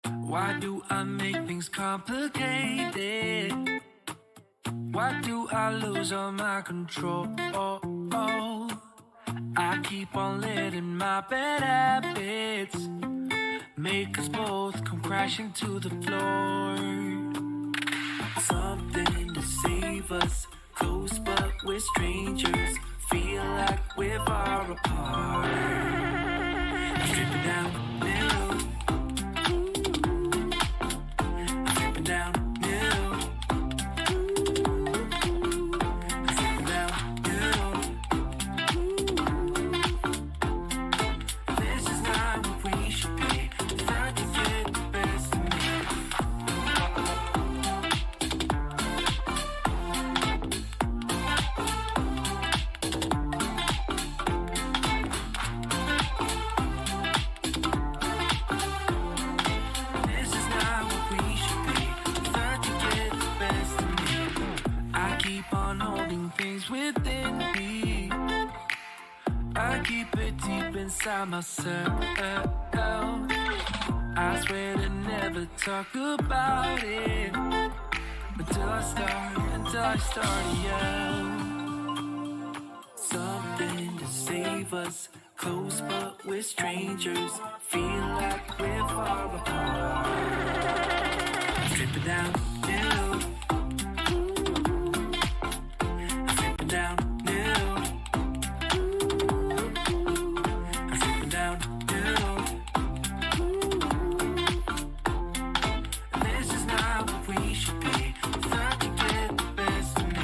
Why do I make things complicated? Why do I lose all my control? I keep on letting my bad habits make us both come crashing to the floor. Something to save us, close but we're strangers. Feel like we're far apart. I'm stripping down now. I'm stripping down now. I'm stripping down now. This is not what we should be. Trying to get the best of me. This is not what we should be. Trying to get the best of me. I keep on holding things within me. I keep it deep inside myself. I swear to never talk about it until I start to yell. Something to save us, close but we're strangers. Feel like we're far apart. Strip it down now. Strip it down now. Strip it down now. This is not what we should be. Trying to get the best of me.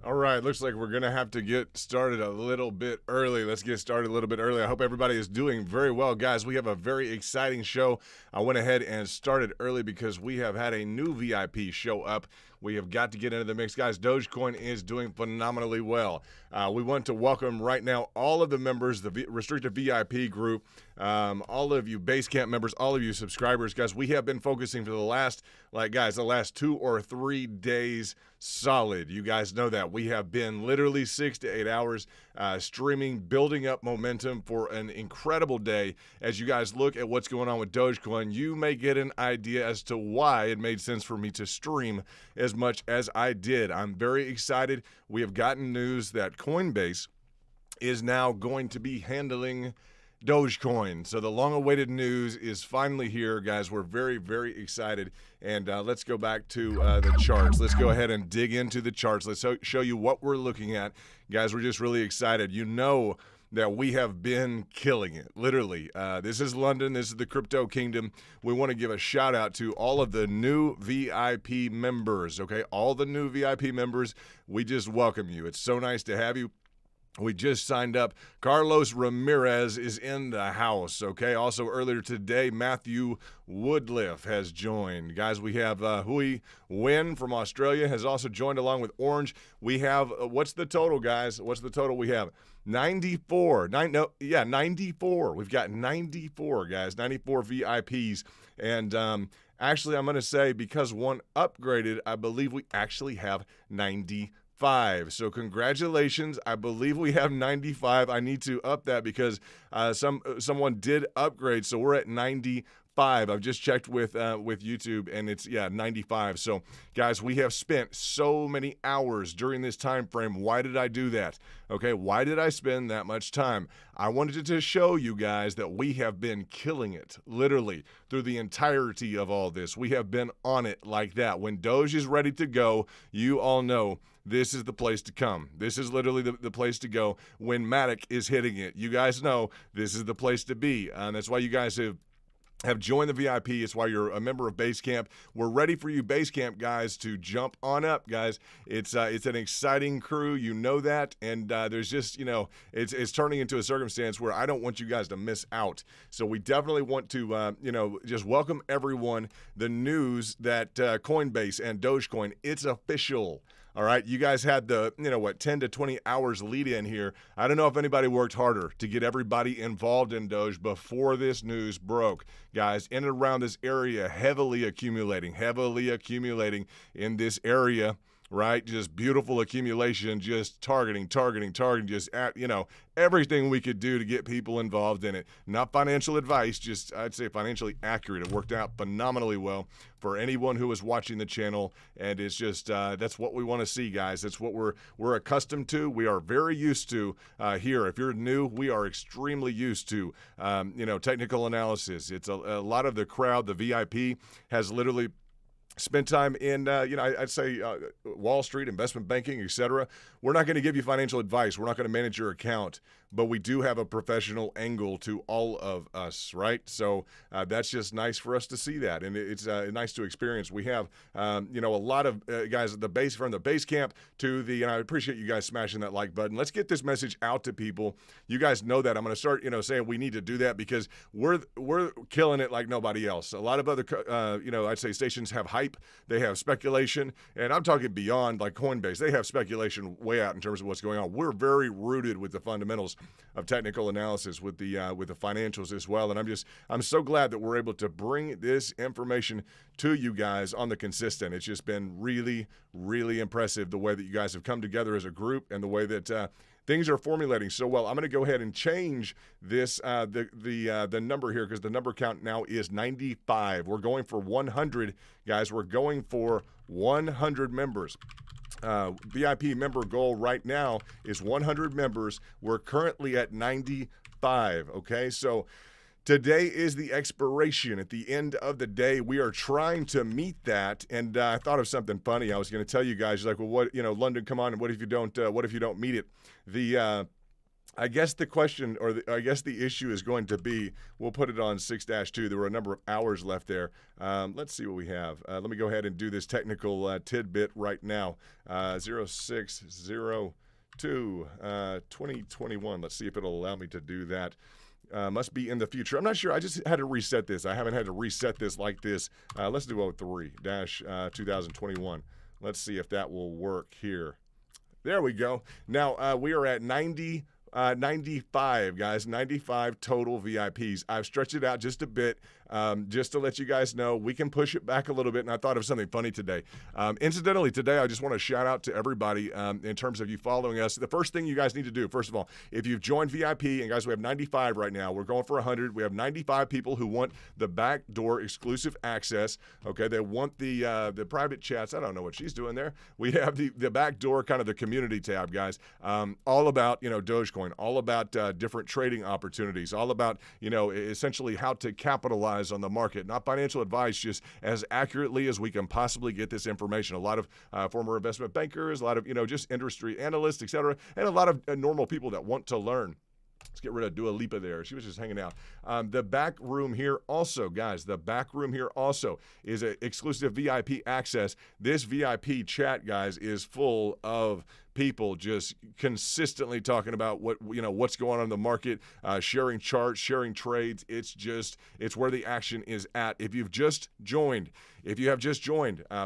All right, looks like we're going to have to get started a little bit early. Let's get started a little bit early. I hope everybody is doing very well. Guys, we have a very exciting show. I went ahead and started early because we have had a new VIP show up. We have got to get into the mix. Guys, Dogecoin is doing phenomenally well. We want to welcome right now all of the members, the restricted VIP group, all of you Basecamp members, all of you subscribers. Guys, we have been focusing for the last 2 or 3 days solid. You guys know that. We have been literally 6 to 8 hours streaming, building up momentum for an incredible day. As you guys look at what's going on with Dogecoin, you may get an idea as to why it made sense for me to stream as much as I did. I'm very excited. We have gotten news that Coinbase is now going to be handling Dogecoin. So the long-awaited news is finally here, guys. We're very, very excited. And let's go back to the charts. Let's go ahead and dig into the charts. Let's show you what we're looking at. Guys, we're just really excited. You know that we have been killing it, literally. This is London. This is the crypto kingdom. We want to give a shout out to all of the new VIP members, okay? All the new VIP members, we just welcome you. It's so nice to have you. We just signed up. Carlos Ramirez is in the house, okay? Also earlier today, Matthew Woodliff has joined. Guys, we have Hui Win from Australia has also joined along with Orange. We have, what's the total, guys? What's the total we have? 94. 94. We've got 94, guys, 94 VIPs. And actually, I'm going to say because one upgraded, I believe we actually have 95. So congratulations. I believe we have 95. I need to up that because someone did upgrade. So we're at 95. I've just checked with YouTube and it's 95. So guys, we have spent so many hours during this time frame. Why did I do that? Okay, why did I spend that much time? I wanted to show you guys that we have been killing it, literally, through the entirety of all this. We have been on it like that. When Doge is ready to go, you all know this is the place to come. This is literally the place to go. When Matic is hitting it, you guys know this is the place to be. And that's why you guys have joined the VIP. It's why you're a member of Basecamp. We're ready for you Basecamp guys to jump on up, guys. It's an exciting crew, you know that, and there's just, it's turning into a circumstance where I don't want you guys to miss out. So we definitely want to, just welcome everyone. The news that Coinbase and Dogecoin, it's official. All right, you guys had the, 10 to 20 hours lead in here. I don't know if anybody worked harder to get everybody involved in Doge before this news broke. Guys, in and around this area, heavily accumulating in this area, right? Just beautiful accumulation, just targeting, just at, everything we could do to get people involved in it. Not financial advice, just I'd say financially accurate. It worked out phenomenally well for anyone who was watching the channel, and it's just that's what we want to see, guys. That's what we're accustomed to. We are very used to here. If you're new, we are extremely used to technical analysis. It's a lot of the crowd, the VIP, has literally spent time in, I'd say Wall Street, investment banking, etc. We're not going to give you financial advice. We're not going to manage your account, but we do have a professional angle to all of us, right? So that's just nice for us to see that, and it's nice to experience. We have, a lot of guys at the base, from the Basecamp to the, and I appreciate you guys smashing that like button. Let's get this message out to people. You guys know that. I'm going to start, saying we need to do that because we're killing it like nobody else. A lot of other, I'd say stations have hype. They have speculation, and I'm talking beyond like Coinbase. They have speculation way out in terms of what's going on. We're very rooted with the fundamentals of technical analysis with the financials as well. And I'm so glad that we're able to bring this information to you guys on the consistent. It's just been really, really impressive the way that you guys have come together as a group and the way that things are formulating so well. I'm going to go ahead and change this the number here because the number count now is 95. We're going for 100, guys. We're going for 100 members. VIP member goal right now is 100 members. We're currently at 95. Okay, so today is the expiration. At the end of the day, we are trying to meet that. And I thought of something funny. I was going to tell you guys, like, well, what, London, come on, and what if you don't meet it? I guess the question, or I guess the issue is going to be, we'll put it on 6-2. There were a number of hours left there. Let's see what we have. Let me go ahead and do this technical tidbit right now. 0602 2021. Let's see if it'll allow me to do that. Must be in the future. I'm not sure. I just had to reset this. I haven't had to reset this like this. Let's do 03-2021. Let's see if that will work here. There we go. Now, we are at 95, guys, 95 total VIPs. I've stretched it out just a bit, just to let you guys know we can push it back a little bit, and I thought of something funny today. Incidentally, today I just want to shout out to everybody in terms of you following us. The first thing you guys need to do, first of all, if you've joined VIP, and guys, we have 95 right now. We're going for 100. We have 95 people who want the backdoor exclusive access. Okay, they want the private chats. I don't know what she's doing there. We have the backdoor, kind of the community tab, guys. All about, Dogecoin. All about different trading opportunities, all about, essentially how to capitalize on the market. Not financial advice, just as accurately as we can possibly get this information. A lot of former investment bankers, a lot of, just industry analysts, et cetera, and a lot of normal people that want to learn. Let's get rid of Dua Lipa there. She was just hanging out. The back room here also, guys, the back room here also is an exclusive VIP access. This VIP chat, guys, is full of people just consistently talking about what's going on in the market, sharing charts, sharing trades. It's where the action is at. If you have just joined,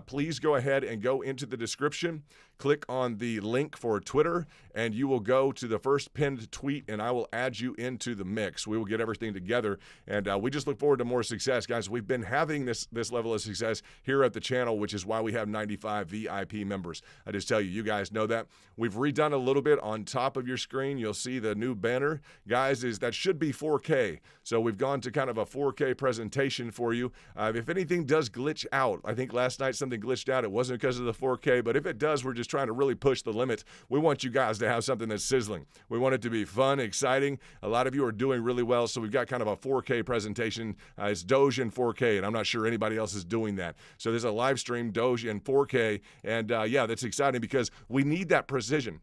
please go ahead and go into the description, click on the link for Twitter, and you will go to the first pinned tweet, and I will add you into the mix. We will get everything together, and we just look forward to more success, guys. We've been having this level of success here at the channel, which is why we have 95 VIP members. I just tell you, you guys know that. We've redone a little bit on top of your screen. You'll see the new banner, guys, that should be 4K. So we've gone to kind of a 4K presentation for you. If anything does glitch out, I think last night something glitched out. It wasn't because of the 4K, but if it does, we're just trying to really push the limits. We want you guys to have something that's sizzling. We want it to be fun, exciting. A lot of you are doing really well, so we've got kind of a 4K presentation. It's Doge in 4K, and I'm not sure anybody else is doing that. So there's a live stream Doge in 4K, and yeah, that's exciting because we need that precision.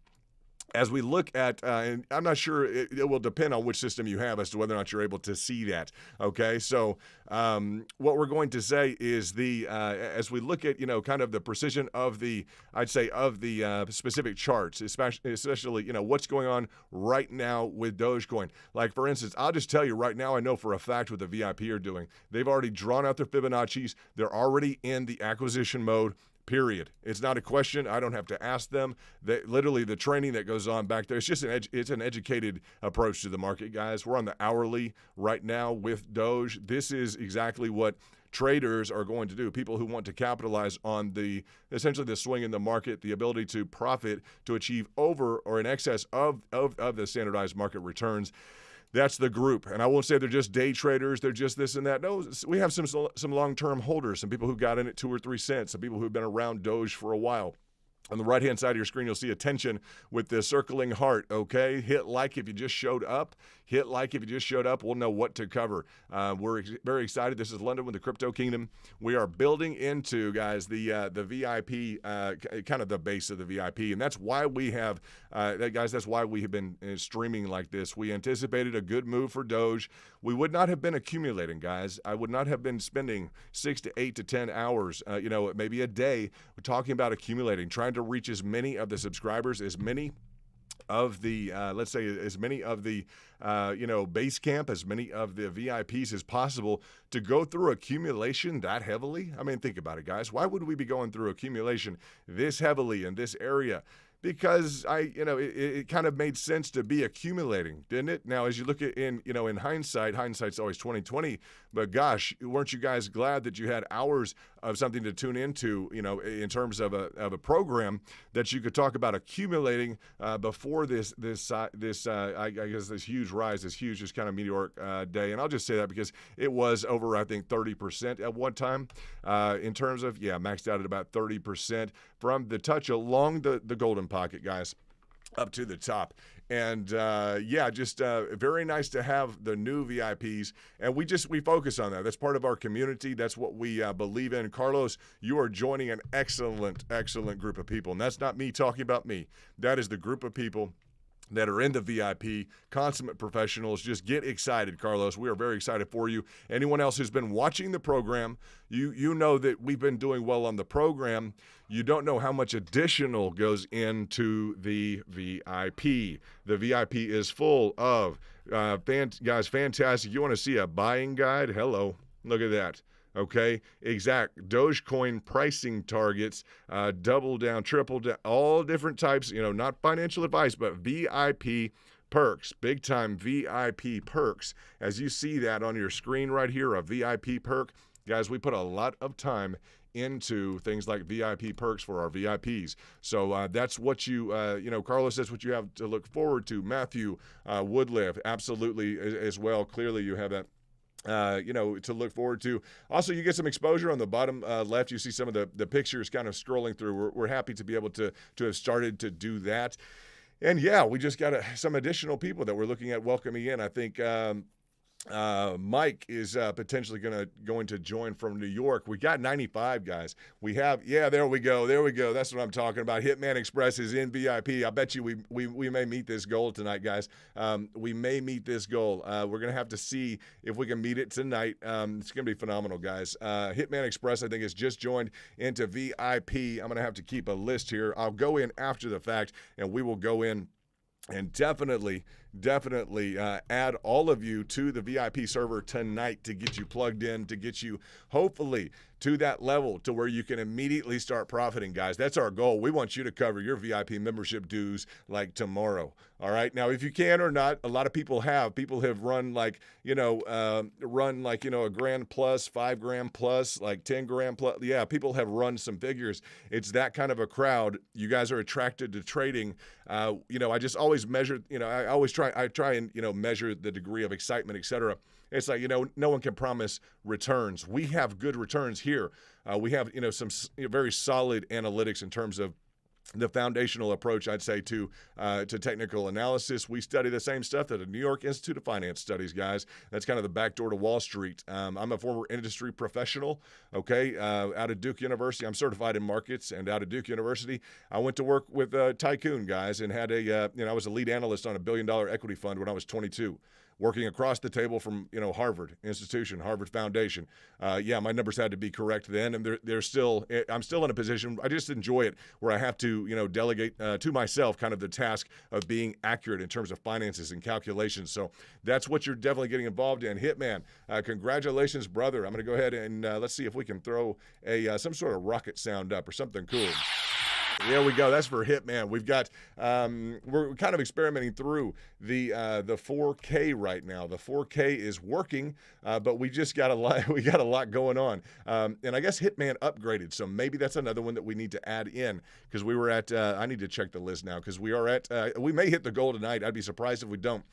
As we look at, and I'm not sure, it will depend on which system you have as to whether or not you're able to see that, okay? So what we're going to say is as we look at, kind of the precision of the specific charts, especially, what's going on right now with Dogecoin. Like, for instance, I'll just tell you right now, I know for a fact what the VIP are doing. They've already drawn out their Fibonacci's. They're already in the acquisition mode. Period. It's not a question. I don't have to ask them. Literally, the training that goes on back there, it's just an educated approach to the market, guys. We're on the hourly right now with Doge. This is exactly what traders are going to do. People who want to capitalize on essentially the swing in the market, the ability to profit, to achieve over or in excess of the standardized market returns. That's the group. And I won't say they're just day traders, they're just this and that. No, we have some long-term holders, some people who got in at 2 or 3 cents, some people who've been around Doge for a while. On the right-hand side of your screen, you'll see attention with the circling heart, okay? Hit like if you just showed up. Hit like if you just showed up. We'll know what to cover. We're very excited. This is London with the Crypto Kingdom. We are building into, guys, the VIP, kind of the base of the VIP, and that's why we have, that's why we have been streaming like this. We anticipated a good move for Doge. We would not have been accumulating, guys. I would not have been spending 6 to 8 to 10 hours, maybe a day, talking about accumulating, trying to reach as many of the subscribers, as many of the, let's say, as many of the, base camp, as many of the VIPs as possible to go through accumulation that heavily. I mean, think about it, guys. Why would we be going through accumulation this heavily in this area? Because it kind of made sense to be accumulating, didn't it? Now, as you look at in hindsight's always 20/20. But gosh, weren't you guys glad that you had hours of something to tune into, in terms of a program that you could talk about accumulating before this I guess this huge rise, this huge, just kind of meteoric day. And I'll just say that because it was over, I think, 30% at one time in terms of, maxed out at about 30% from the touch along the golden pocket, guys, up to the top. And just very nice to have the new VIPs, and we focus on that. That's part of our community. That's what we believe in. Carlos, you are joining an excellent group of people, and that's not me talking about me. That is the group of people that are in the VIP, consummate professionals. Just get excited, Carlos. We are very excited for you. Anyone else who's been watching the program, you know that we've been doing well on the program. You don't know how much additional goes into the VIP. The VIP is full of, guys, fantastic. You want to see a buying guide? Hello. Look at that. Okay, exact Dogecoin pricing targets, double down, triple down, all different types, not financial advice, but VIP perks, big time VIP perks. As you see that on your screen right here, a VIP perk, guys, we put a lot of time into things like VIP perks for our VIPs. So that's what Carlos, that's what you have to look forward to. Matthew Woodliff, absolutely as well. Clearly you have that to look forward to. Also, you get some exposure on the bottom left. You see some of the pictures kind of scrolling through. We're happy to be able to have started to do that. And yeah, we just got some additional people that we're looking at welcoming in. I think Mike is potentially going to join from New York. We got 95 guys. We have, there we go. That's what I'm talking about. Hitman Express is in VIP. I bet you we may meet this goal tonight, guys. We may meet this goal. We're gonna have to see if we can meet it tonight. It's gonna be phenomenal, guys. Hitman Express, I think, has just joined into VIP. I'm gonna have to keep a list here. I'll go in after the fact, and we will go in and definitely add all of you to the VIP server tonight to get you plugged in, to get you hopefully to that level to where you can immediately start profiting, guys. That's our goal. We want you to cover your VIP membership dues like tomorrow. All right. Now, if you can or not, a lot of people have run like, a grand plus, $5,000 plus, like 10 grand plus. Yeah, people have run some figures. It's that kind of a crowd. You guys are attracted to trading. I just always measure, I try and measure the degree of excitement, etc. It's like, no one can promise returns. We have good returns here. We have, some very solid analytics in terms of the foundational approach, I'd say, to technical analysis. We study the same stuff that the New York Institute of Finance studies, guys. That's kind of the back door to Wall Street. I'm a former industry professional, okay, out of Duke University. I'm certified in markets, and out of Duke University, I went to work with Tycoon, guys, and had I was a lead analyst on a $1 billion equity fund when I was 22. Working across the table from, Harvard institution, Harvard Foundation. My numbers had to be correct then, and I'm still in a position, I just enjoy it, where I have to, delegate to myself kind of the task of being accurate in terms of finances and calculations. So that's what you're definitely getting involved in. Hitman, congratulations, brother. I'm going to go ahead and let's see if we can throw some sort of rocket sound up or something cool. There we go. That's for Hitman. We've got we're kind of experimenting through the 4K right now. The 4K is working, but we just got a lot. We got a lot going on, and I guess Hitman upgraded, so maybe that's another one that we need to add in, because we were at. I need to check the list now, because we are at. We may hit the goal tonight. I'd be surprised if we don't.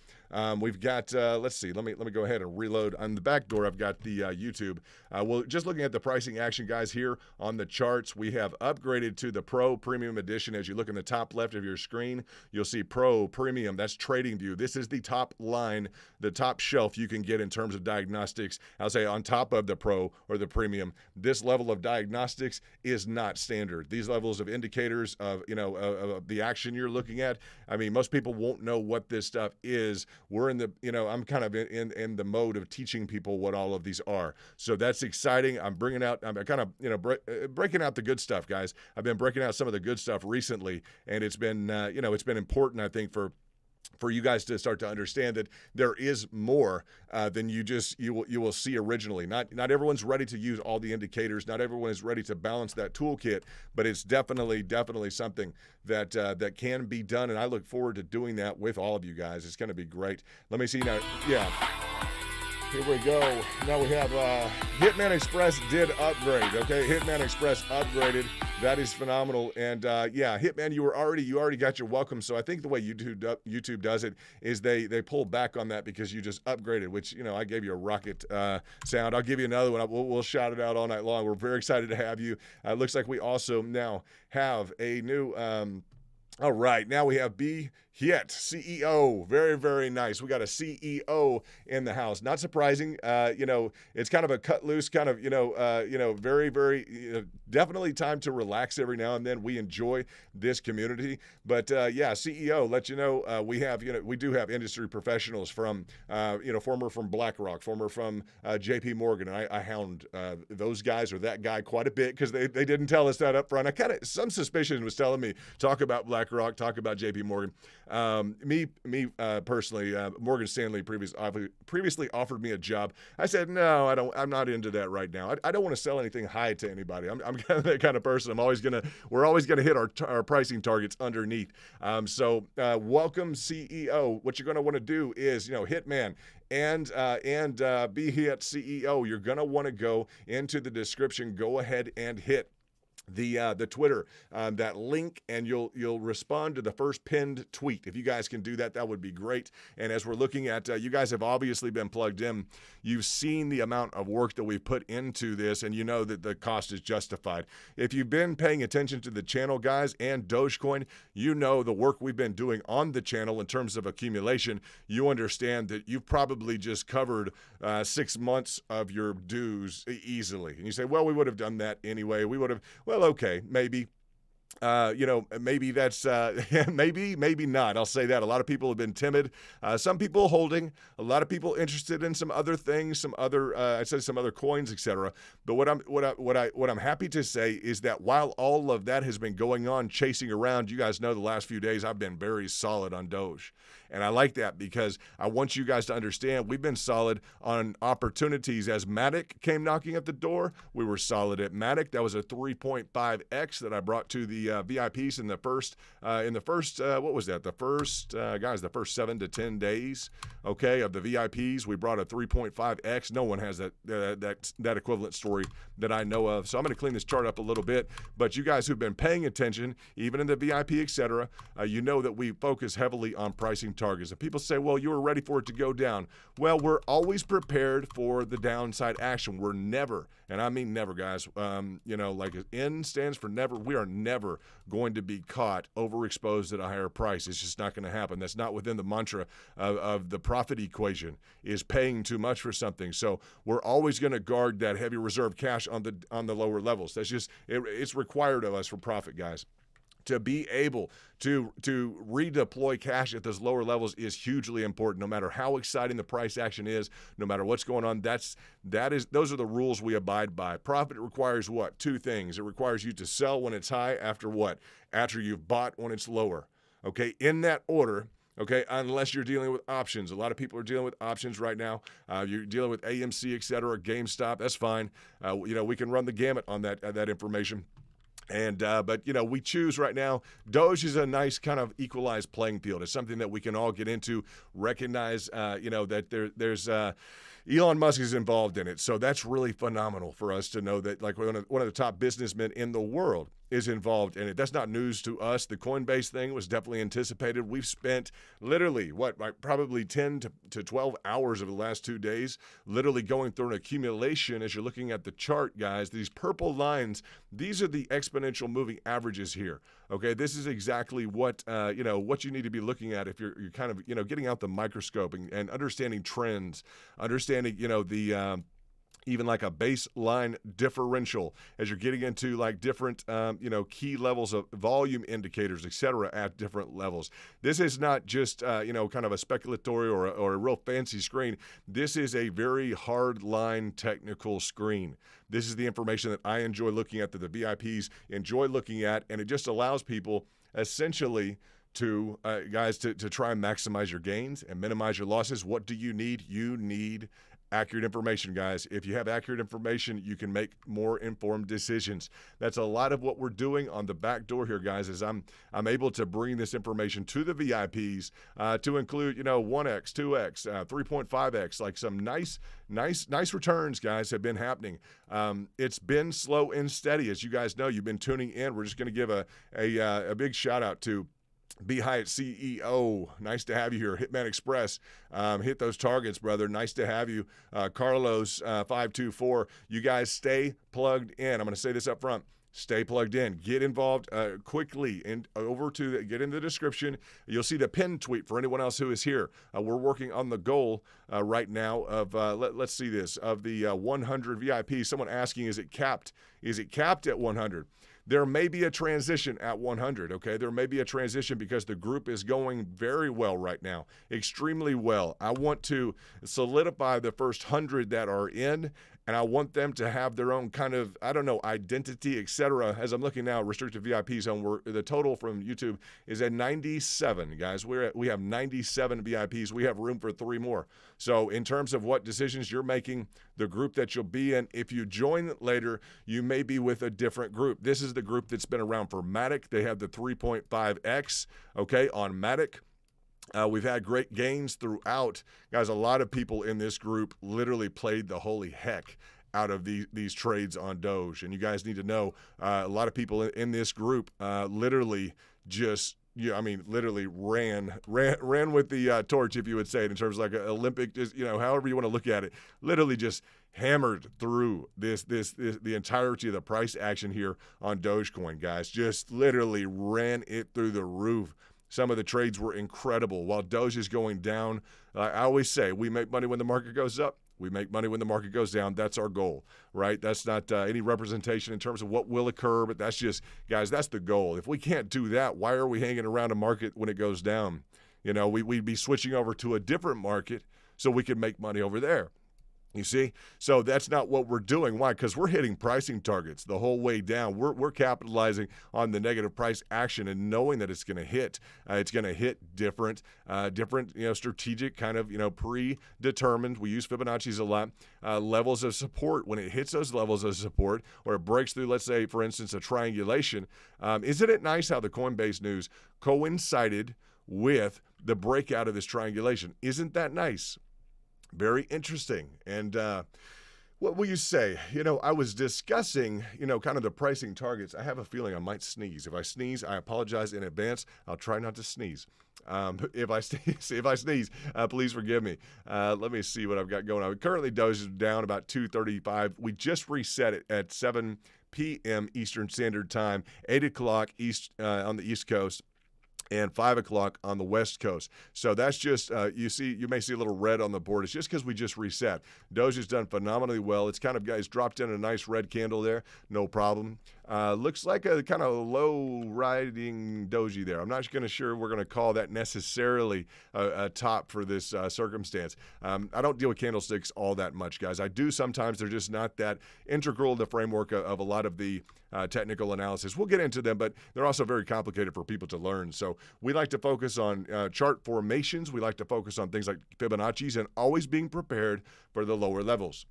We've got. Let's see. Let me go ahead and reload. On the back door, I've got the YouTube. Well, just looking at the pricing action, guys, here on the charts, we have upgraded to the Pro Premium Edition. As you look in the top left of your screen, you'll see Pro Premium. That's TradingView. This is the top line, the top shelf you can get in terms of diagnostics. I'll say on top of the Pro or the Premium, this level of diagnostics is not standard. These levels of indicators of the action you're looking at. I mean, most people won't know what this stuff is. We're in the I'm kind of in the mode of teaching people what all of these are. So that's exciting. I'm kind of breaking out the good stuff, guys. I've been breaking out some of the good stuff recently, and it's been it's been important, I think, for you guys to start to understand that there is more than you will see originally. Not everyone's ready to use all the indicators. Not everyone is ready to balance that toolkit, but it's definitely something that can be done, and I look forward to doing that with all of you guys. It's going to be great. Let me see now. Yeah. Here we go. Now we have Hitman Express did upgrade. Okay, Hitman Express upgraded. That is phenomenal. And Hitman, you already got your welcome. So I think the way YouTube does it is they pull back on that because you just upgraded. Which I gave you a rocket sound. I'll give you another one. We'll shout it out all night long. We're very excited to have you. Looks like we also now have a new. All right, now we have B. Hiet, CEO. Very, very nice. We got a CEO in the house. Not surprising. It's kind of a cut loose kind of, very, very, definitely time to relax every now and then. We enjoy this community. But yeah, CEO, let you know, we do have industry professionals from, former from BlackRock, former from JP Morgan. I hound those guys or that guy quite a bit because they didn't tell us that up front. Some suspicion was telling me, talk about BlackRock, talk about JP Morgan. Me personally, Morgan Stanley previously offered me a job. I said, no, I don't. I'm not into that right now. I don't want to sell anything high to anybody. I'm kind of that kind of person. We're always gonna hit our pricing targets underneath. Welcome CEO. What you're gonna want to do is, Hitman and be Hit CEO. You're gonna want to go into the description. Go ahead and hit the Twitter, that link, and you'll respond to the first pinned tweet. If you guys can do that, that would be great. And as we're looking at, you guys have obviously been plugged in. You've seen the amount of work that we've put into this, and you know that the cost is justified. If you've been paying attention to the channel, guys, and Dogecoin, you know the work we've been doing on the channel in terms of accumulation. You understand that you've probably just covered 6 months of your dues easily. And you say, well, we would have done that anyway. We would have, well, okay, maybe. Maybe that's maybe not. I'll say that a lot of people have been timid. Some people holding. A lot of people interested in some other things, some other coins, etc. But what I'm happy to say is that while all of that has been going on, chasing around, you guys know the last few days I've been very solid on Doge. And I like that because I want you guys to understand we've been solid on opportunities. As Matic came knocking at the door, we were solid at Matic. That was a 3.5x that I brought to the VIPs in the first what was that? The first 7 to 10 days, okay, of the VIPs. We brought a 3.5x. No one has that equivalent story that I know of. So I'm going to clean this chart up a little bit. But you guys who've been paying attention, even in the VIP, etc., you know that we focus heavily on pricing targets. If people say, well, you were ready for it to go down. Well, we're always prepared for the downside action. We're never, and I mean never, guys, like N stands for never. We are never going to be caught overexposed at a higher price. It's just not going to happen. That's not within the mantra of the profit equation, is paying too much for something. So we're always going to guard that heavy reserve cash on the lower levels. That's just, it's required of us for profit, guys. To be able to redeploy cash at those lower levels is hugely important. No matter how exciting the price action is, no matter what's going on, those are the rules we abide by. Profit requires what? 2 things. It requires you to sell when it's high. After what? After you've bought when it's lower. Okay, in that order. Okay, unless you're dealing with options. A lot of people are dealing with options right now. You're dealing with AMC, etc., GameStop. That's fine. We can run the gamut on that information. But we choose right now. Doge is a nice kind of equalized playing field. It's something that we can all get into, recognize, that there's Elon Musk is involved in it. So that's really phenomenal for us to know that, like, one of the top businessmen in the world is involved in it. That's not news to us. The Coinbase thing was definitely anticipated. We've spent literally, probably 10 to 12 hours over the last 2 days, literally going through an accumulation. As you're looking at the chart, guys, these purple lines, these are the exponential moving averages here. Okay, this is exactly what you need to be looking at if you're kind of getting out the microscope and understanding trends, understanding even like a baseline differential as you're getting into like different, key levels of volume indicators, et cetera, at different levels. This is not just, kind of a speculatory or a real fancy screen. This is a very hard line technical screen. This is the information that I enjoy looking at, that the VIPs enjoy looking at, and it just allows people essentially to, guys, to try and maximize your gains and minimize your losses. What do you need? You need accurate information, guys. If you have accurate information, you can make more informed decisions. That's a lot of what we're doing on the back door here, guys, is I'm able to bring this information to the VIPs to include, 1x, 2x, 3.5x, like some nice returns, guys, have been happening. It's been slow and steady. As you guys know, you've been tuning in. We're just going to give a big shout out to Be Hyatt CEO. Nice to have you here. Hitman Express. Hit those targets, brother. Nice to have you. Carlos 524. You guys stay plugged in. I'm going to say this up front. Stay plugged in. Get involved quickly. And get in the description. You'll see the pinned tweet for anyone else who is here. We're working on the goal right now of let's see this of the 100 VIP. Someone asking, is it capped? Is it capped at 100? There may be a transition at 100, okay? There may be a transition because the group is going very well right now, extremely well. I want to solidify the first 100 that are in, and I want them to have their own kind of, I don't know, identity, etc. As I'm looking now, restricted VIP zone, the total from YouTube is at 97, guys. We have 97 VIPs. We have room for 3 more. So in terms of what decisions you're making, the group that you'll be in, if you join later, you may be with a different group. This is the group that's been around for Matic. They have the 3.5x, okay, on Matic. We've had great gains throughout. Guys, a lot of people in this group literally played the holy heck out of these trades on Doge. And you guys need to know, a lot of people in this group literally just, literally ran with the torch, if you would say it, in terms of like an Olympic, just, however you want to look at it, literally just hammered through the entirety of the price action here on Dogecoin, guys. Just literally ran it through the roof. Some of the trades were incredible. While Doge is going down, I always say we make money when the market goes up. We make money when the market goes down. That's our goal, right? That's not any representation in terms of what will occur, but that's just, guys, that's the goal. If we can't do that, why are we hanging around a market when it goes down? We'd be switching over to a different market so we can make money over there. You see? So that's not what we're doing. Why? Because we're hitting pricing targets the whole way down. We're capitalizing on the negative price action and knowing that it's going to hit. It's going to hit different, strategic kind of, predetermined. We use Fibonacci's a lot. Levels of support. When it hits those levels of support or it breaks through, let's say, for instance, a triangulation, isn't it nice how the Coinbase news coincided with the breakout of this triangulation? Isn't that nice? Very interesting. And what will you say? I was discussing, kind of the pricing targets. I have a feeling I might sneeze. If I sneeze, I apologize in advance. I'll try not to sneeze. If I sneeze, please forgive me. Let me see what I've got going on. Currently, Doge is down about 235. We just reset it at 7 p.m. Eastern Standard Time, 8 o'clock on the East Coast, and 5 o'clock on the West Coast. So that's just, you may see a little red on the board. It's just because we just reset. Doge has done phenomenally well. It's kind of, guys, dropped in a nice red candle there. No problem. Looks like a kind of low riding doji there. I'm not sure we're going to call that necessarily a top for this circumstance. I don't deal with candlesticks all that much, guys. I do sometimes. They're just not that integral to the framework of a lot of the technical analysis. We'll get into them, but they're also very complicated for people to learn. So we like to focus on chart formations. We like to focus on things like Fibonacci's and always being prepared for the lower levels.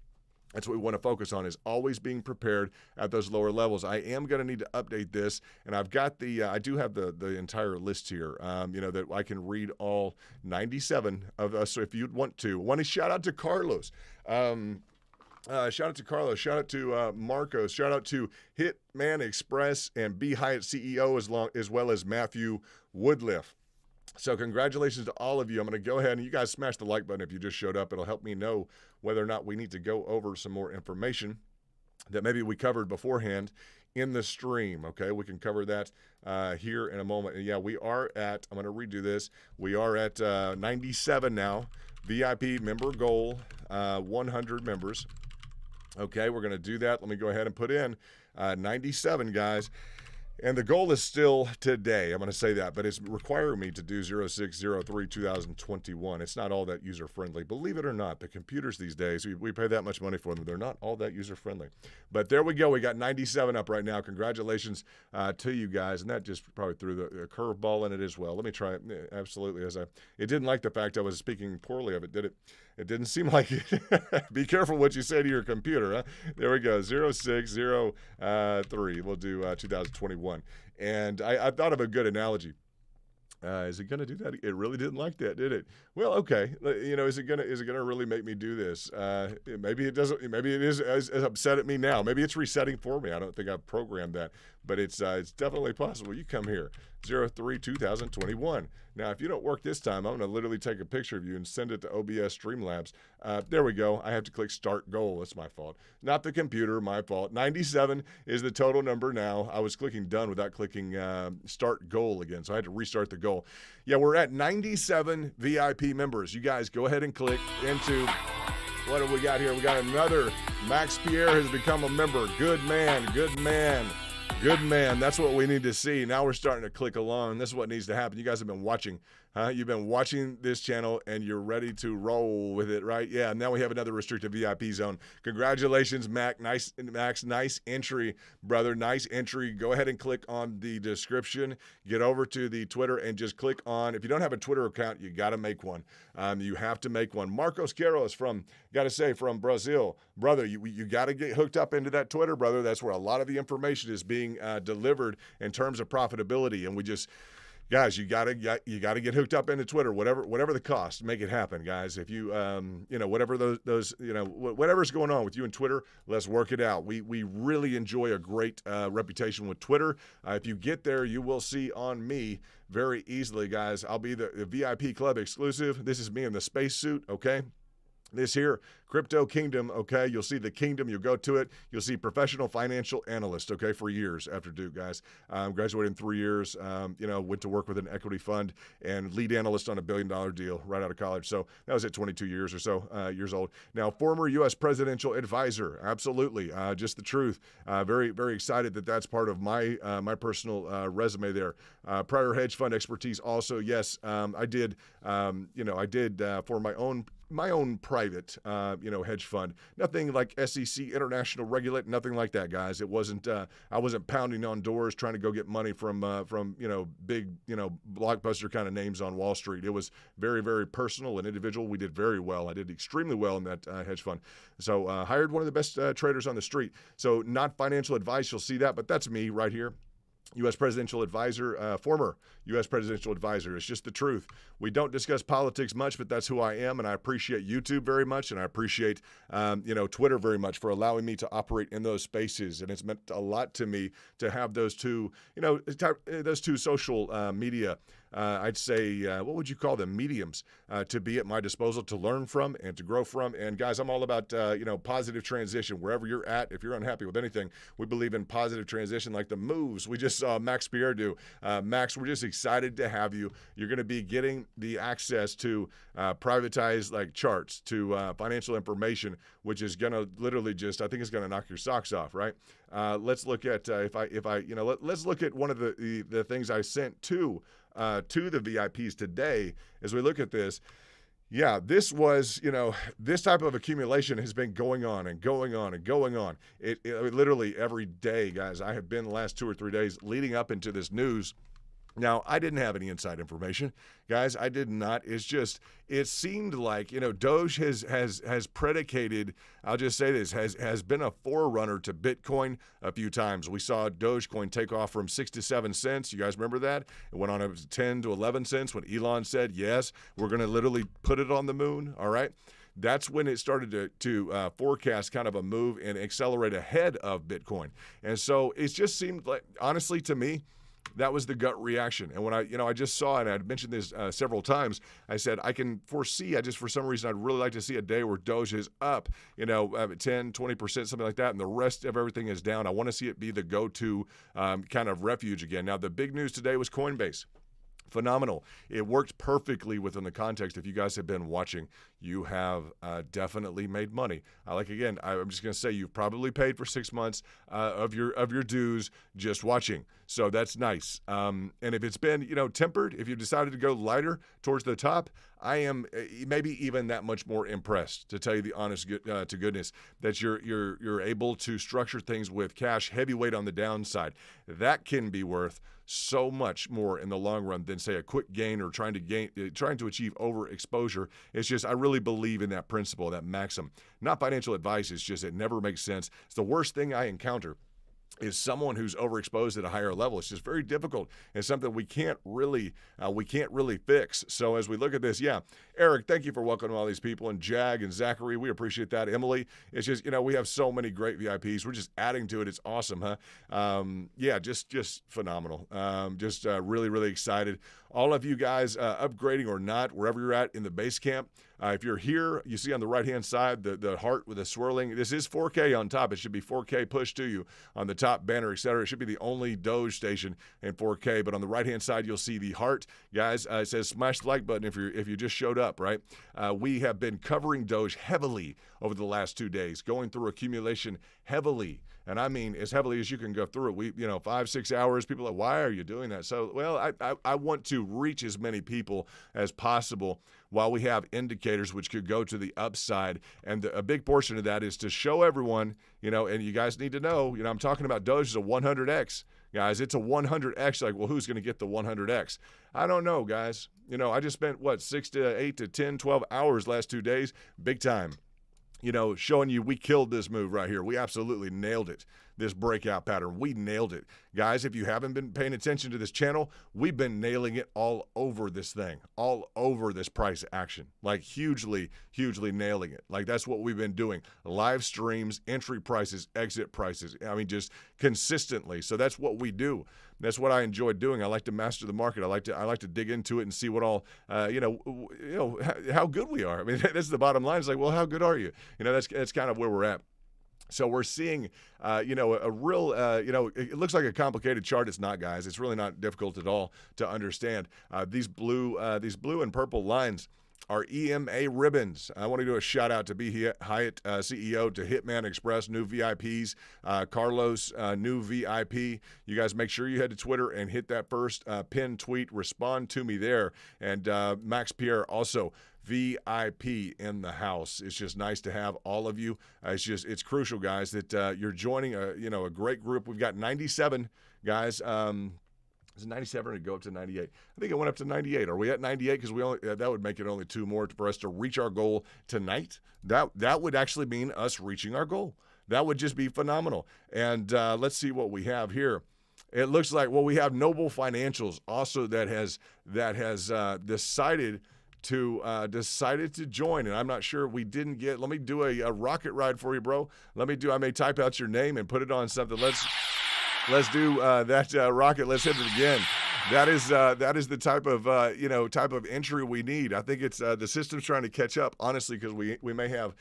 That's what we want to focus on, is always being prepared at those lower levels. I am going to need to update this, and I've got I do have the entire list here, that I can read all 97 of us. So if you'd want to shout out to Carlos. Shout out to Carlos. Shout out to Marcos. Shout out to Hitman Express and Be Hyatt CEO, as well as Matthew Woodliff. So congratulations to all of you. I'm going to go ahead and you guys smash the like button if you just showed up. It'll help me know whether or not we need to go over some more information that maybe we covered beforehand in the stream. Okay, we can cover that here in a moment. And yeah, we are at, I'm going to redo this. We are at 97 now. VIP member goal, 100 members. Okay, we're going to do that. Let me go ahead and put in 97, guys. And the goal is still today. I'm going to say that, but it's requiring me to do 06/03/2021. It's not all that user-friendly. Believe it or not, the computers these days, we pay that much money for them. They're not all that user-friendly. But there we go. We got 97 up right now. Congratulations to you guys. And that just probably threw the curveball in it as well. Let me try it. Absolutely. It didn't like the fact I was speaking poorly of it, did it? It didn't seem like it. Be careful what you say to your computer, huh? There we go, 06/03. We'll do 2021. And I thought of a good analogy. Is it going to do that? It really didn't like that, did it? Well, okay. Is it going to really make me do this? Maybe it doesn't. Maybe it is as upset at me now. Maybe it's resetting for me. I don't think I've programmed that, but it's definitely possible. You come here. 2021. Now, if you don't work this time, I'm going to literally take a picture of you and send it to OBS Streamlabs. There we go. I have to click start goal. That's my fault. Not the computer, my fault. 97 is the total number now. I was clicking done without clicking start goal again, so I had to restart the goal. Yeah, we're at 97 VIP members. You guys go ahead and click into... What do we got here? We got another. Max Pierre has become a member. Good man, good man, good man. That's what we need to see. Now we're starting to click along. This is what needs to happen. You guys have been watching, huh? You've been watching this channel and you're ready to roll with it, right? Yeah, now we have another restricted VIP zone. Congratulations, Max. Nice entry, brother. Nice entry. Go ahead and click on the description. Get over to the Twitter and just click on, if you don't have a Twitter account, you got to make one. You have to make one. Marcos Queiroz from Brazil. Brother, you got to get hooked up into that Twitter, brother. That's where a lot of the information is being delivered in terms of profitability. And we just... Guys, you gotta get hooked up into Twitter, whatever the cost, make it happen, guys. If you whatever those whatever's going on with you and Twitter, let's work it out. We really enjoy a great reputation with Twitter. If you get there, you will see on me very easily, guys. I'll be the VIP Club exclusive. This is me in the spacesuit, okay? This here, Crypto Kingdom, okay? You'll see the kingdom. You'll go to it. You'll see professional financial analyst, okay, for years after Duke, guys. Graduated in 3 years, went to work with an equity fund and lead analyst on $1 billion deal right out of college. So that was at 22 years or so, years old. Now, former U.S. presidential advisor, absolutely, just the truth. Very, very excited that that's part of my my personal resume there. Prior hedge fund expertise also, yes, I did for my own private, hedge fund. Nothing like SEC international regulate, nothing like that, guys. It wasn't. I wasn't pounding on doors trying to go get money from big blockbuster kind of names on Wall Street. It was very, very personal and individual. We did very well. I did extremely well in that hedge fund. So hired one of the best traders on the street. So not financial advice. You'll see that, but that's me right here. U.S. presidential advisor, former U.S. presidential advisor. It's just the truth. We don't discuss politics much, but that's who I am, and I appreciate YouTube very much, and I appreciate, Twitter very much for allowing me to operate in those spaces, and it's meant a lot to me to have those two, those two social media. I'd say, what would you call them? Mediums to be at my disposal to learn from and to grow from. And guys, I'm all about, positive transition wherever you're at. If you're unhappy with anything, we believe in positive transition, like the moves we just saw Max Pierre do. Max, we're just excited to have you. You're going to be getting the access to privatized like charts, to financial information, which is going to literally I think it's going to knock your socks off, right? Let's look at let's look at one of the things I sent to the VIPs today as we look at this. Yeah, this was, this type of accumulation has been going on and going on and going on. It literally every day, guys. I have been the last 2 or 3 days leading up into this news. Now, I didn't have any inside information, guys. I did not. It's just, it seemed like, Doge has predicated, I'll just say this, has been a forerunner to Bitcoin a few times. We saw Dogecoin take off from 6 to 7 cents. You guys remember that? It went on to 10 to 11 cents when Elon said, yes, we're going to literally put it on the moon. All right. That's when it started to forecast kind of a move and accelerate ahead of Bitcoin. And so it just seemed like, honestly, to me, that was the gut reaction. And when I just saw it, and I'd mentioned this several times, I said, I can foresee, for some reason, I'd really like to see a day where Doge is up, 10, 20%, something like that, and the rest of everything is down. I want to see it be the go-to kind of refuge again. Now, the big news today was Coinbase. Phenomenal. It worked perfectly within the context. If you guys have been watching, you have definitely made money. I'm just going to say you've probably paid for 6 months of your dues just watching. So that's nice. And if it's been, tempered, if you've decided to go lighter towards the top, I am maybe even that much more impressed, to tell you the honest to goodness, that you're able to structure things with cash heavyweight on the downside. That can be worth so much more in the long run than, say, a quick gain or trying to achieve overexposure. It's just, I really believe in that principle, that maxim. Not financial advice. It's just, it never makes sense. It's the worst thing I encounter is someone who's overexposed at a higher level. It's just very difficult and something we can't really fix. So as we look at this, yeah, Eric, thank you for welcoming all these people, and Jag and Zachary, we appreciate that. Emily, it's just, we have so many great VIPs. We're just adding to it. It's awesome, huh? Yeah, just phenomenal. Really, really excited. All of you guys upgrading or not, wherever you're at in the base camp, if you're here, you see on the right-hand side the heart with the swirling. This is 4K on top. It should be 4K pushed to you on the top banner, etc. It should be the only Doge station in 4K. But on the right-hand side, you'll see the heart. Guys, it says smash the like button if you just showed up, right? We have been covering Doge heavily over the last 2 days, going through accumulation heavily. And I mean as heavily as you can go through it. We, 5-6 hours, people are like, why are you doing that? So, well, I want to reach as many people as possible while we have indicators which could go to the upside. And a big portion of that is to show everyone, and you guys need to know, I'm talking about Doge is a 100X. Guys, it's a 100X. Like, well, who's going to get the 100X? I don't know, guys. I just spent, 6 to 8 to 10, 12 hours last 2 days, big time. Showing you we killed this move right here. We absolutely nailed it, this breakout pattern. We nailed it. Guys, if you haven't been paying attention to this channel, we've been nailing it all over this thing, all over this price action, like hugely, hugely nailing it. Like that's what we've been doing. Live streams, entry prices, exit prices. I mean, just consistently. So that's what we do. That's what I enjoy doing. I like to master the market. I like to dig into it and see what all, how good we are. I mean, that's the bottom line. It's like, well, how good are you? That's kind of where we're at. So we're seeing, a real, it looks like a complicated chart. It's not, guys. It's really not difficult at all to understand. These blue and purple lines are EMA ribbons. I want to do a shout out to B. Hyatt, CEO, to Hitman Express, new VIPs, Carlos, new VIP. You guys make sure you head to Twitter and hit that first pinned tweet. Respond to me there. And Max Pierre also. VIP in the house. It's just nice to have all of you. It's crucial, guys, that you're joining a great group. We've got 97 guys. Is it 97 or go up to 98? I think it went up to 98. Are we at 98? Because that would make it only 2 more for us to reach our goal tonight. That would actually mean us reaching our goal. That would just be phenomenal. And let's see what we have here. It looks like we have Noble Financials also that has decided to join, and I'm not sure we didn't get. Let me do a rocket ride for you, bro. I may type out your name and put it on something. Let's do that rocket. Let's hit it again. That is the type of entry we need. I think it's the system's trying to catch up, honestly, because we may have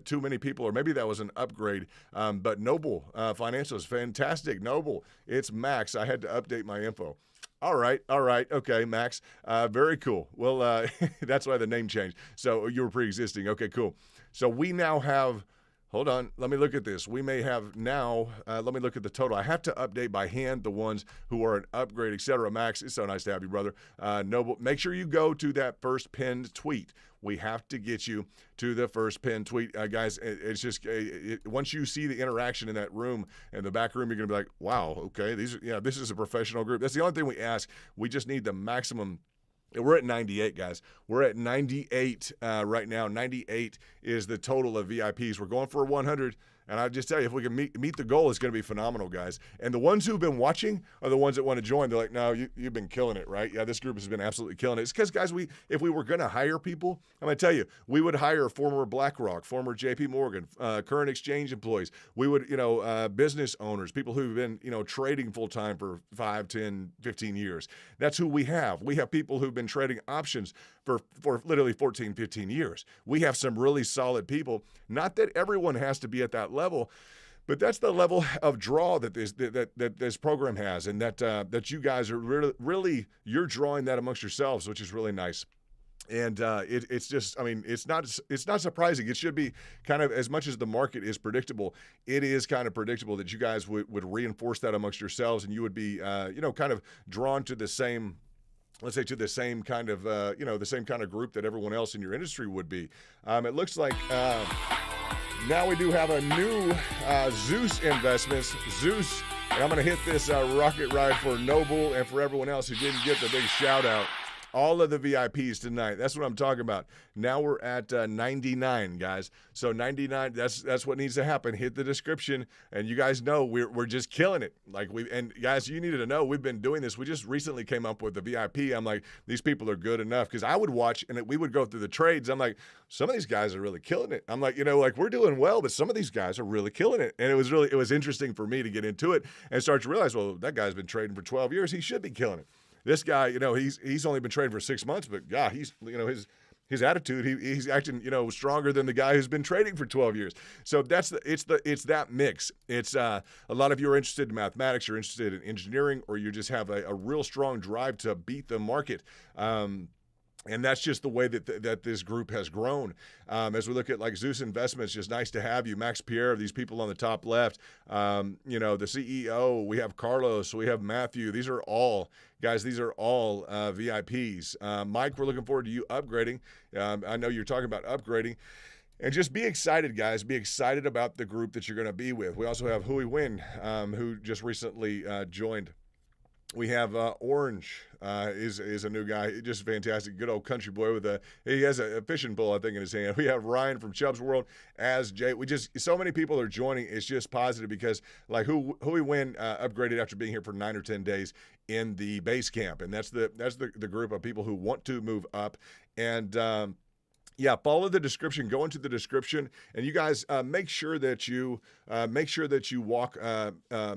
too many people, or maybe that was an upgrade. But Noble Financial is fantastic. Noble, it's Max. I had to update my info. All right. Okay, Max. Very cool. Well, that's why the name changed. So you were pre-existing. Okay, cool. So we now have, hold on, let me look at this. We may have now, let me look at the total. I have to update by hand the ones who are an upgrade, etc. Max, it's so nice to have you, brother. Noble, make sure you go to that first pinned tweet. We have to get you to the first pinned tweet. Guys, it's just, once you see the interaction in that room, in the back room, you're going to be like, wow, okay, this is a professional group. That's the only thing we ask. We just need the maximum. We're at 98, guys. We're at 98 right now. 98 is the total of VIPs. We're going for 100. And I just tell you, if we can meet the goal, it's going to be phenomenal, guys. And the ones who've been watching are the ones that want to join. They're like, no, you've been killing it, right? Yeah, this group has been absolutely killing it. It's because, guys, if we were going to hire people, I'm going to tell you, we would hire former BlackRock, former JP Morgan, current exchange employees. We would, business owners, people who've been, trading full-time for 5, 10, 15 years. That's who we have. We have people who've been trading options for literally 14, 15 years. We have some really solid people. Not that everyone has to be at that level, but that's the level of draw that this program has, and that you guys are really you're drawing that amongst yourselves, which is really nice. And it's just, I mean, it's not surprising. It should be kind of, as much as the market is predictable, it is kind of predictable that you guys would reinforce that amongst yourselves, and you would be, kind of drawn to the same. Let's say to the same kind of, the same kind of group that everyone else in your industry would be. It looks like now we do have a new Zeus investments. Zeus, and I'm going to hit this rocket ride for Noble and for everyone else who didn't get the big shout out. All of the VIPs tonight. That's what I'm talking about. Now we're at 99, guys. So 99. That's what needs to happen. Hit the description, and you guys know we're just killing it. And guys, you needed to know we've been doing this. We just recently came up with the VIP. I'm like, these people are good enough, because I would watch and we would go through the trades. I'm like, some of these guys are really killing it. I'm like, we're doing well, but some of these guys are really killing it. And it was interesting for me to get into it and start to realize, well, that guy's been trading for 12 years. He should be killing it. This guy, he's only been trading for 6 months, but yeah, he's, his attitude, he's acting, stronger than the guy who's been trading for 12 years. So it's that mix. It's a lot of you are interested in mathematics, you're interested in engineering, or you just have a real strong drive to beat the market. And that's just the way that this group has grown. As we look at like Zeus Investments, just nice to have you. Max Pierre, these people on the top left, the CEO, we have Carlos, we have Matthew. These are all, guys, VIPs. Mike, we're looking forward to you upgrading. I know you're talking about upgrading. And just be excited, guys. Be excited about the group that you're going to be with. We also have Hui Win, who just recently joined. We have Orange is a new guy, just fantastic, good old country boy he has a fishing pole, I think, in his hand. We have Ryan from Chubb's World, as Jay. So many people are joining. It's just positive because like who we win upgraded after being here for 9 or 10 days in the base camp, and that's the group of people who want to move up. And yeah, follow the description. Go into the description, and you guys make sure that you walk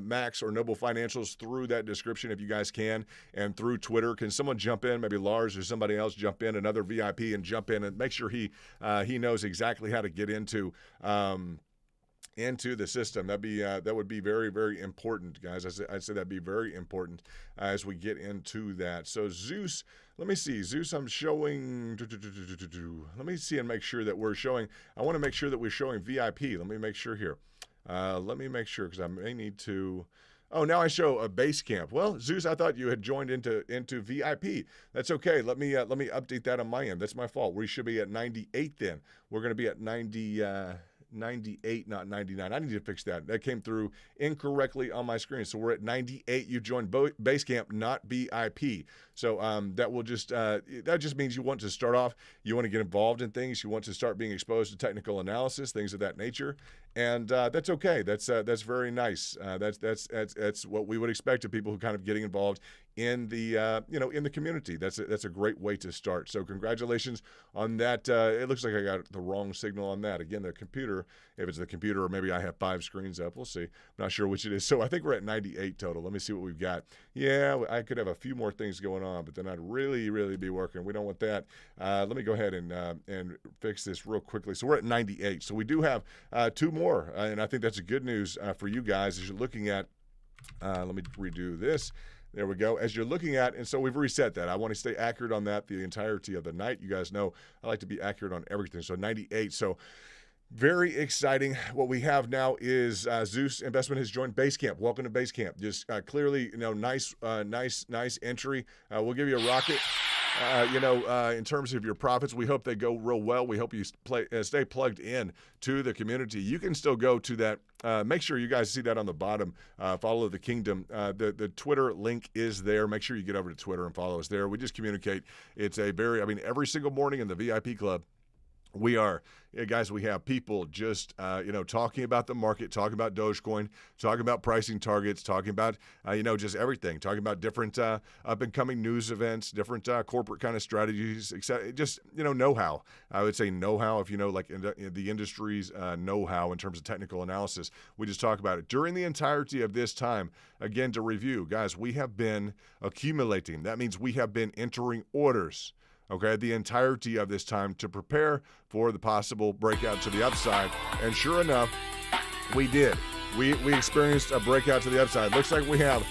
Max or Noble Financials through that description if you guys can, and through Twitter. Can someone jump in? Maybe Lars or somebody else jump in, another VIP, and jump in and make sure he knows exactly how to get into the system. That would be very, very important, guys. I'd say that'd be very important as we get into that. So Zeus, let me see. Zeus, I'm showing. Let me see and make sure that we're showing. I want to make sure that we're showing VIP. Let me make sure here. Let me make sure, because I may need to. Oh, now I show a base camp. Well, Zeus, I thought you had joined into VIP. That's okay. Let me update that on my end. That's my fault. We should be at 98 then. We're going to be at 98, not 99. I need to fix that. That came through incorrectly on my screen. So we're at 98. You joined Basecamp, not BIP. So that will just that just means you want to start off. You want to get involved in things. You want to start being exposed to technical analysis, things of that nature, and that's okay. That's very nice. That's what we would expect of people who kind of getting involved in the in the community. That's a great way to start. So congratulations on that. It looks like I got the wrong signal on that. Again, the computer, if it's the computer, or maybe I have 5 screens up. We'll see. I'm not sure which it is. So I think we're at 98 total. Let me see what we've got. Yeah, I could have a few more things going on, but then I'd really be working. We don't want that. Let me go ahead and fix this real quickly. So we're at 98. So we do have 2 more, and I think that's a good news for you guys as you're looking at. Let me redo this. There we go. As you're looking at, and so we've reset that. I want to stay accurate on that the entirety of the night. You guys know I like to be accurate on everything. So 98. So very exciting. What we have now is Zeus Investment has joined Basecamp. Welcome to Basecamp. Just clearly, nice entry. We'll give you a rocket. In terms of your profits, we hope they go real well. We hope you stay plugged in to the community. You can still go to that. Make sure you guys see that on the bottom. Follow the Kingdom. The Twitter link is there. Make sure you get over to Twitter and follow us there. We just communicate. It's every single morning in the VIP club, we have people just, talking about the market, talking about Dogecoin, talking about pricing targets, talking about, just everything, talking about different up-and-coming news events, different corporate kind of strategies, just, know-how. I would say know-how, if in the industry's know-how in terms of technical analysis. We just talk about it. During the entirety of this time, again, to review, guys, we have been accumulating. That means we have been entering orders. Okay, the entirety of this time to prepare for the possible breakout to the upside. And sure enough, we did. We experienced a breakout to the upside. Looks like we have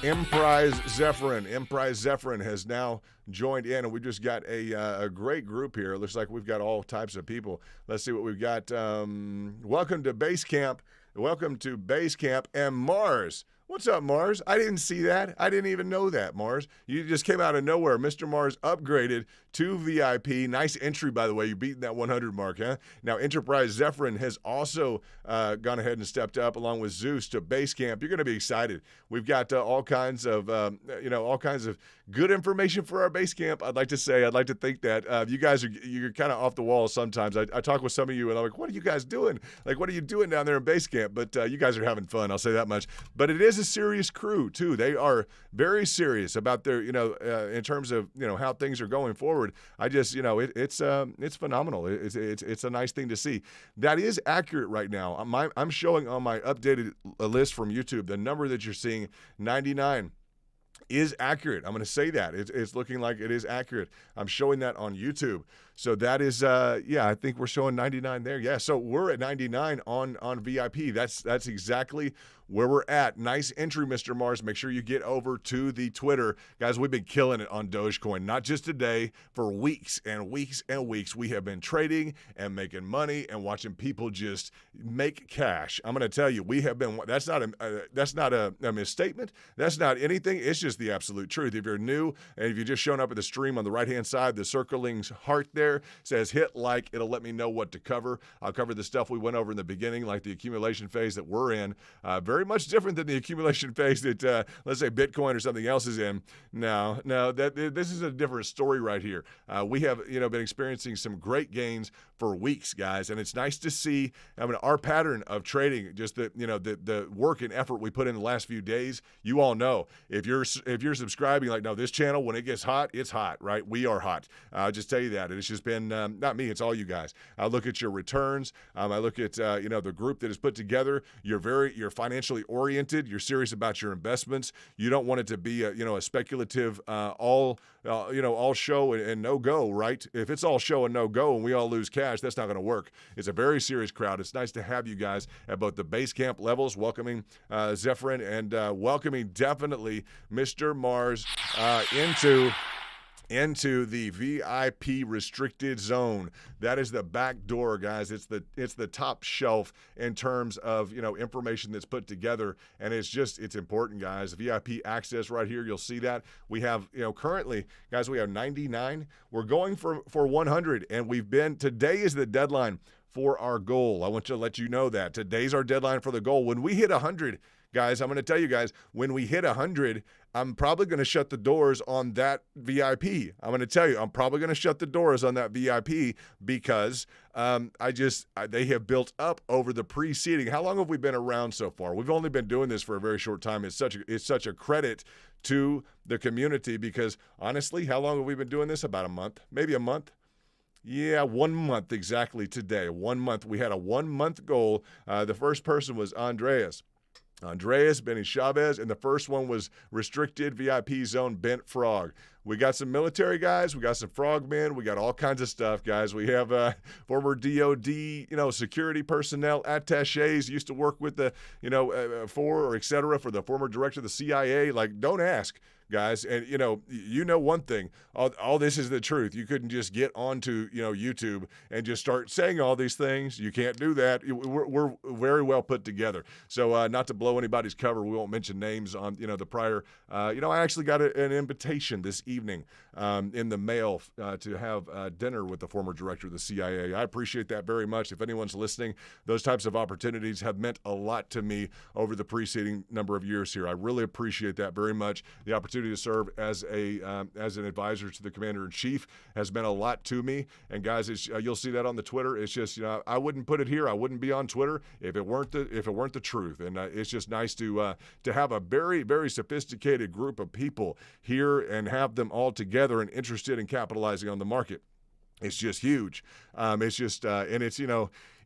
Emprise Zephyrin. Emprise Zephyrin has now joined in, and we just got a great group here. It looks like we've got all types of people. Let's see what we've got. Welcome to Basecamp. Welcome to Basecamp. And Mars. What's up, Mars? I didn't see that. I didn't even know that, Mars. You just came out of nowhere. Mr. Mars upgraded to VIP. Nice entry, by the way. You're beating that 100 mark, huh? Now, Enterprise Zephyrin has also gone ahead and stepped up along with Zeus to base camp. You're going to be excited. We've got all kinds of, all kinds of good information for our base camp. I'd like to think that you guys you're kind of off the wall sometimes. I talk with some of you and I'm like, what are you guys doing? Like, what are you doing down there in base camp? But you guys are having fun. I'll say that much. But it is a serious crew too. They are very serious about their, in terms of, how things are going forward. I just, it's phenomenal. It's a nice thing to see. That is accurate right now. I'm showing on my updated list from YouTube, the number that you're seeing, 99. Is accurate. I'm going to say that. It's looking like it is accurate. I'm showing that on YouTube. So that is, I think we're showing 99 there. Yeah, so we're at 99 on VIP. That's exactly where we're at. Nice entry, Mr. Mars. Make sure you get over to the Twitter. Guys, we've been killing it on Dogecoin. Not just today, for weeks and weeks and weeks. We have been trading and making money and watching people just make cash. I'm going to tell you, we have been, that's not a misstatement. That's not anything. It's just the absolute truth. If you're new and if you're just showing up at the stream on the right-hand side, the circling heart there says hit like. It'll let me know what to cover. I'll cover the stuff we went over in the beginning, like the accumulation phase that we're in. Very much different than the accumulation phase that, let's say, Bitcoin or something else is in. No, this is a different story right here. We have, been experiencing some great gains for weeks, guys, and it's nice to see. Our pattern of trading, just the work and effort we put in the last few days. You all know if you're subscribing, like, no, this channel, when it gets hot, it's hot, right? We are hot. I'll just tell you that. And it's just been not me, it's all you guys. I look at your returns. I look at the group that is put together. You're financially oriented. You're serious about your investments. You don't want it to be a speculative all show and no go, right? If it's all show and no go and we all lose cash, that's not going to work. It's a very serious crowd. It's nice to have you guys at both the base camp levels, welcoming Zephyrin and welcoming definitely Mr. Mars into the VIP restricted zone. That is the back door, guys. It's the top shelf in terms of information that's put together, and it's important, guys. VIP access right here. You'll see that we have currently, guys, we have 99. We're going for 100, and today is the deadline for our goal. I want to let you know that today's our deadline for the goal. When we hit 100. Guys, I'm going to tell you guys, when we hit 100, I'm probably going to shut the doors on that VIP. I'm going to tell you, I'm probably going to shut the doors on that VIP because they have built up over the preceding. How long have we been around so far? We've only been doing this for a very short time. It's such a credit to the community because, honestly, how long have we been doing this? About a month, maybe a month. Yeah, 1 month exactly today. 1 month. We had a 1 month goal. The first person was Andreas Benny Chavez, and the first one was restricted VIP zone Bent Frog. We got some military guys, we got some frogmen, we got all kinds of stuff, guys. We have former DOD, security personnel, attachés, used to work with the, for the former director of the CIA. Like, don't ask. Guys, and one thing, all this is the truth. You couldn't just get onto YouTube and just start saying all these things. You can't do that. We're very well put together. So not to blow anybody's cover, we won't mention names on the prior. I actually got an invitation this evening in the mail to have dinner with the former director of the CIA. I appreciate that very much. If anyone's listening, those types of opportunities have meant a lot to me over the preceding number of years here. I really appreciate that very much. The opportunity to serve as an advisor to the commander-in-chief has meant a lot to me. And guys, you'll see that on the Twitter. It's just I wouldn't put it here. I wouldn't be on Twitter if it weren't the truth. And it's just nice to have a very, very sophisticated group of people here and have them all together and interested in capitalizing on the market. It's just huge. It's just and it's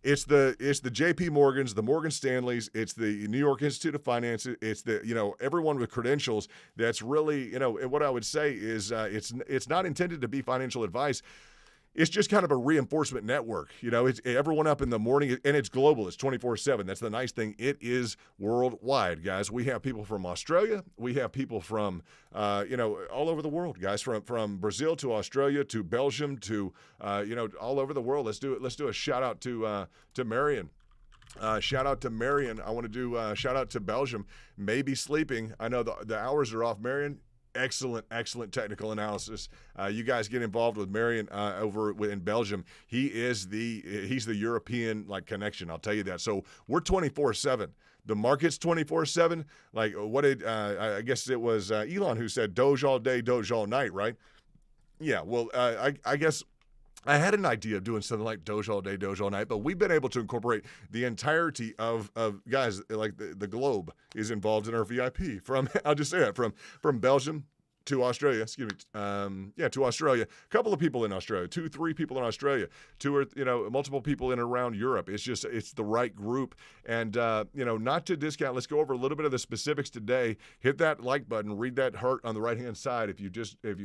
It's the J.P. Morgans, the Morgan Stanleys, it's the New York Institute of Finance, it's the everyone with credentials. That's really and what I would say is it's not intended to be financial advice. It's just kind of a reinforcement network. It's everyone up in the morning, and it's global. It's 24/7. That's the nice thing. It is worldwide, guys. We have people from Australia. We have people from, all over the world, guys. From Brazil to Australia to Belgium to, all over the world. Let's do a shout out to Marion. Shout out to Marion. I want to do shout out to Belgium. Maybe sleeping. I know the hours are off. Marion, excellent technical analysis. You guys get involved with Marion over in Belgium. He's the European connection. I'll tell you that. So we're 24/7. The market's 24/7. Like what did I guess it was Elon who said Doge all day, Doge all night, right? Yeah. Well, I guess I had an idea of doing something like Doge all day, Doge all night, but we've been able to incorporate the entirety of guys, like the globe is involved in our VIP. I'll just say that, from Belgium to Australia, to Australia. A couple of people in Australia, 2-3 people in Australia, multiple people in and around Europe. It's the right group. And, not to discount, let's go over a little bit of the specifics today. Hit that like button, read that heart on the right-hand side. If you've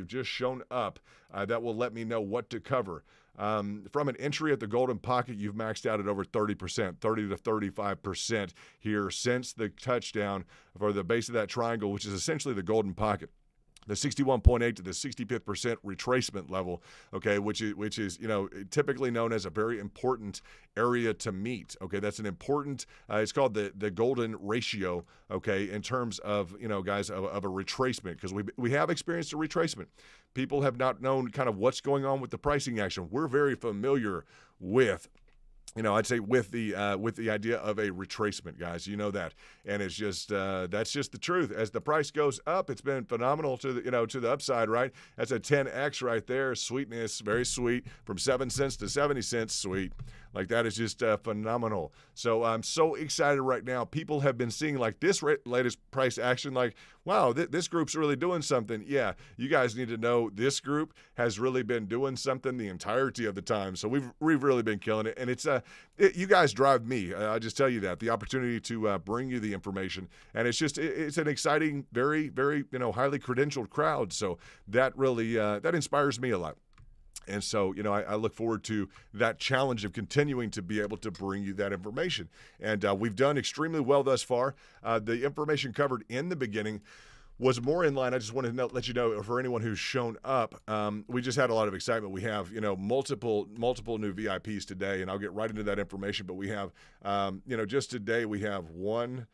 just shown up, that will let me know what to cover. From an entry at the golden pocket, you've maxed out at over 30%, 30 to 35% here since the touchdown for the base of that triangle, which is essentially the golden pocket. The 61.8 to the 65th percent retracement level, okay, which is typically known as a very important area to meet. Okay, that's an important. It's called the golden ratio. Okay, in terms of guys of a retracement, because we have experienced a retracement. People have not known kind of what's going on with the pricing action. We're very familiar with. I'd say with the idea of a retracement, guys, that, and it's just that's just the truth. As the price goes up, it's been phenomenal to the upside, right? That's a 10x right there. Sweetness, very sweet, from 7 cents to 70 cents, sweet. Like that is just phenomenal. So I'm so excited right now. People have been seeing this latest price action, like, wow, this group's really doing something. Yeah, you guys need to know this group has really been doing something the entirety of the time. So we've really been killing it, and it's you guys drive me. I'll just tell you that, the opportunity to bring you the information, and it's an exciting, very very highly credentialed crowd. So that really that inspires me a lot. And so, I look forward to that challenge of continuing to be able to bring you that information. And we've done extremely well thus far. The information covered in the beginning was more in line. I just want to let you know, for anyone who's shown up, we just had a lot of excitement. We have, multiple new VIPs today, and I'll get right into that information. But we have, just today we have 1,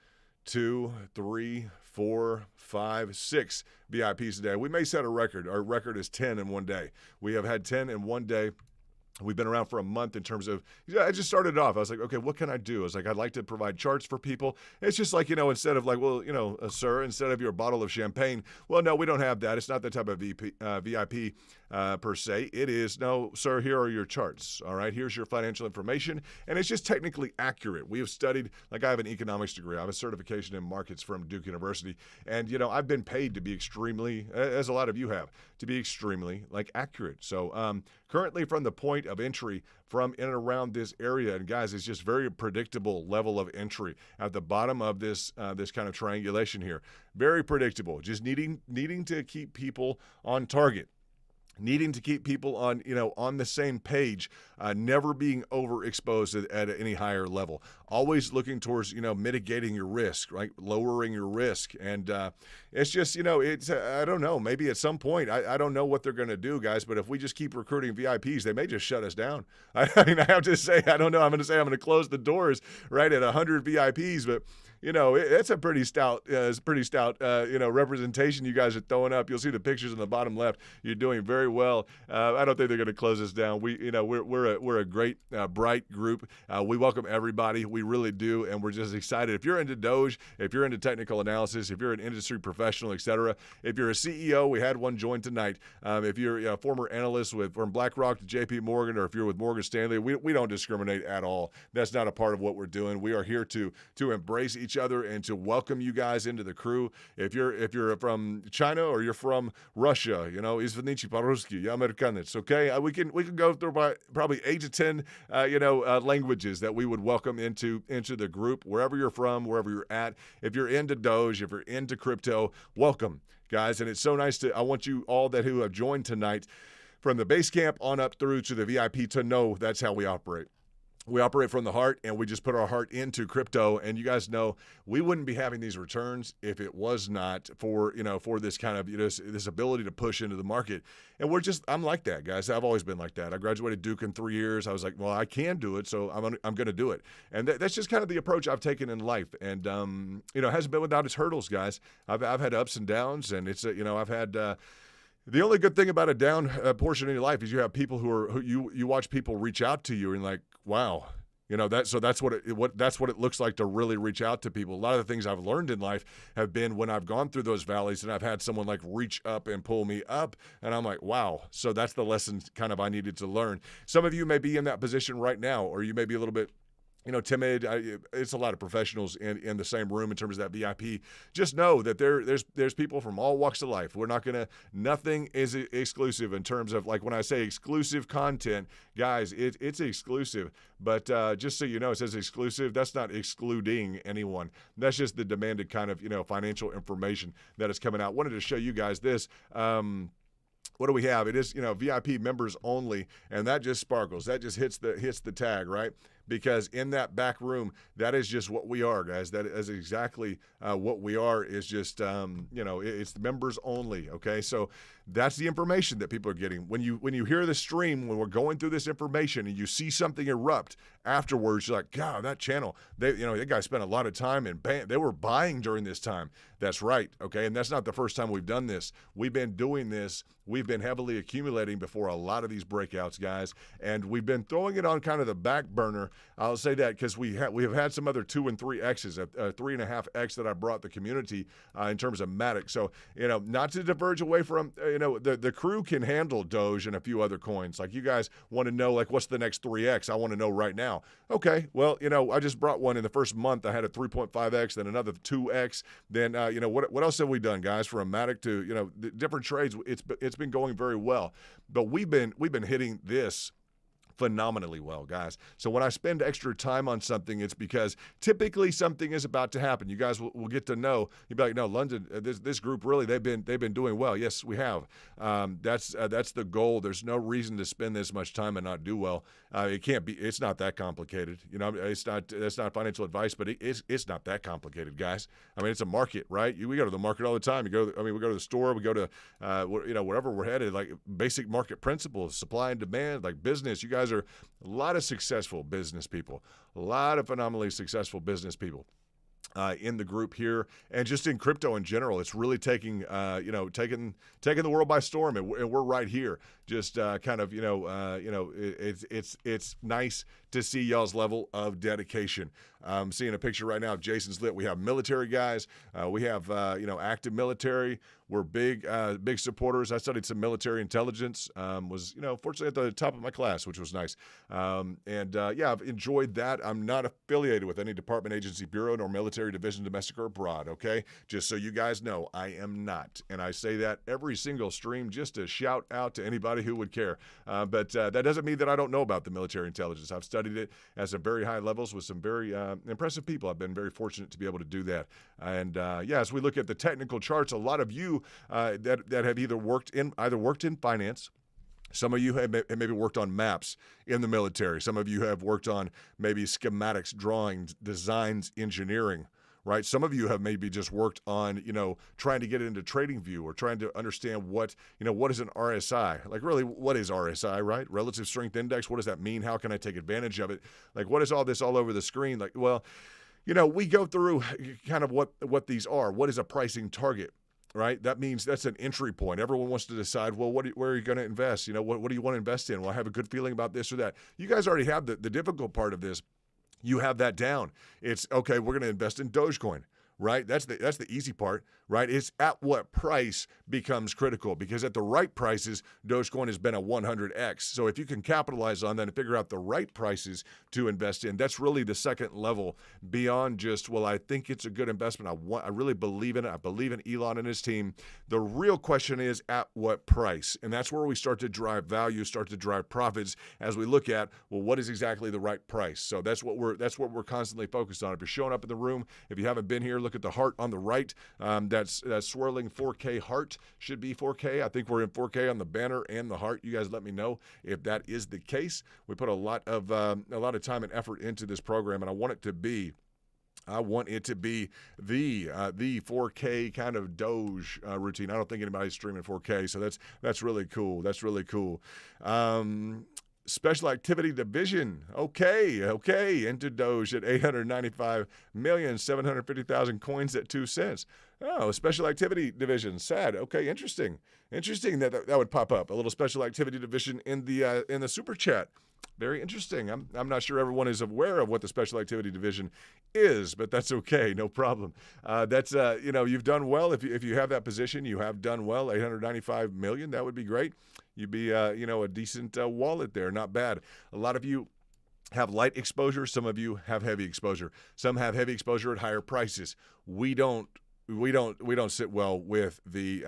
2, 3, 4, 5, 6 VIPs today. We may set a record. Our record is 10 in one day. We have had 10 in one day. We've been around for a month in terms of, I just started off. I was like, okay, what can I do? I was like, I'd like to provide charts for people. It's just like, instead of sir, instead of your bottle of champagne, well, no, we don't have that. It's not that type of VIP per se. It is, no, sir, here are your charts. All right, here's your financial information. And it's just technically accurate. We have studied, I have an economics degree. I have a certification in markets from Duke University. And, I've been paid to be extremely, as a lot of you have, to be extremely, accurate. So currently from the point of entry from in and around this area, and guys, it's just very predictable level of entry at the bottom of this this kind of triangulation here. Very predictable. Just needing to keep people on target. Needing to keep people on, on the same page, never being overexposed at any higher level. Always looking towards, mitigating your risk, right? Lowering your risk. And it's just, it's, I don't know, maybe at some point, I don't know what they're going to do, guys, but if we just keep recruiting VIPs, they may just shut us down. I have to say, I don't know. I'm going to close the doors right at 100 VIPs, but it's a pretty stout, representation you guys are throwing up. You'll see the pictures in the bottom left. You're doing very well. I don't think they're going to close us down. We're a great, bright group. We welcome everybody. We really do, and we're just excited. If you're into Doge, if you're into technical analysis, if you're an industry professional, etc., if you're a CEO, we had one join tonight. If you're a former analyst from BlackRock to JP Morgan, or if you're with Morgan Stanley, we don't discriminate at all. That's not a part of what we're doing. We are here to embrace each other and to welcome you guys into the crew. If you're from China or you're from Russia, izvinichi по-русски, я американец, okay? We can go through probably 8 to 10 languages that we would welcome into the group, wherever you're from, wherever you're at. If you're into Doge, if you're into crypto, welcome, guys. And it's so nice I want you all who have joined tonight, from the base camp on up through to the VIP, to know that's how we operate. We operate from the heart, and we just put our heart into crypto. And you guys know we wouldn't be having these returns if it was not for, for this kind of, this ability to push into the market. And I'm like that, guys. I've always been like that. I graduated Duke in 3 years. I was like, well, I can do it, so I'm going to do it. And that's just kind of the approach I've taken in life. And, it hasn't been without its hurdles, guys. I've had ups and downs, and it's, I've had, the only good thing about a down portion in your life is you have people who you watch people reach out to you and like, wow, that's what it looks like to really reach out to people. A lot of the things I've learned in life have been when I've gone through those valleys and I've had someone like reach up and pull me up, and I'm like, wow. So that's the lesson kind of I needed to learn. Some of you may be in that position right now, or you may be a little bit timid. It's a lot of professionals in the same room in terms of that VIP. Just know that there's people from all walks of life. Nothing is exclusive in terms of, like, when I say exclusive content, guys, it's exclusive. But just so you know, it says exclusive. That's not excluding anyone. That's just the demanded kind of, financial information that is coming out. Wanted to show you guys this. What do we have? It is, VIP members only, and that just sparkles. That just hits the tag, right? Because in that back room, that is just what we are, guys. That is exactly what we are. Is just, it's members only. Okay, so that's the information that people are getting. When you hear the stream, when we're going through this information, and you see something erupt afterwards, you're like, God, that channel, that guy spent a lot of time, and they were buying during this time. That's right. Okay, and that's not the first time we've done this. We've been doing this. We've been heavily accumulating before a lot of these breakouts, guys, and we've been throwing it on kind of the back burner. I'll say that because we have had some other 2 and 3 X's, a 3.5X that I brought the community in terms of Matic. So, not to diverge away from, the crew can handle Doge and a few other coins. Like, you guys want to know, like, what's the next 3X? I want to know right now. Okay, well, I just brought one in the first month. I had a 3.5X, then another 2X. Then, what else have we done, guys? From Matic to, the different trades, it's been going very well. But we've been hitting this phenomenally well, guys. So when I spend extra time on something, it's because typically something is about to happen. You guys will get to know. You'll be like, no, London, this group really, they've been doing well. Yes, we have. That's the goal. There's no reason to spend this much time and not do well. It can't be. It's not that complicated. That's not financial advice, but it's not that complicated, guys. I mean, it's a market, right? We go to the market all the time. We go to the store. We go to wherever we're headed. Like, basic market principles, supply and demand, like business. You guys are a lot of successful business people, a lot of phenomenally successful business people in the group here, and just in crypto in general. It's really taking the world by storm, and we're right here. Just it's nice to see y'all's level of dedication. I'm seeing a picture right now of Jason's lit. We have military guys. We have active military. We're big supporters. I studied some military intelligence. Was fortunately at the top of my class, which was nice. I've enjoyed that. I'm not affiliated with any department, agency, bureau, nor military division, domestic or abroad. Okay, just so you guys know, I am not, and I say that every single stream just to shout out to anybody who would care. But that doesn't mean that I don't know about the military intelligence. I've studied it at some very high levels with some very impressive people. I've been very fortunate to be able to do that. And as we look at the technical charts, a lot of you that have either worked in finance. Some of you have maybe worked on maps in the military. Some of you have worked on maybe schematics, drawings, designs, engineering. Right? Some of you have maybe just worked on, trying to get into TradingView, or trying to understand what is an RSI? Like, really, what is RSI, right? Relative Strength Index. What does that mean? How can I take advantage of it? Like, what is all this all over the screen? Like, well, we go through kind of what these are. What is a pricing target? Right? That means that's an entry point. Everyone wants to decide, well, where are you going to invest? What do you want to invest in? Well, I have a good feeling about this or that. You guys already have the difficult part of this. You have that down. It's okay. We're going to invest in Dogecoin, right? That's the easy part, right? It's at what price becomes critical, because at the right prices, Dogecoin has been a 100x. So if you can capitalize on that and figure out the right prices to invest in, that's really the second level beyond just, well, I think it's a good investment. I really believe in it. I believe in Elon and his team. The real question is at what price? And that's where we start to drive value, start to drive profits as we look at, well, what is exactly the right price? So that's what we're constantly focused on. If you're showing up in the room, if you haven't been here, look at the heart on the right, that's swirling 4K heart, should be 4K. I think we're in 4K on the banner and the heart. You guys let me know if that is the case. We put a lot of time and effort into this program, and I want it to be the 4K kind of Doge routine. I don't think anybody's streaming 4K, so that's really cool. That's really cool. Special activity division. Okay. Into Doge at 895,750,000 coins at 2 cents. Oh, special activity division. Sad. Okay, interesting. Interesting that would pop up. A little special activity division in the super chat. Very interesting. I'm not sure everyone is aware of what the special activity division is, but that's okay. No problem. That's you've done well. If you have that position, you have done well. 895 million. That would be great. You'd be a decent wallet there. Not bad. A lot of you have light exposure. Some of you have heavy exposure. Some have heavy exposure at higher prices. We don't sit well with the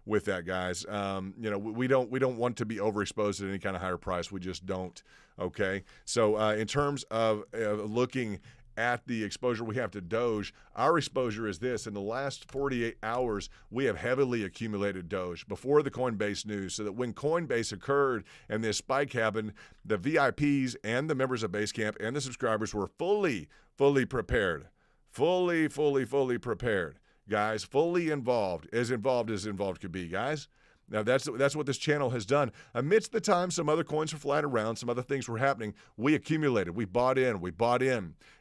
with that, guys. We don't want to be overexposed at any kind of higher price. We just don't. Okay. So in terms of looking at the exposure we have to Doge, our exposure is this. In the last 48 hours, we have heavily accumulated Doge before the Coinbase news, so that when Coinbase occurred and this spike happened, the VIPs and the members of Basecamp and the subscribers were fully prepared. Fully prepared, guys. Fully involved as involved could be, guys. Now, that's what this channel has done. Amidst the time some other coins were flying around, some other things were happening, we accumulated. We bought in.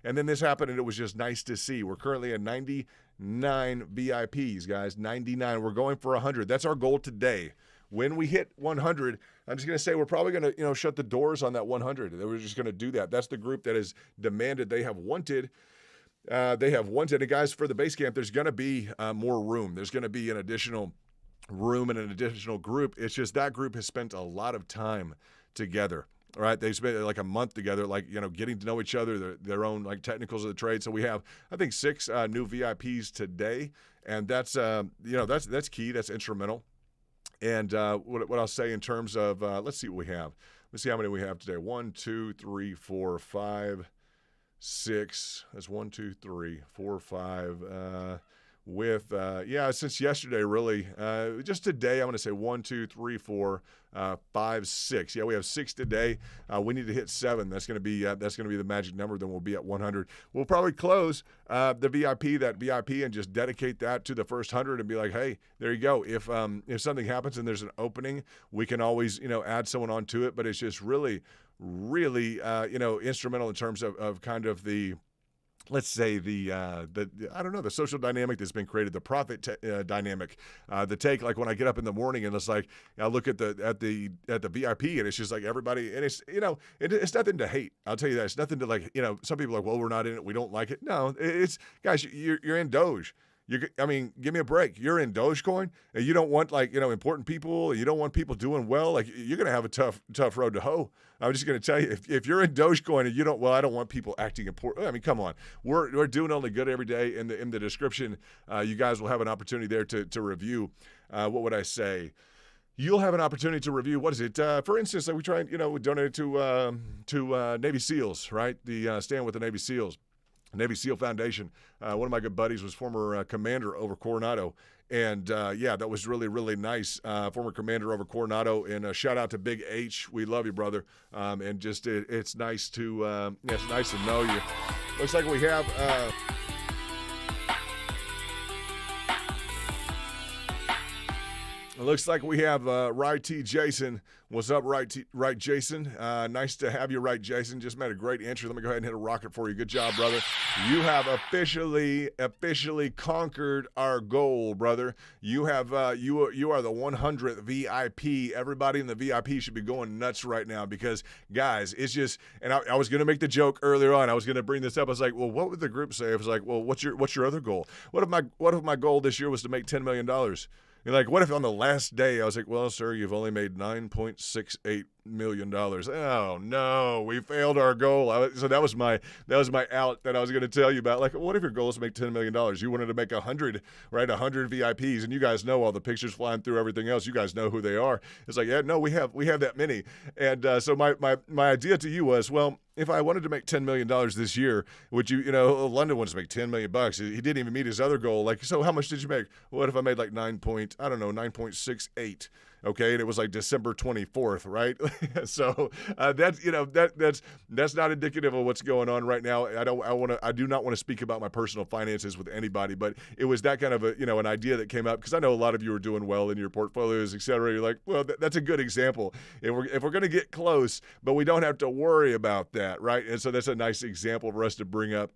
And then this happened, and it was just nice to see. We're currently at 99 VIPs, guys. 99. We're going for 100. That's our goal today. When we hit 100, I'm just going to say we're probably going to shut the doors on that 100. We're just going to do that. That's the group that has demanded. They have wanted. And guys, for the Basecamp, there's going to be more room. There's going to be an additional room and an additional group. It's just that group has spent a lot of time together. All right, they spent like a month together, getting to know each other, their own technicals of the trade. So we have, I think, 6 new VIPs today, and that's key. That's instrumental. And what I'll say in terms of, let's see what we have. Let's see how many we have today. 1, 2, 3, 4, 5, 6. That's 1, 2, 3, 4, 5. Since yesterday, really, just today, I'm going to say 1, 2, 3, 4, 5, 6. Yeah, we have 6 today. We need to hit 7. That's going to be the magic number. Then we'll be at 100. We'll probably close that VIP, and just dedicate that to the first 100 and be like, hey, there you go. If something happens and there's an opening, we can always add someone onto it. But it's just really instrumental in terms of kind of the, let's say the social dynamic that's been created, the profit dynamic, the take, like when I get up in the morning and it's like I look at the VIP and it's just like everybody, and it's nothing to hate. I'll tell you that. It's nothing to some people are like, well, we're not in it, we don't like it. No, it's guys, you're in Doge. Give me a break. You're in Dogecoin, and you don't want important people. You don't want people doing well. You're gonna have a tough road to hoe. I'm just gonna tell you, if you're in Dogecoin and you don't, I don't want people acting important. I mean, come on. We're doing only good every day. In the description, you guys will have an opportunity there to review. What would I say? You'll have an opportunity to review. What is it? For instance, we try we donated to Navy SEALs, right? The Stand with the Navy SEALs. Navy SEAL Foundation. One of my good buddies was former commander over Coronado. And, that was really, really nice. Former commander over Coronado. And shout out to Big H. We love you, brother. And just it's nice to know you. Looks like we have... It looks like we have Right T Jason. What's up, Right Jason? Nice to have you, Right Jason. Just made a great entry. Let me go ahead and hit a rocket for you. Good job, brother. You have officially conquered our goal, brother. You have you are the 100th VIP. Everybody in the VIP should be going nuts right now because, guys, it's just. And I was going to make the joke earlier on. I was going to bring this up. I was like, well, what would the group say? I was like, well, what's your other goal? What if my goal this year was to make $10 million? You're like, what if on the last day I was like, well, sir, you've only made $9.68 million. Oh no, we failed our goal. So that was my out that I was going to tell you about. Like, what if your goal is to make $10 million? You wanted to make 100, right? 100 VIPs, and you guys know all the pictures flying through everything else. You guys know who they are. It's like, yeah, no, we have that many. And so my idea to you was, well, if I wanted to make $10 million this year, would London wants to make $10 million. He didn't even meet his other goal. Like, so how much did you make? What if I made like 9.68? Okay, and it was like December 24th, right? So that's not indicative of what's going on right now. I do not want to speak about my personal finances with anybody, but it was that kind of an idea that came up because I know a lot of you are doing well in your portfolios, et cetera. You're like, well, that's a good example. If we're going to get close, but we don't have to worry about that, right? And so that's a nice example for us to bring up.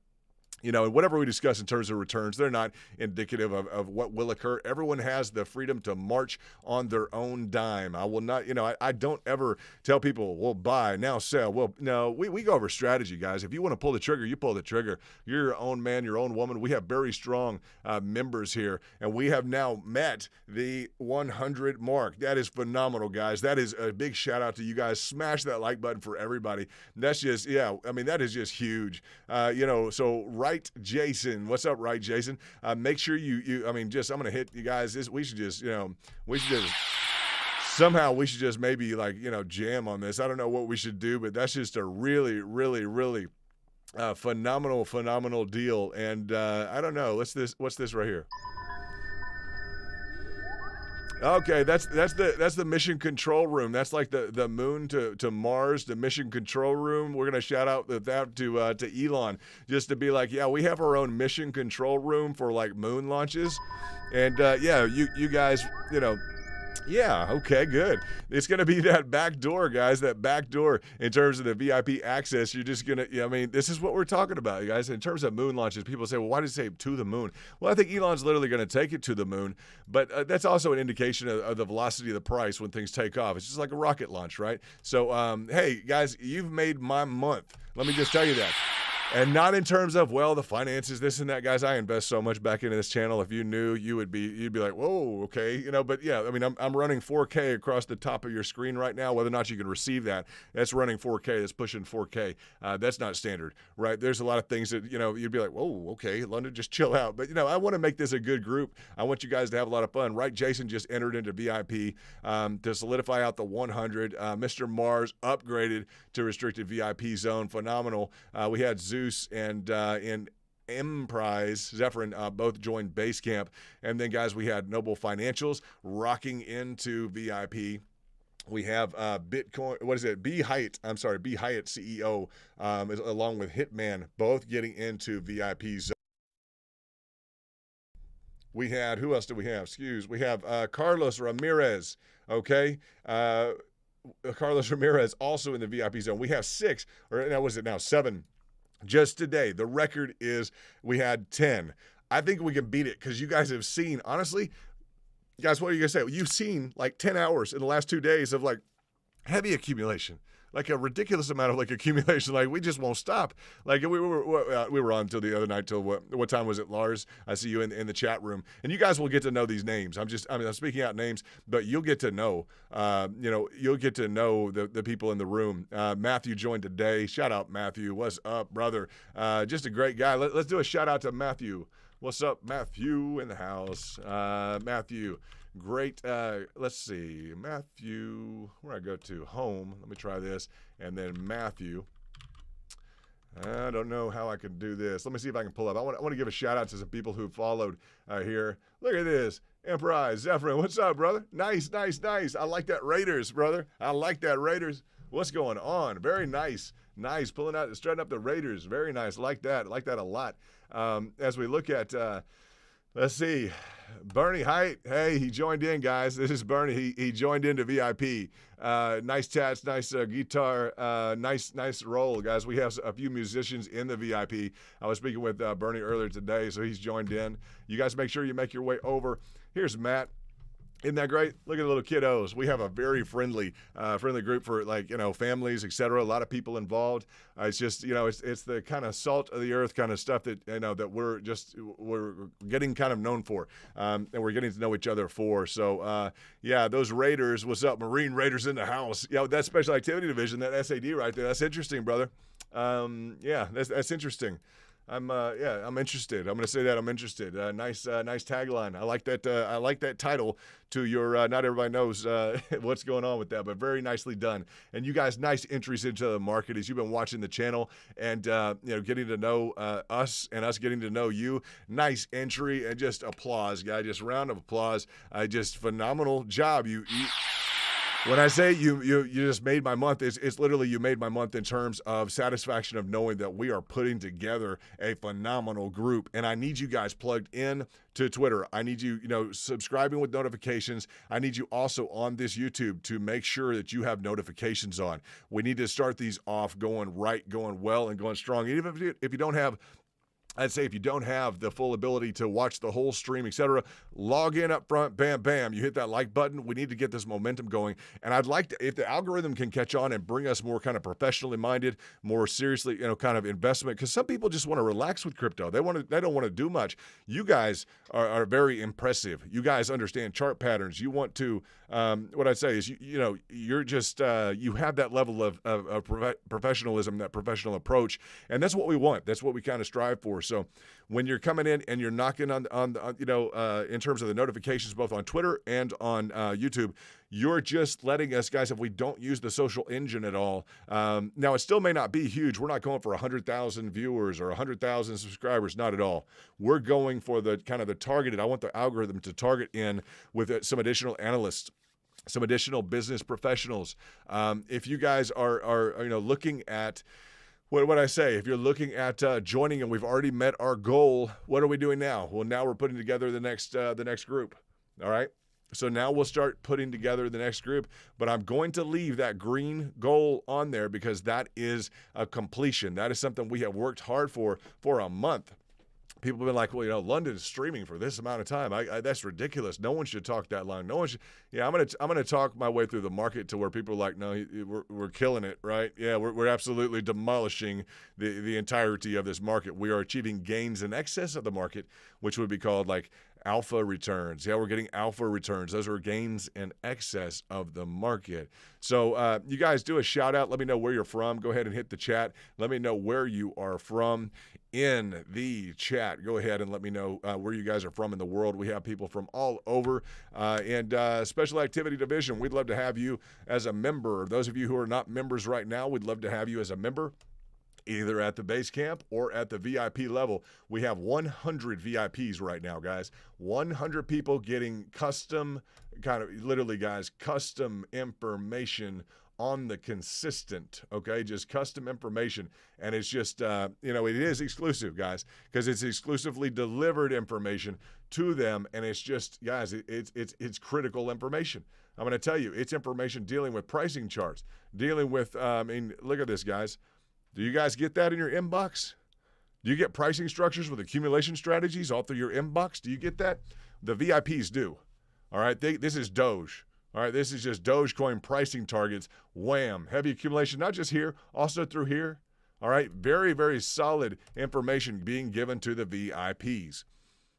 And whatever we discuss in terms of returns, they're not indicative of what will occur. Everyone has the freedom to march on their own dime. I will not, I don't ever tell people, well, buy, now sell. Well, no, we go over strategy, guys. If you want to pull the trigger, you pull the trigger. You're your own man, your own woman. We have very strong members here, and we have now met the 100 mark. That is phenomenal, guys. That is a big shout out to you guys. Smash that like button for everybody. That's just, that is just huge. So Right Jason, what's up, Right Jason? Make sure I'm going to hit you guys. We should just maybe jam on this. I don't know what we should do, but that's just a really, really, really phenomenal deal. And I don't know. What's this right here? Okay, that's the mission control room. That's like the moon to Mars, the mission control room. We're gonna shout out that to Elon, just to be like, yeah, we have our own mission control room for like moon launches, and you guys, yeah, okay, good. It's going to be that back door, guys, that back door in terms of the VIP access. You're just going to, this is what we're talking about, you guys. In terms of moon launches, people say, well, why did it say to the moon? Well, I think Elon's literally going to take it to the moon, but that's also an indication of the velocity of the price when things take off. It's just like a rocket launch, right? So, hey, guys, you've made my month. Let me just tell you that. And not in terms of, well, the finances, this and that, guys. I invest so much back into this channel. If you knew, you'd be like, whoa, okay, But yeah, I'm running 4K across the top of your screen right now. Whether or not you can receive that, that's running 4K. That's pushing 4K. That's not standard, right? There's a lot of things that you'd be like, whoa, okay, London, just chill out. But I want to make this a good group. I want you guys to have a lot of fun, right? Jason just entered into VIP to solidify out the 100. Mr. Mars upgraded to restricted VIP zone. Phenomenal. We had Zeus and Emprise, Zephyrin, both joined Basecamp. And then, guys, we had Noble Financials rocking into VIP. We have Bitcoin, what is it? B Hyatt CEO, along with Hitman, both getting into VIP zone. We had, who else do we have? We have Carlos Ramirez, okay? Carlos Ramirez also in the VIP zone. We have 6, or now was it now 7? Just today, the record is we had 10. I think we can beat it because you guys have seen, honestly, guys, what are you going to say? You've seen like 10 hours in the last 2 days of like heavy accumulation, like a ridiculous amount of like accumulation. Like we just won't stop. Like we were on till the other night till what time was it, Lars? I see you in the chat room, and you guys will get to know these names. I'm speaking out names, but you'll get to know, you'll get to know the people in the room. Matthew joined today. Shout out Matthew. What's up, brother? Just a great guy. Let's do a shout out to Matthew. What's up, Matthew in the house? Matthew. Great. Let's see. Matthew, where I go to? Home. Let me try this. And then Matthew. I don't know how I can do this. Let me see if I can pull up. I want to give a shout out to some people who followed here. Look at this. Emprise, Zephyrin. What's up, brother? Nice. I like that Raiders, brother. I like that Raiders. What's going on? Very nice. Nice. Pulling out, strutting up the Raiders. Very nice. Like that. I like that a lot. As we look at, let's see. Bernie Height, hey, he joined in, guys. This is Bernie. He joined into VIP. Nice tats, nice guitar, nice roll, guys. We have a few musicians in the VIP. I was speaking with Bernie earlier today, so he's joined in. You guys make sure you make your way over. Here's Matt. Isn't that great? Look at the little kiddos. We have a very friendly group for, like, families, etc. A lot of people involved. It's just, it's the kind of salt of the earth kind of stuff that, that we're getting kind of known for, and we're getting to know each other for. So, yeah, those Raiders, what's up? Marine Raiders in the house. Yeah, that special activity division, that SAD right there. That's interesting, brother. Yeah, that's interesting. I'm interested. I'm going to say that I'm interested. Nice tagline. I like that. I like that title to your. Not everybody knows what's going on with that, but very nicely done. And you guys, nice entries into the market as you've been watching the channel and getting to know us and us getting to know you. Nice entry and just applause, guy. Just round of applause. Just phenomenal job. When I say you just made my month, it's literally you made my month in terms of satisfaction of knowing that we are putting together a phenomenal group. And I need you guys plugged in to Twitter. I need you, subscribing with notifications. I need you also on this YouTube to make sure that you have notifications on. We need to start these off going right, going well, and going strong. Even if you don't have, I'd say if you don't have the full ability to watch the whole stream, etc., log in up front, bam, bam, you hit that like button. We need to get this momentum going. And I'd like to, if the algorithm can catch on and bring us more kind of professionally minded, more seriously, kind of investment, because some people just want to relax with crypto. They don't want to do much. You guys are very impressive. You guys understand chart patterns. You want to, what I'd say is, you're just, you have that level of professionalism, that professional approach. And that's what we want. That's what we kind of strive for. So when you're coming in and you're knocking on in terms of the notifications, both on Twitter and on YouTube, you're just letting us, guys, if we don't use the social engine at all, now it still may not be huge. We're not going for 100,000 viewers or 100,000 subscribers, not at all. We're going for the kind of the targeted. I want the algorithm to target in with some additional analysts, some additional business professionals. If you guys are looking at, what I say, if you're looking at joining and we've already met our goal, what are we doing now? Well, now we're putting together the next group. All right. So now we'll start putting together the next group, but I'm going to leave that green goal on there because that is a completion. That is something we have worked hard for a month. People have been like, well, London is streaming for this amount of time. That's ridiculous. No one should talk that long. No one should. Yeah, I'm gonna talk my way through the market to where people are like, no, we're killing it, right? Yeah, we're absolutely demolishing the entirety of this market. We are achieving gains in excess of the market, which would be called like alpha returns. Yeah, we're getting alpha returns. Those are gains in excess of the market. So you guys do a shout out. Let me know where you're from. Go ahead and hit the chat. Let me know where you are from in the chat. Go ahead and let me know where you guys are from in the world. We have people from all over. And Special Activity Division, we'd love to have you as a member. Those of you who are not members right now, we'd love to have you as a member, either at the base camp or at the VIP level. We have 100 VIPs right now, guys. 100 people getting custom, custom information on the consistent, okay? Just custom information. And it's just, it is exclusive, guys, because it's exclusively delivered information to them. And it's just, guys, it's critical information. I'm going to tell you, it's information dealing with pricing charts, dealing with, look at this, guys. Do you guys get that in your inbox? Do you get pricing structures with accumulation strategies all through your inbox? Do you get that? The VIPs do. All right, this is Doge. All right, this is just Dogecoin pricing targets. Wham, heavy accumulation, not just here, also through here. All right, very, very solid information being given to the VIPs.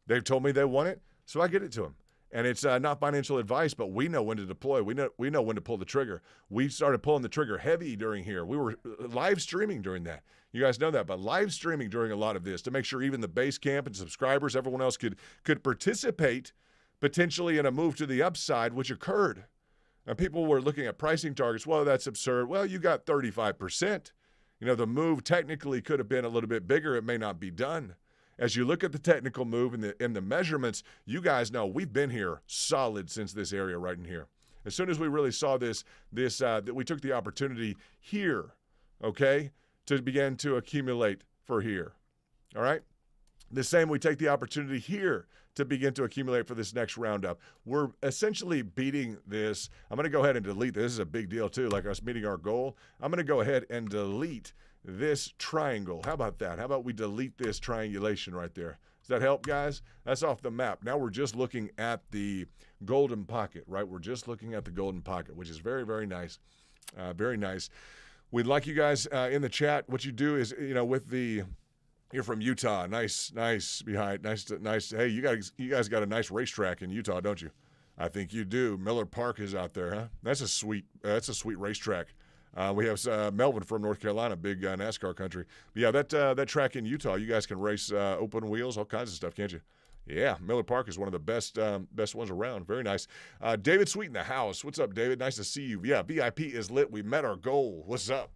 They've told me they want it, so I get it to them. And it's not financial advice, but we know when to deploy. We know when to pull the trigger. We started pulling the trigger heavy during here. We were live streaming during that. You guys know that, but live streaming during a lot of this to make sure even the base camp and subscribers, everyone else could participate potentially in a move to the upside, which occurred. And people were looking at pricing targets. Well, that's absurd. Well, you got 35%. The move technically could have been a little bit bigger. It may not be done. As you look at the technical move and the measurements, you guys know we've been here solid since this area right in here. As soon as we really saw that we took the opportunity here, okay, to begin to accumulate for here. All right? The same, we take the opportunity here to begin to accumulate for this next roundup. We're essentially beating this. I'm going to go ahead and delete this. This is a big deal too, like us meeting our goal. I'm going to go ahead and delete this triangle. How about that? How about we delete this triangulation right there? that help, guys? That's off the map. Now we're just looking at the golden pocket, right? We're just looking at the golden pocket, which is very, very nice. Very nice. We'd like you guys in the chat. What you do is, you're from Utah. Nice behind. Nice. Hey, you guys got a nice racetrack in Utah, don't you? I think you do. Miller Park is out there, huh? That's a sweet racetrack. We have Melvin from North Carolina, big NASCAR country. But yeah, that track in Utah, you guys can race open wheels, all kinds of stuff, can't you? Yeah, Miller Park is one of the best ones around. Very nice. David Sweet in the house. What's up, David? Nice to see you. Yeah, VIP is lit. We met our goal. What's up?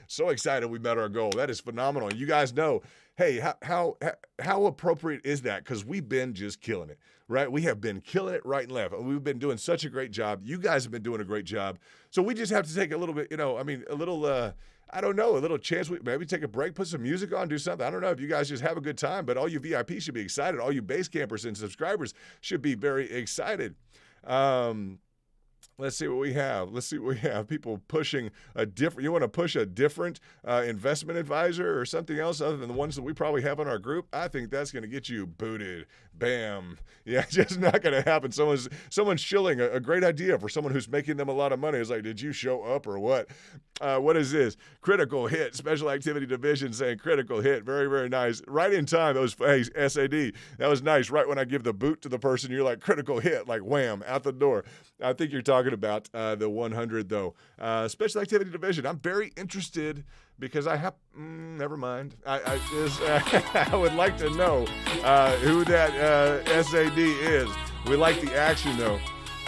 So excited we met our goal. That is phenomenal. And you guys know, hey, how appropriate is that? Because we've been just killing it, right? We have been killing it right and left. We've been doing such a great job. You guys have been doing a great job. So we just have to take a little bit, a little chance. Maybe take a break, put some music on, do something. I don't know if you guys just have a good time, but all you VIPs should be excited. All you base campers and subscribers should be very excited. Let's see what we have. People pushing a different. You want to push a different investment advisor or something else other than the ones that we probably have in our group? I think that's going to get you booted. Bam. Yeah, just not going to happen. Someone's shilling a great idea for someone who's making them a lot of money. It's like, did you show up or what? What is this? Critical hit. Special activity division saying critical hit. Very, very nice. Right in time. Hey, SAD. That was nice. Right when I give the boot to the person, you're like critical hit, like wham, out the door. I think you're talking about the 100 though. Special activity division. I'm very interested because I have. Never mind. I would like to know who that SAD is. We like the action though.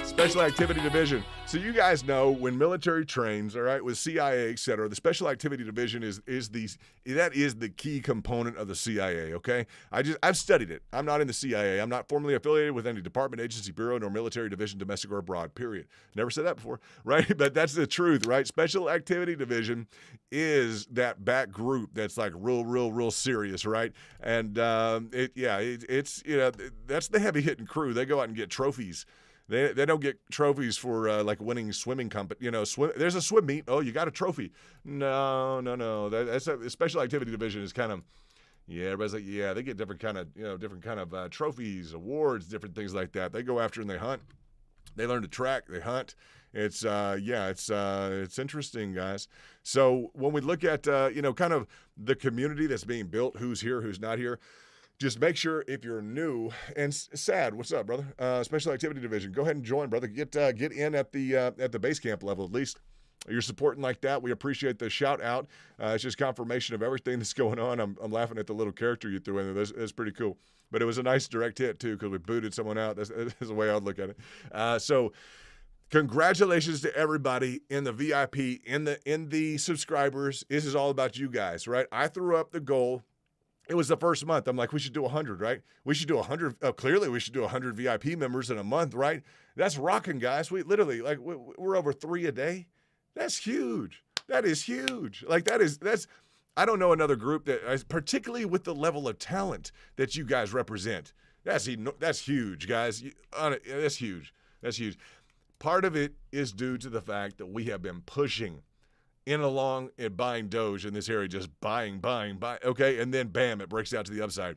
Special activity division. So you guys know when military trains, all right, with CIA, et cetera, the special activity division is the key component of the CIA, okay? I've studied it. I'm not in the CIA. I'm not formally affiliated with any department, agency, bureau, nor military division, domestic or abroad, period. Never said that before, right? But that's the truth, right? Special activity division is that back group that's like real serious, right? And it's that's the heavy hitting crew. They go out and get trophies. They don't get trophies for like winning swimming company. There's a swim meet. Oh, you got a trophy. No. That's a special activity division is kind of, everybody's like, they get different kind of trophies, awards, different things like that. They go after and they hunt. They learn to track. They hunt. It's interesting, guys. So when we look at kind of the community that's being built, who's here, who's not here. Just make sure if you're new and Sad, what's up, brother? Special activity division, go ahead and join, brother. Get in at the base camp level at least. You're supporting like that. We appreciate the shout out. It's just confirmation of everything that's going on. I'm laughing at the little character you threw in there. That's pretty cool. But it was a nice direct hit too because we booted someone out. That's the way I'd look at it. So congratulations to everybody in the VIP, in the subscribers. This is all about you guys, right? I threw up the goal. It was the first month. I'm like, we should do 100, right? We should do 100. Clearly, we should do 100 VIP members in a month, right? That's rocking, guys. We literally, we're over 3 a day. That's huge. That is huge. That's, I don't know another group that, particularly with the level of talent that you guys represent. That's huge, guys. That's huge. That's huge. Part of it is due to the fact that we have been pushing in along and buying Doge in this area, just buying, okay? And then, bam, it breaks out to the upside.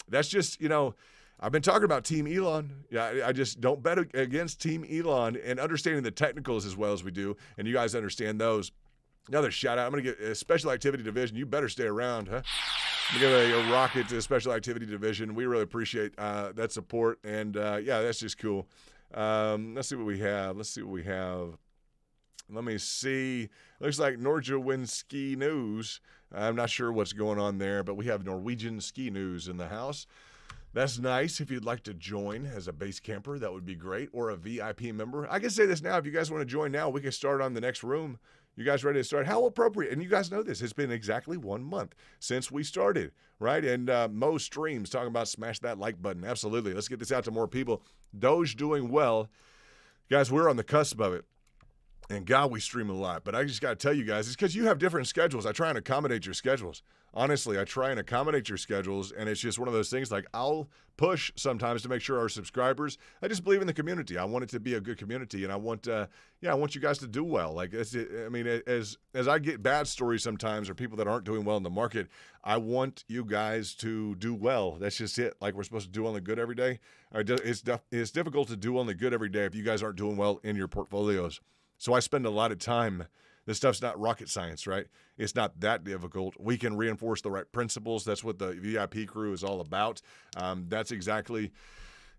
That's just, I've been talking about Team Elon. Yeah, I just don't bet against Team Elon and understanding the technicals as well as we do, and you guys understand those. Another shout out. I'm going to get a special activity division. You better stay around, huh? I'm going to give a rocket to the special activity division. We really appreciate that support, and that's just cool. Let's see what we have. Let me see. Looks like Norwegian Ski News. I'm not sure what's going on there, but we have Norwegian Ski News in the house. That's nice. If you'd like to join as a base camper, that would be great, or a VIP member. I can say this now. If you guys want to join now, we can start on the next room. You guys ready to start? How appropriate. And you guys know this. It's been exactly 1 month since we started, right? And Mo Streams talking about smash that like button. Absolutely. Let's get this out to more people. Doge doing well. Guys, we're on the cusp of it. And God, we stream a lot. But I just got to tell you guys, it's because you have different schedules. I try and accommodate your schedules. Honestly, I try and accommodate your schedules. And it's just one of those things like I'll push sometimes to make sure our subscribers, I just believe in the community. I want it to be a good community. And I want, I want you guys to do well. Like, as I get bad stories sometimes or people that aren't doing well in the market, I want you guys to do well. That's just it. Like we're supposed to do only good every day. It's difficult to do only good every day if you guys aren't doing well in your portfolios. So I spend a lot of time. This stuff's not rocket science, right? It's not that difficult. We can reinforce the right principles. That's what the VIP crew is all about. That's exactly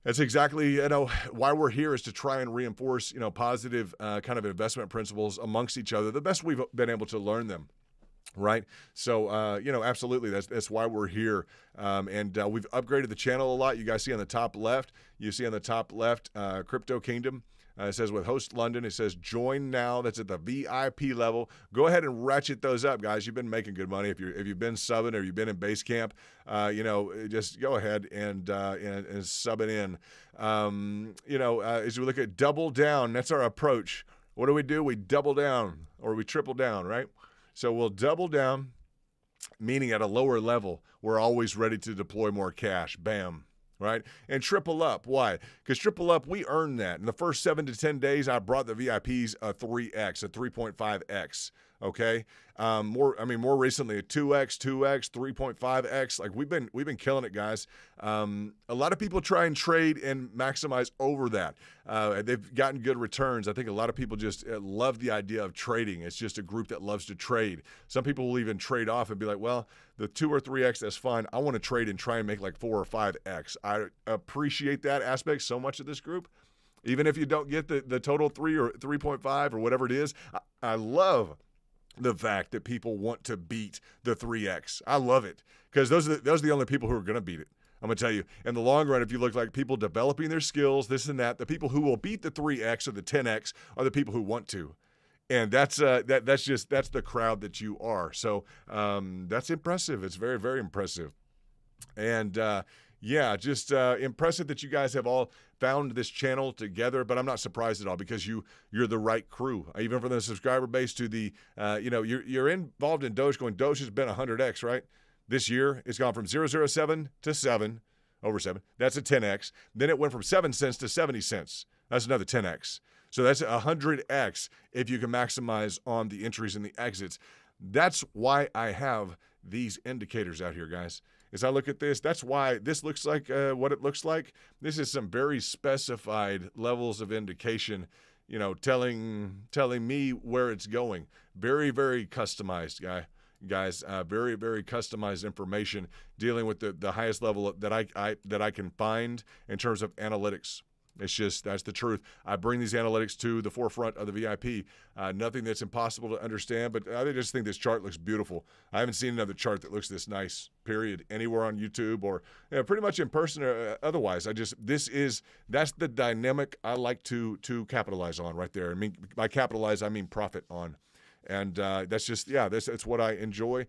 why we're here, is to try and reinforce positive kind of investment principles amongst each other the best we've been able to learn them. Right. So, absolutely. That's why we're here. And we've upgraded the channel a lot. You guys see on the top left, Crypto Kingdom. It says with Host London, it says join now. That's at the VIP level. Go ahead and ratchet those up, guys. You've been making good money. If you've been subbing or you've been in base camp, just go ahead and sub it in. As we look at double down, that's our approach. What do? We double down or we triple down, right? So we'll double down, meaning at a lower level, we're always ready to deploy more cash. Bam. Right? And triple up. Why? Because triple up, we earned that. In the first 7 to 10 days, I brought the VIPs a 3x, a 3.5x. Okay? More recently, a 2x, 3.5x. Like we've been killing it, guys. A lot of people try and trade and maximize over that. They've gotten good returns. I think a lot of people just love the idea of trading. It's just a group that loves to trade. Some people will even trade off and be like, well, the 2 or 3x, that's fine. I want to trade and try and make like 4 or 5x. I appreciate that aspect so much of this group. Even if you don't get the total 3 or 3.5 or whatever it is, I love the fact that people want to beat the 3x. I love it because those are the only people who are going to beat it. I'm going to tell you, in the long run, if you look like people developing their skills, this and that, the people who will beat the 3x or the 10x are the people who want to. And that's the crowd that you are. So that's impressive. It's very, very impressive. And just impressive that you guys have all found this channel together. But I'm not surprised at all because you're the right crew. Even from the subscriber base to the you're involved in Dogecoin. Doge has been 100x, right? This year it's gone from 007 to 7 over 7. That's a 10x. Then it went from 7 cents to 70 cents. That's another 10x. So that's 100x if you can maximize on the entries and the exits. That's why I have these indicators out here, guys. As I look at this, that's why this looks like what it looks like. This is some very specified levels of indication, telling me where it's going. Very, very customized, guys. Very, very customized information dealing with the highest level that I can find in terms of analytics. That's the truth. I bring these analytics to the forefront of the VIP. Nothing that's impossible to understand, but I just think this chart looks beautiful. I haven't seen another chart that looks this nice, period, anywhere on YouTube or pretty much in person or otherwise. That's the dynamic I like to capitalize on right there. I mean, by capitalize, I mean profit on. And that's what I enjoy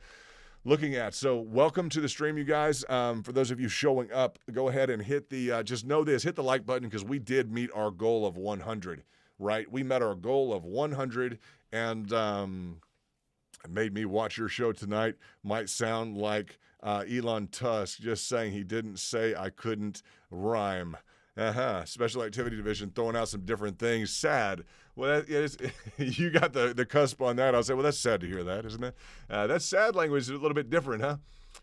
looking at. So welcome to the stream, you guys. For those of you showing up, go ahead and hit the, just know this, hit the like button because we did meet our goal of 100, right? We met our goal of 100 and it made me watch your show tonight. Might sound like Elon Tusk just saying he didn't say I couldn't rhyme. Special activity division throwing out some different things. Sad. Well, you got the cusp on that. I'll say, well, that's sad to hear that, isn't it? That sad language is a little bit different, huh?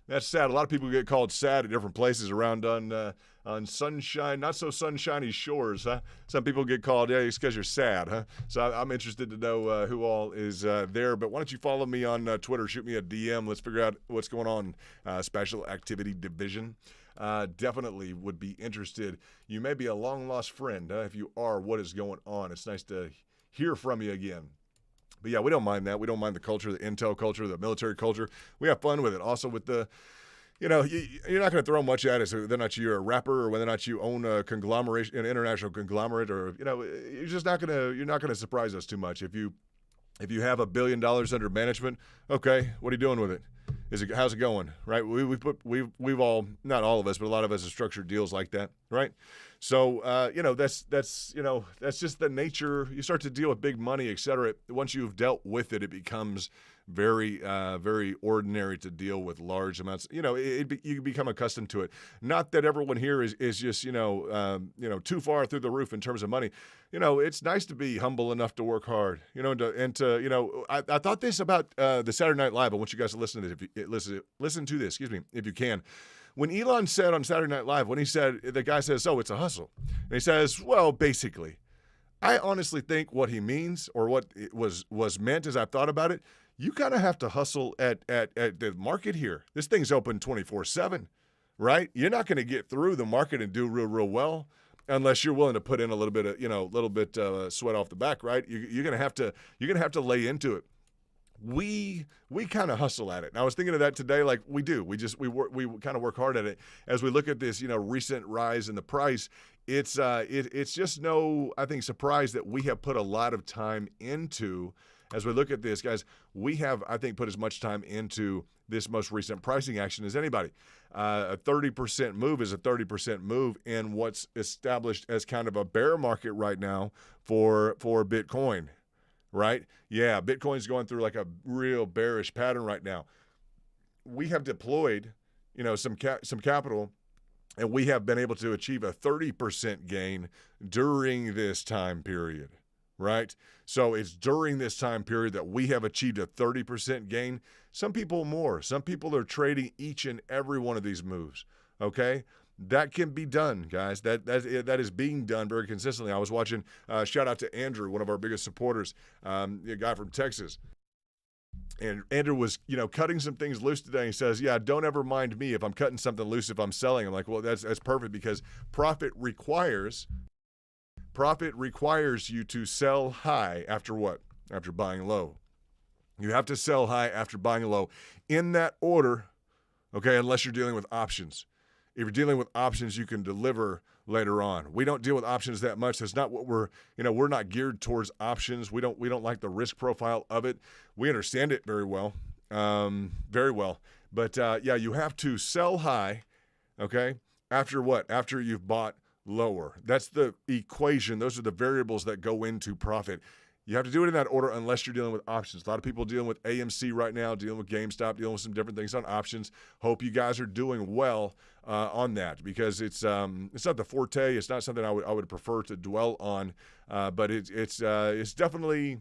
That's sad. A lot of people get called sad at different places around on sunshine, not so sunshiny shores, huh? Some people get called, it's because you're sad, huh? So I'm interested to know who all is there. But why don't you follow me on Twitter? Shoot me a DM. Let's figure out what's going on. Special activity division. Definitely would be interested. You may be a long-lost friend. If you are, what is going on? It's nice to hear from you again. But yeah, we don't mind that. We don't mind the culture, the intel culture, the military culture. We have fun with it. Also with the, you're not going to throw much at us whether or not you're a rapper or whether or not you own a conglomeration, an international conglomerate, or, you're not going to surprise us too much. If you If you have $1 billion under management, okay, what are you doing with it? How's it going? Right? We've all, not all of us, but a lot of us have structured deals like that, right? So that's just the nature. You start to deal with big money, et cetera. Once you've dealt with it, it becomes very very ordinary to deal with large amounts. You become accustomed to it. Not that everyone here is just too far through the roof in terms of money. It's nice to be humble enough to work hard. I thought this about the Saturday Night Live. I want you guys to listen to this. Listen to this. Excuse me, if you can. When Elon said on Saturday Night Live, when he said, the guy says, "So it's a hustle," and he says, "Well, basically," I honestly think what he means, or what it was meant as I've thought about it, you kind of have to hustle at the market here. This thing's open 24/7, right? You're not going to get through the market and do real well unless you're willing to put in a little bit of sweat off the back, right? You're going to have to lay into it. We kind of hustle at it. And I was thinking of that today. Like we do. We kind of work hard at it. As we look at this, recent rise in the price, it's just no, I think, surprise that we have put a lot of time into. As we look at this, guys, we have, I think, put as much time into this most recent pricing action as anybody. A 30% move is a 30% move in what's established as kind of a bear market right now for Bitcoin. Right? Yeah, Bitcoin's going through like a real bearish pattern right now. We have deployed, some capital, and we have been able to achieve a 30% gain during this time period, right? So it's during this time period that we have achieved a 30% gain. Some people more. Some people are trading each and every one of these moves, okay? That can be done, guys. That is being done very consistently. I was watching, shout out to Andrew, one of our biggest supporters, a guy from Texas. And Andrew was, cutting some things loose today. He says, "Yeah, don't ever mind me if I'm cutting something loose if I'm selling." I'm like, well, that's perfect, because profit requires you to sell high after what? After buying low. You have to sell high after buying low in that order, okay, unless you're dealing with options. If you're dealing with options, you can deliver later on. We don't deal with options that much. That's not what we're not geared towards options. We don't like the risk profile of it. We understand it very well. But you have to sell high, okay? After what? After you've bought lower. That's the equation. Those are the variables that go into profit. You have to do it in that order unless you're dealing with options. A lot of people dealing with AMC right now, dealing with GameStop, dealing with some different things on options. Hope you guys are doing well on that, because it's not the forte. It's not something I would prefer to dwell on, but it's definitely,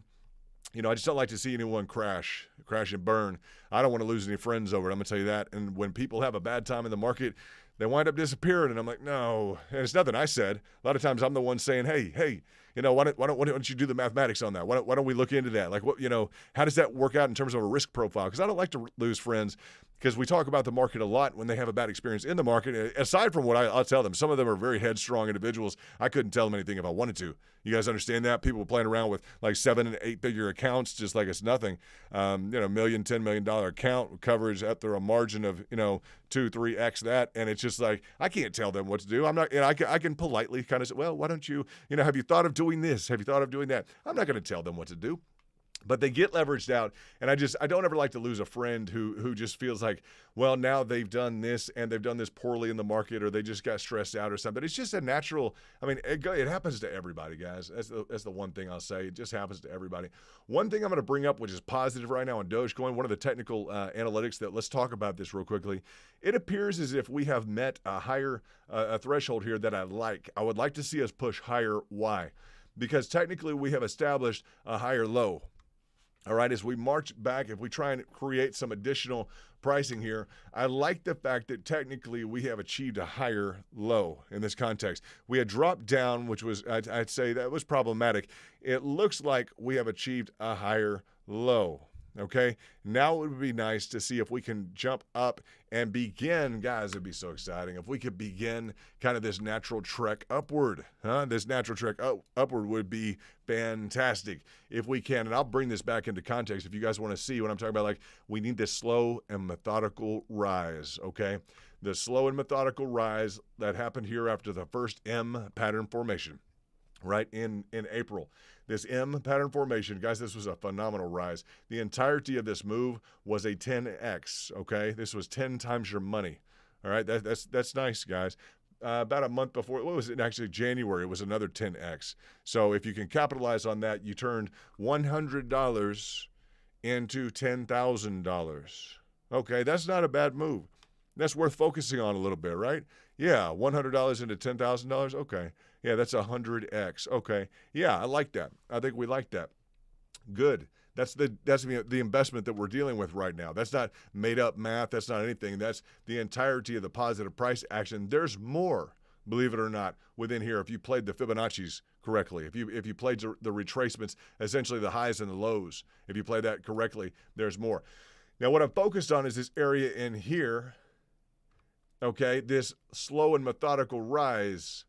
I just don't like to see anyone crash and burn. I don't want to lose any friends over it. I'm going to tell you that. And when people have a bad time in the market, they wind up disappearing, and I'm like, no. And it's nothing I said. A lot of times I'm the one saying, hey, why don't you do the mathematics on that? Why don't we look into that? Like, what, how does that work out in terms of a risk profile? Because I don't like to lose friends, because we talk about the market a lot when they have a bad experience in the market. Aside from what I'll tell them, some of them are very headstrong individuals. I couldn't tell them anything if I wanted to. You guys understand that? People playing around with like 7- and 8-figure accounts just like it's nothing. $1 million, $10 million account coverage up there, a margin of 2-3x that, and it's just like I can't tell them what to do. I'm not, I can politely kind of say, well, why don't you, have you thought of doing this? Have you thought of doing that? I'm not going to tell them what to do. But they get leveraged out, and I don't ever like to lose a friend who just feels like, well, now they've done this and they've done this poorly in the market, or they just got stressed out or something. But it's just a natural. I mean, it happens to everybody, guys. That's the one thing I'll say. It just happens to everybody. One thing I'm going to bring up, which is positive right now on Dogecoin, one of the technical analytics that, let's talk about this real quickly. It appears as if we have met a higher a threshold here that I like. I would like to see us push higher. Why? Because technically we have established a higher low. All right, as we march back, if we try and create some additional pricing here, I like the fact that technically we have achieved a higher low in this context. We had dropped down, which was, I'd say that was problematic. It looks like we have achieved a higher low. Okay, now it would be nice to see if we can jump up and begin, guys, it'd be so exciting if we could begin kind of this natural trek upward. This natural trek upward would be fantastic if we can. And I'll bring this back into context if you guys want to see what I'm talking about. Like, we need this slow and methodical rise, okay? The slow and methodical rise that happened here after the first M pattern formation. right, in April. This M pattern formation, guys, this was a phenomenal rise. The entirety of this move was a 10x, okay? This was 10 times your money, all right? That's nice, guys. About a month before, what was it, actually January, it was another 10x. So if you can capitalize on that, you turned $100 into $10,000. Okay, that's not a bad move. That's worth focusing on a little bit, right? Yeah, $100 into $10,000. Okay, yeah, that's 100x. Okay, yeah, I like that. I think we like that. Good. That's the investment that we're dealing with right now. That's not made up math. That's not anything. That's the entirety of the positive price action. There's more, believe it or not, within here. If you played the Fibonacci's correctly, if you played the retracements, essentially the highs and the lows, if you play that correctly, there's more. Now, what I'm focused on is this area in here. Okay, this slow and methodical rise.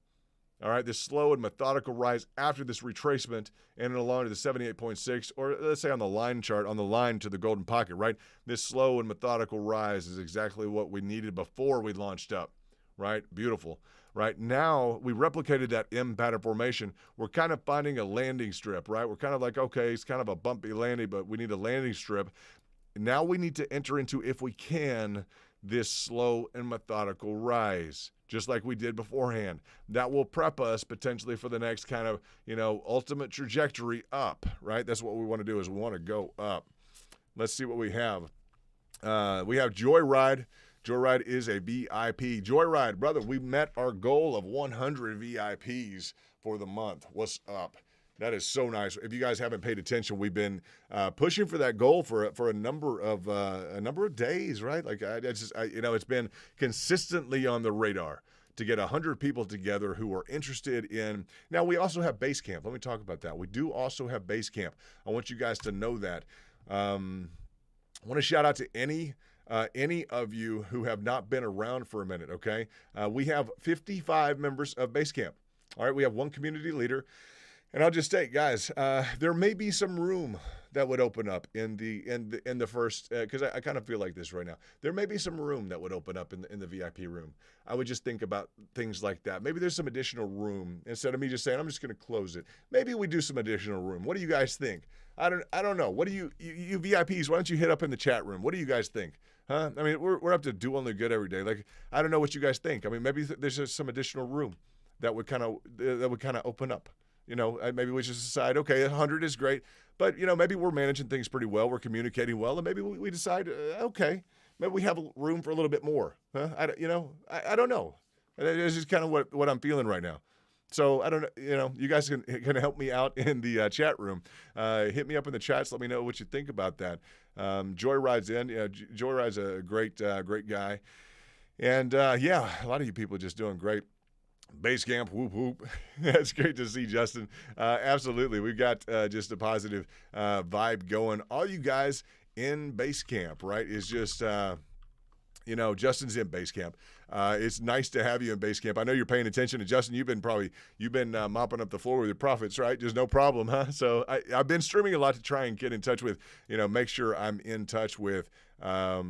All right, this slow and methodical rise after this retracement and along to the 78.6, or let's say on the line chart, on the line to the golden pocket, right? This slow and methodical rise is exactly what we needed before we launched up, right? Beautiful, right? Now we replicated that M pattern formation. We're kind of finding a landing strip, right? We're kind of like, okay, it's kind of a bumpy landing, but we need a landing strip. Now we need to enter into, if we can, this slow and methodical rise, just like we did beforehand. That will prep us potentially for the next kind of, ultimate trajectory up, right? That's what we want to do, is we want to go up. Let's see what we have. We have Joyride. Joyride is a VIP. Joyride, brother, we met our goal of 100 VIPs for the month. What's up? That is so nice. If you guys haven't paid attention, we've been pushing for that goal for a number of days, right? Like it's been consistently on the radar to get 100 people together who are interested in. Now we also have Basecamp. Let me talk about that. We do also have Basecamp. I want you guys to know that. I want to shout out to any of you who have not been around for a minute. Okay, we have 55 members of Basecamp. All right, we have one community leader. And I'll just state, guys, there may be some room that would open up in the first, because I kind of feel like this right now. There may be some room that would open up in the VIP room. I would just think about things like that. Maybe there's some additional room instead of me just saying I'm just going to close it. Maybe we do some additional room. What do you guys think? I don't know. What do you VIPs? Why don't you hit up in the chat room? What do you guys think? Huh? I mean, we're up to do only good every day. Like, I don't know what you guys think. I mean, maybe there's just some additional room that would kind of open up. Maybe we just decide, okay, 100 is great, but, maybe we're managing things pretty well. We're communicating well, and maybe we decide, okay, maybe we have room for a little bit more. Huh? I don't know. It's just kind of what I'm feeling right now. So I don't know, you guys can help me out in the chat room. Hit me up in the chats. Let me know what you think about that. Joyride's in. Joyride's a great guy. And, a lot of you people are just doing great. Basecamp, whoop, whoop. That's great to see, Justin. Absolutely. We've got just a positive vibe going. All you guys in Basecamp, right, is just, Justin's in Basecamp. It's nice to have you in Basecamp. I know you're paying attention. And Justin, you've been mopping up the floor with your profits, right? Just no problem, huh? So I've been streaming a lot to try and get in touch with, make sure I'm in touch with, what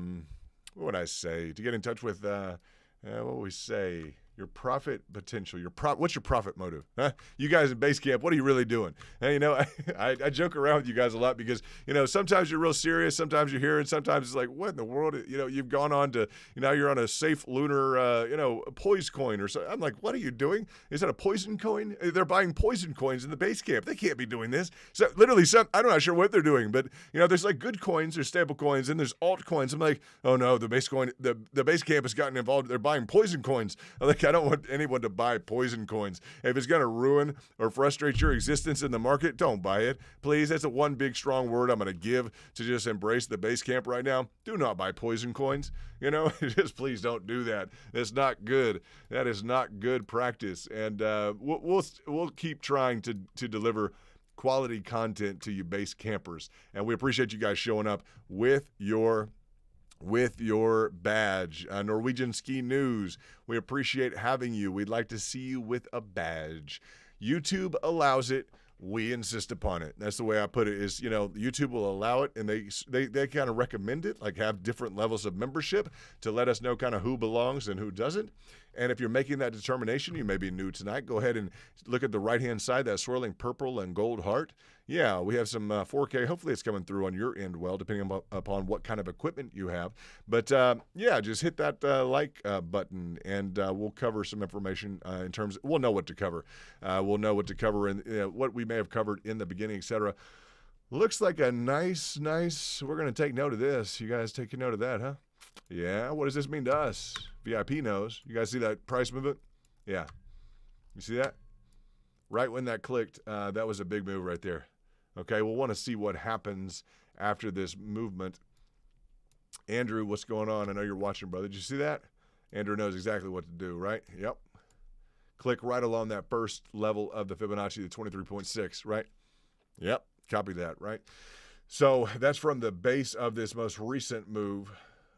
would I say? To get in touch with, what would we say? Your profit potential. What's your profit motive? Huh? You guys in Basecamp, what are you really doing? And, I joke around with you guys a lot because, sometimes you're real serious. Sometimes you're here, and sometimes it's like, what in the world? You've gone on to, you're on a safe lunar, poise coin or something. I'm like, what are you doing? Is that a poison coin? They're buying poison coins in the Basecamp. They can't be doing this. So literally, I'm not sure what they're doing, but, there's like good coins, there's stable coins, and there's altcoins. I'm like, oh no, the Basecamp has gotten involved. They're buying poison coins. I'm like, I don't want anyone to buy poison coins. If it's going to ruin or frustrate your existence in the market, don't buy it. Please, that's one big strong word I'm going to give to just embrace the Basecamp right now. Do not buy poison coins. Just please don't do that. That's not good. That is not good practice. And we'll keep trying to deliver quality content to you Basecampers. And we appreciate you guys showing up with your badge. Norwegian Ski News, we appreciate having you. We'd like to see you with a badge. YouTube allows it. We insist upon it. That's the way I put it is, YouTube will allow it, and they kind of recommend it, like have different levels of membership to let us know kind of who belongs and who doesn't. And if you're making that determination, you may be new tonight, go ahead and look at the right-hand side, that swirling purple and gold heart. Yeah, we have some 4K. Hopefully it's coming through on your end well, depending upon what kind of equipment you have. But yeah, just hit that like button, and we'll cover some information in terms. We'll know what to cover. We'll know what to cover and what we may have covered in the beginning, etc. Looks like a nice. We're going to take note of this. You guys taking note of that, huh? Yeah. What does this mean to us? VIP knows. You guys see that price movement? Yeah. You see that? Right when that clicked, that was a big move right there. Okay, we'll want to see what happens after this movement. Andrew, what's going on? I know you're watching, brother. Did you see that? Andrew knows exactly what to do, right? Yep. Click right along that first level of the Fibonacci, the 23.6, right? Yep, copy that, right? So that's from the base of this most recent move,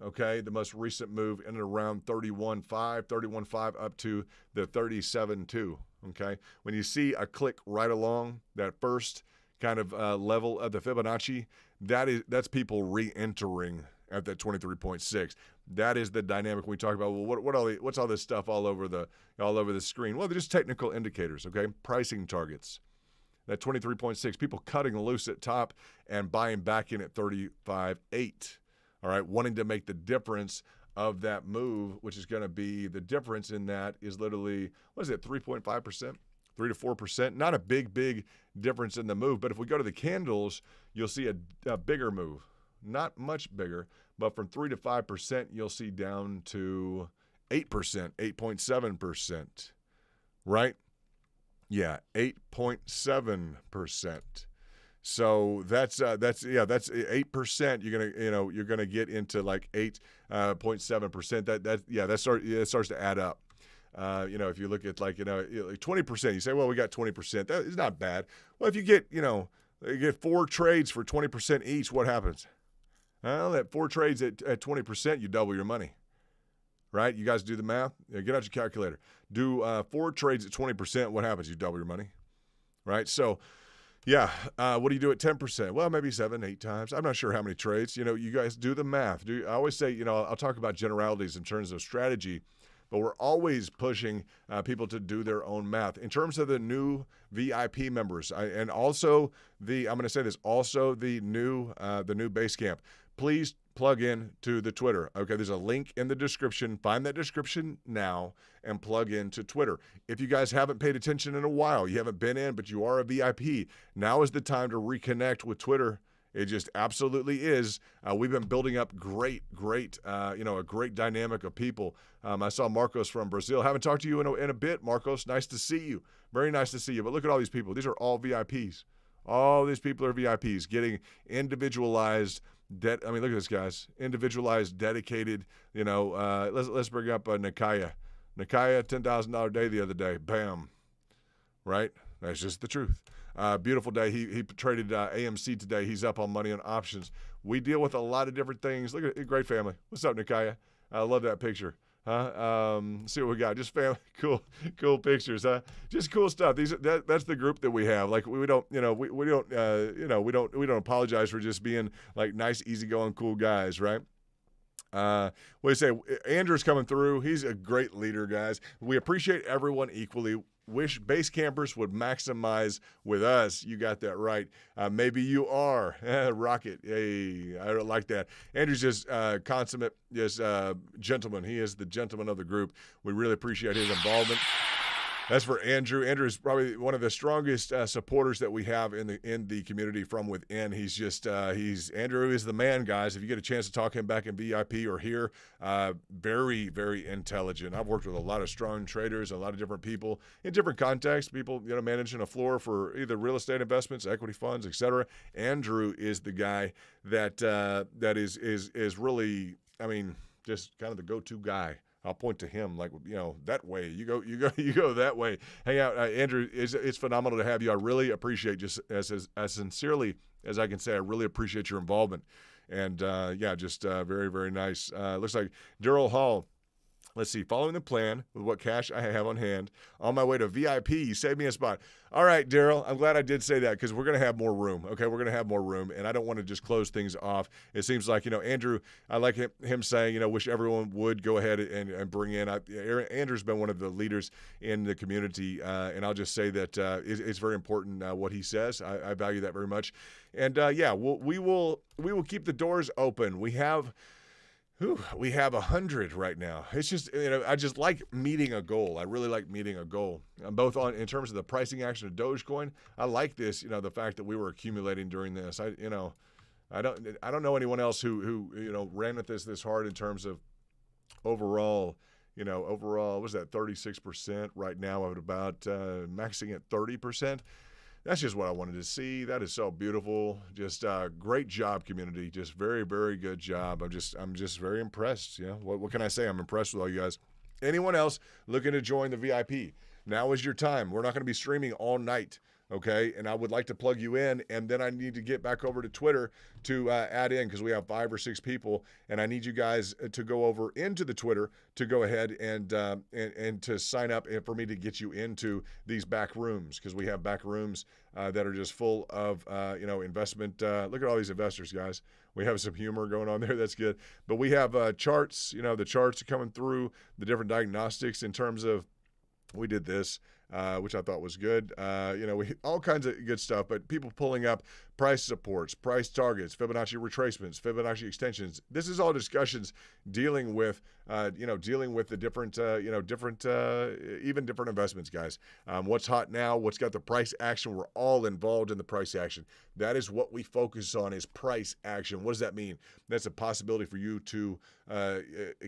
okay? The most recent move in and around 31.5 up to the 37.2, okay? When you see a click right along that first kind of level of the Fibonacci, that's people re-entering at that 23.6. That is the dynamic we talk about. Well, what's all this stuff all over the screen? Well, they're just technical indicators, okay? Pricing targets. That 23.6, people cutting loose at top and buying back in at 35.8. All right, wanting to make the difference of that move, which is going to be the difference in that is literally, what is it, 3.5%? 3 to 4%, not a big difference in the move. But if we go to the candles, you'll see a bigger move, not much bigger, but from 3 to 5%, you'll see down to 8%, 8.7%, right? Yeah, 8.7%. So that's 8%. You're gonna get into like 8.7%. That starts to add up. If you look at like 20%, you say, well, we got 20%. That is not bad. Well, if you get, you get 4 trades for 20% each, what happens? Well, that 4 trades at 20%, you double your money, right? You guys do the math. Get out your calculator. Do 4 trades at 20%. What happens? You double your money, right? So, yeah. What do you do at 10%? Well, maybe 7, 8 times. I'm not sure how many trades. You guys do the math. I always say, I'll talk about generalities in terms of strategy, but we're always pushing people to do their own math. In terms of the new VIP members, and also I'm going to say this, also the new Basecamp, please plug in to the Twitter. Okay, there's a link in the description. Find that description now and plug into Twitter. If you guys haven't paid attention in a while, you haven't been in, but you are a VIP, now is the time to reconnect with Twitter. It just absolutely is. We've been building up a great dynamic of people. I saw Marcos from Brazil. Haven't talked to you in a bit, Marcos. Nice to see you. Very nice to see you. But look at all these people. These are all VIPs. All these people are VIPs getting individualized. Look at this, guys. Individualized, dedicated. Let's bring up Nikaya. Nikaya, $10,000 day the other day. Bam. Right? That's just the truth. Beautiful day. He traded AMC today. He's up on money on options. We deal with a lot of different things. Look at it. Great family. What's up, Nikaya? I love that picture. Huh? See what we got. Just family, cool pictures, huh? Just cool stuff. That's the group that we have. Like we don't apologize for just being like nice, easygoing, cool guys, right? What do you say? Andrew's coming through. He's a great leader, guys. We appreciate everyone equally. Wish base campers would maximize with us. You got that right. Maybe you are. Rocket. Hey, I don't like that. Andrew's just consummate, just gentleman. He is the gentleman of the group. We really appreciate his involvement. That's for Andrew. Andrew is probably one of the strongest supporters that we have in the community from within. Andrew is the man, guys. If you get a chance to talk him back in VIP or here, very, very intelligent. I've worked with a lot of strong traders, a lot of different people in different contexts. People, managing a floor for either real estate investments, equity funds, etc. Andrew is the guy that is really, just kind of the go-to guy. I'll point to him like, that way. You go that way. Hang out. Andrew, it's phenomenal to have you. I really appreciate, just as sincerely as I can say, I really appreciate your involvement. And, just very, very nice. Looks like Daryl Hall Let's see. Following the plan with what cash I have on hand, on my way to VIP, you saved me a spot. All right, Daryl, I'm glad I did say that because we're going to have more room. Okay, we're going to have more room, and I don't want to just close things off. It seems like, Andrew, I like him saying, wish everyone would go ahead and bring in. Andrew's been one of the leaders in the community, and I'll just say that it's very important what he says. I value that very much. And, we will keep the doors open. We have 100 right now. It's just, I just like meeting a goal. I really like meeting a goal. Both in terms of the pricing action of Dogecoin. I like this, the fact that we were accumulating during this. I don't know anyone else who ran at this hard in terms of overall, what was that 36% right now at about maxing at 30%. That's just what I wanted to see. That is so beautiful. Just great job, community. Just very, very good job. I'm just very impressed. What can I say? I'm impressed with all you guys. Anyone else looking to join the VIP? Now is your time. We're not going to be streaming all night. Okay, and I would like to plug you in, and then I need to get back over to Twitter to add in because we have 5 or 6 people, and I need you guys to go over into the Twitter to go ahead and to sign up and for me to get you into these back rooms because we have back rooms that are just full of investment. Look at all these investors, guys. We have some humor going on there. That's good, but we have charts. The charts are coming through the different diagnostics in terms of we did this. Which I thought was good. We all kinds of good stuff, but people pulling up price supports, price targets, Fibonacci retracements, Fibonacci extensions. This is all discussions dealing with the different, different investments, guys. What's hot now? What's got the price action? We're all involved in the price action. That is what we focus on is price action. What does that mean? That's a possibility for you to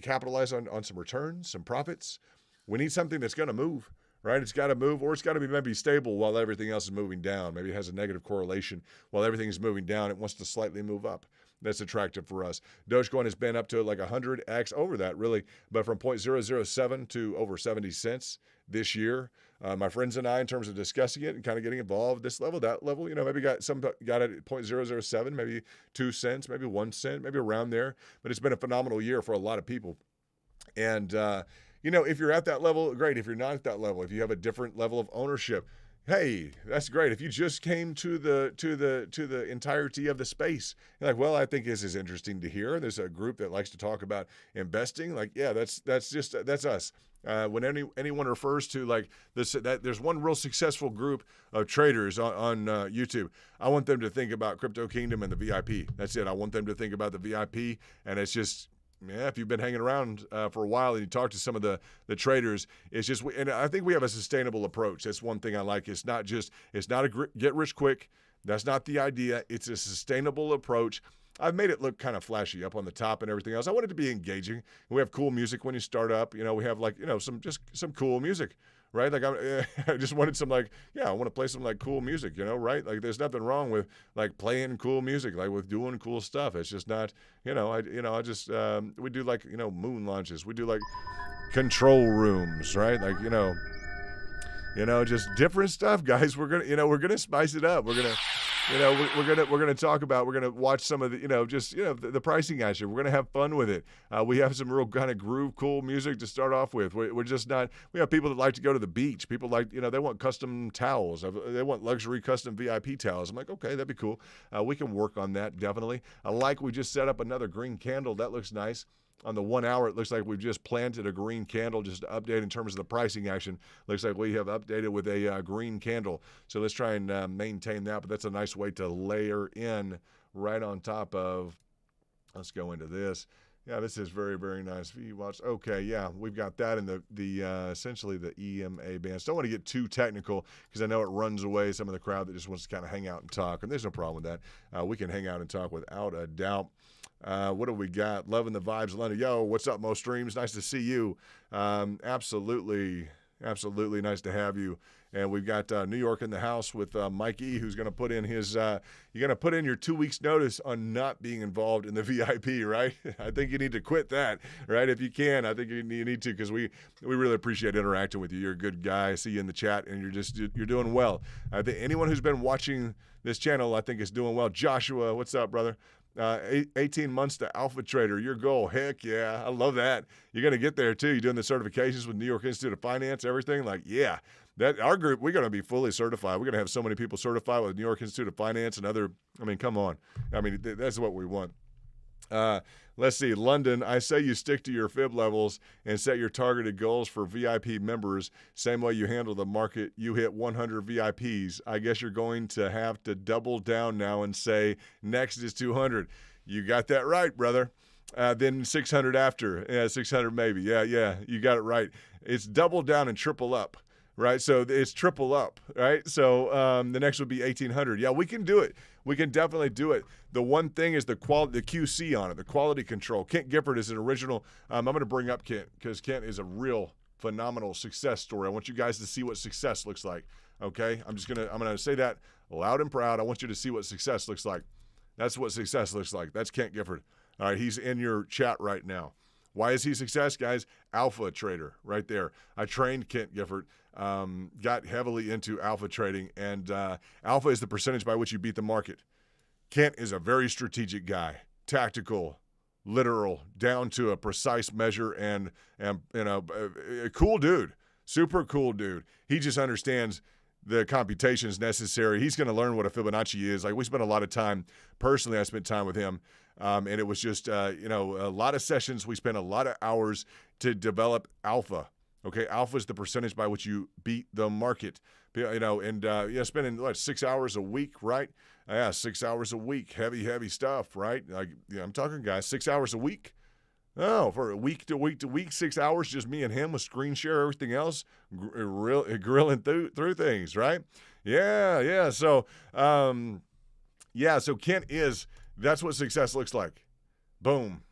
capitalize on some returns, some profits. We need something that's going to move. Right? It's got to move, or it's got to be maybe stable while everything else is moving down. Maybe it has a negative correlation. While everything is moving down, it wants to slightly move up. That's attractive for us. Dogecoin has been up to like 100x over that, really, but from 0.007 to over 70 cents this year. My friends and I, in terms of discussing it and kind of getting involved, this level, that level, maybe got it at 0.007, maybe 2 cents, maybe 1 cent, maybe around there. But it's been a phenomenal year for a lot of people. And, if you're at that level, great. If you're not at that level, if you have a different level of ownership, hey, that's great. If you just came to the entirety of the space, you're like, well, I think this is interesting to hear. There's a group that likes to talk about investing. Like, yeah, that's us. When anyone refers to like this, that there's one real successful group of traders on YouTube. I want them to think about Crypto Kingdom and the VIP. That's it. I want them to think about the VIP, and it's just. Yeah, if you've been hanging around for a while and you talk to some of the traders, it's just, and I think we have a sustainable approach. That's one thing I like. It's not a get rich quick. That's not the idea. It's a sustainable approach. I've made it look kind of flashy up on the top and everything else. I want it to be engaging. We have cool music when you start up. We have some cool music. Right? Like I just wanted some I want to play some like cool music, right? Like there's nothing wrong with like playing cool music, like with doing cool stuff. It's just not, we do like, moon launches. We do like control rooms, right? Like, just different stuff, guys. We're going to spice it up. We're going to watch some of the, the pricing action. We're going to have fun with it. We have some real kind of groove, cool music to start off with. We're just not, we have people that like to go to the beach. People like, they want custom towels. They want luxury custom VIP towels. I'm like, okay, that'd be cool. We can work on that, definitely. We just set up another green candle. That looks nice. On the 1 hour, it looks like we've just planted a green candle just to update in terms of the pricing action. Looks like we have updated with a green candle. So let's try and maintain that. But that's a nice way to layer in right on top of. Let's go into this. Yeah, this is very, very nice. If you watch, okay, yeah, we've got that in the essentially the EMA bands. Don't want to get too technical because I know it runs away some of the crowd that just wants to kind of hang out and talk. And there's no problem with that. We can hang out and talk without a doubt. What do we got? Loving the vibes, London. Yo, what's up, Mo Streams? Nice to see you. Absolutely nice to have you. And we've got New York in the house with Mike E, who's going to put in his. You're going to put in your 2 weeks notice on not being involved in the VIP, right? I think you need to quit that, right? If you can, I think you need to because we really appreciate interacting with you. You're a good guy. I see you in the chat, and you're doing well. I think anyone who's been watching this channel, I think, is doing well. Joshua, what's up, brother? 18 months to alpha trader, your goal. Heck yeah, I love that. You're going to get there too. You're doing the certifications with New York Institute of Finance, everything. Like, yeah, that our group, we're going to be fully certified. We're going to have so many people certified with New York Institute of Finance and other. I mean, come on. I mean, that's what we want. Let's see, London, I say you stick to your fib levels and set your targeted goals for VIP members. Same way you handle the market, you hit 100 VIPs. I guess you're going to have to double down now and say next is 200. You got that right, brother. Then 600 after. Yeah, 600 maybe. Yeah, you got it right. It's double down and triple up. Right, so it's triple up, right? So the next would be 1,800. Yeah, we can do it. We can definitely do it. The one thing is the QC on it, the quality control. Kent Gifford is an original. I'm going to bring up Kent because Kent is a real phenomenal success story. I want you guys to see what success looks like. Okay, I'm gonna say that loud and proud. I want you to see what success looks like. That's what success looks like. That's Kent Gifford. All right, he's in your chat right now. Why is he success, guys? Alpha trader right there. I trained Kent Gifford, got heavily into alpha trading, and alpha is the percentage by which you beat the market. Kent is a very strategic guy, tactical, literal, down to a precise measure, and a cool dude, super cool dude. He just understands the computations necessary. He's going to learn what a Fibonacci is. Like, we spent a lot of time, personally, I spent time with him. And it was just, a lot of sessions. We spent a lot of hours to develop alpha. Okay, alpha is the percentage by which you beat the market. Spending 6 hours a week, right? Yeah, 6 hours a week, heavy stuff, right? Like, I'm talking, guys, 6 hours a week. Oh, for week to week, 6 hours, just me and him with screen share, everything else, grilling through things, right? Yeah. So, so Kent is. That's what success looks like. Boom.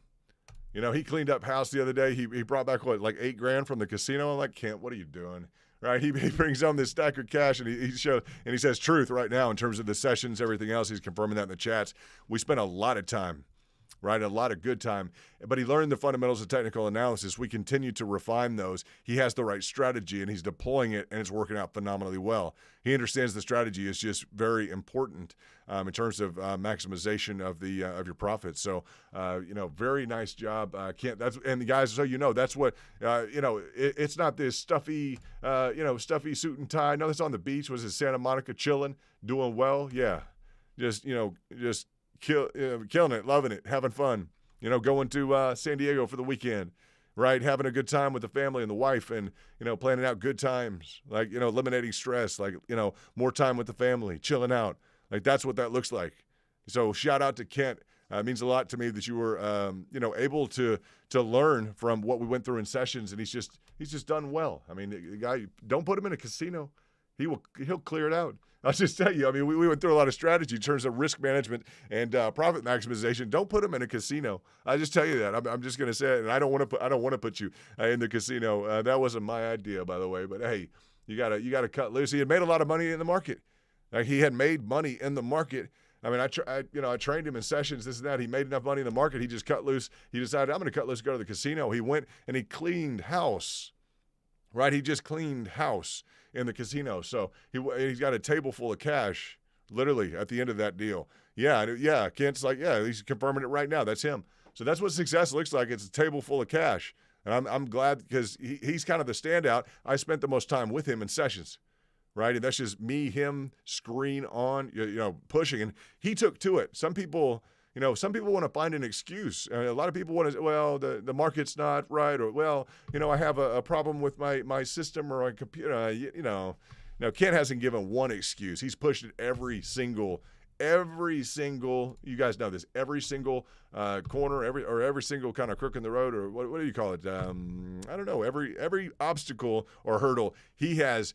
He cleaned up house the other day. He brought back, like $8,000 from the casino. I'm like, Kent, what are you doing? Right? He brings home this stack of cash, and he says truth right now in terms of the sessions, everything else. He's confirming that in the chats. We spent a lot of time, right? A lot of good time. But he learned the fundamentals of technical analysis. We continue to refine those. He has the right strategy, and he's deploying it, and it's working out phenomenally well. He understands the strategy is just very important in terms of maximization of your profits. So, very nice job, Kent. And the guys, so that's what it's not this stuffy suit and tie. No, that's on the beach. Was it Santa Monica chilling, doing well? Yeah, just killing it, loving it, having fun. Going to San Diego for the weekend. Right, having a good time with the family and the wife, and planning out good times, like eliminating stress, like more time with the family, chilling out, like that's what that looks like. So shout out to Kent. It means a lot to me that you were able to learn from what we went through in sessions, and he's just done well. I mean, the guy, don't put him in a casino, he'll clear it out. I'll just tell you, I mean, we went through a lot of strategy in terms of risk management and profit maximization. Don't put them in a casino. I just tell you that. I'm just going to say it, and I don't want to put you in the casino. That wasn't my idea, by the way. But hey, you gotta cut loose. He had made a lot of money in the market. Like, he had made money in the market. I mean, I trained him in sessions, this and that. He made enough money in the market. He just cut loose. He decided, I'm going to cut loose, go to the casino. He went and he cleaned house. Right, he just cleaned house in the casino. So he's got a table full of cash, literally, at the end of that deal. Yeah, Kent's like, yeah, he's confirming it right now. That's him. So that's what success looks like. It's a table full of cash. And I'm glad, because he's kind of the standout. I spent the most time with him in sessions, right? And that's just me, him, screen on, pushing. And he took to it. Some people want to find an excuse. A lot of people want to, well, the market's not right, or, well, I have a problem with my system or my computer. Now, Kent hasn't given one excuse. He's pushed it every single, you guys know this, every single corner, every single kind of crook in the road, or what do you call it? I don't know. Every obstacle or hurdle, he has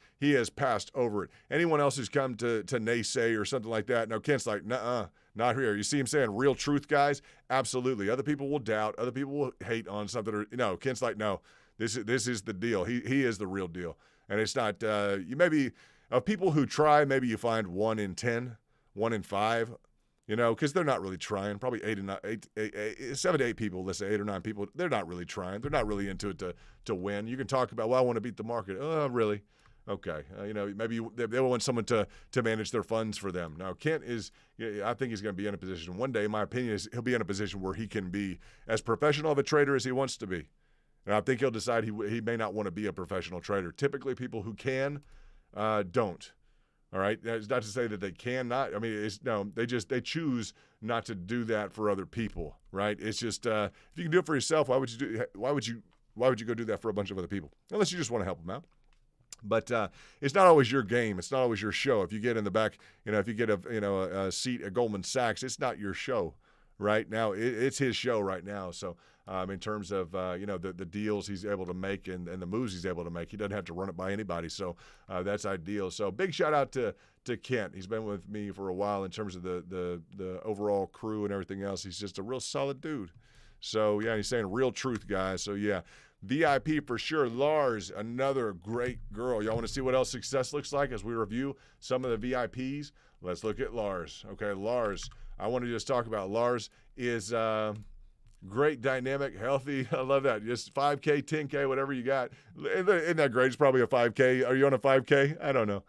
passed over it. Anyone else who's come to naysay or something like that, no, Kent's like, nuh-uh. Not here. You see him saying real truth, guys? Absolutely. Other people will doubt. Other people will hate on something. Or Kent's like, no, this is the deal. He is the real deal. And it's not, you maybe, of people who try, maybe you find 1 in 10, 1 in 5, because they're not really trying. Probably 7 to 8 people, let's say 8 or 9 people, they're not really trying. They're not really into it to win. You can talk about, well, I want to beat the market. Oh, really? Okay, maybe they want someone to manage their funds for them. Now, Kent is, I think he's going to be in a position one day. My opinion is he'll be in a position where he can be as professional of a trader as he wants to be. And I think he'll decide he may not want to be a professional trader. Typically, people who can don't. All right, that's not to say that they cannot. I mean, they choose not to do that for other people. Right? It's just if you can do it for yourself, why would you go do that for a bunch of other people? Unless you just want to help them out. But it's not always your game. It's not always your show. If you get in the back, if you get a seat at Goldman Sachs, it's not your show right now. It's his show right now. So in terms of the deals he's able to make and the moves he's able to make, he doesn't have to run it by anybody. So that's ideal. So big shout out to Kent. He's been with me for a while in terms of the overall crew and everything else. He's just a real solid dude. So yeah, he's saying real truth, guys. So yeah. VIP for sure. Lars, another great girl. Y'all want to see what else success looks like as we review some of the VIPs? Let's look at Lars. Okay, Lars. I want to just talk about Lars is great, dynamic, healthy. I love that. Just 5K, 10K, whatever you got. Isn't that great? It's probably a 5K. Are you on a 5K? I don't know.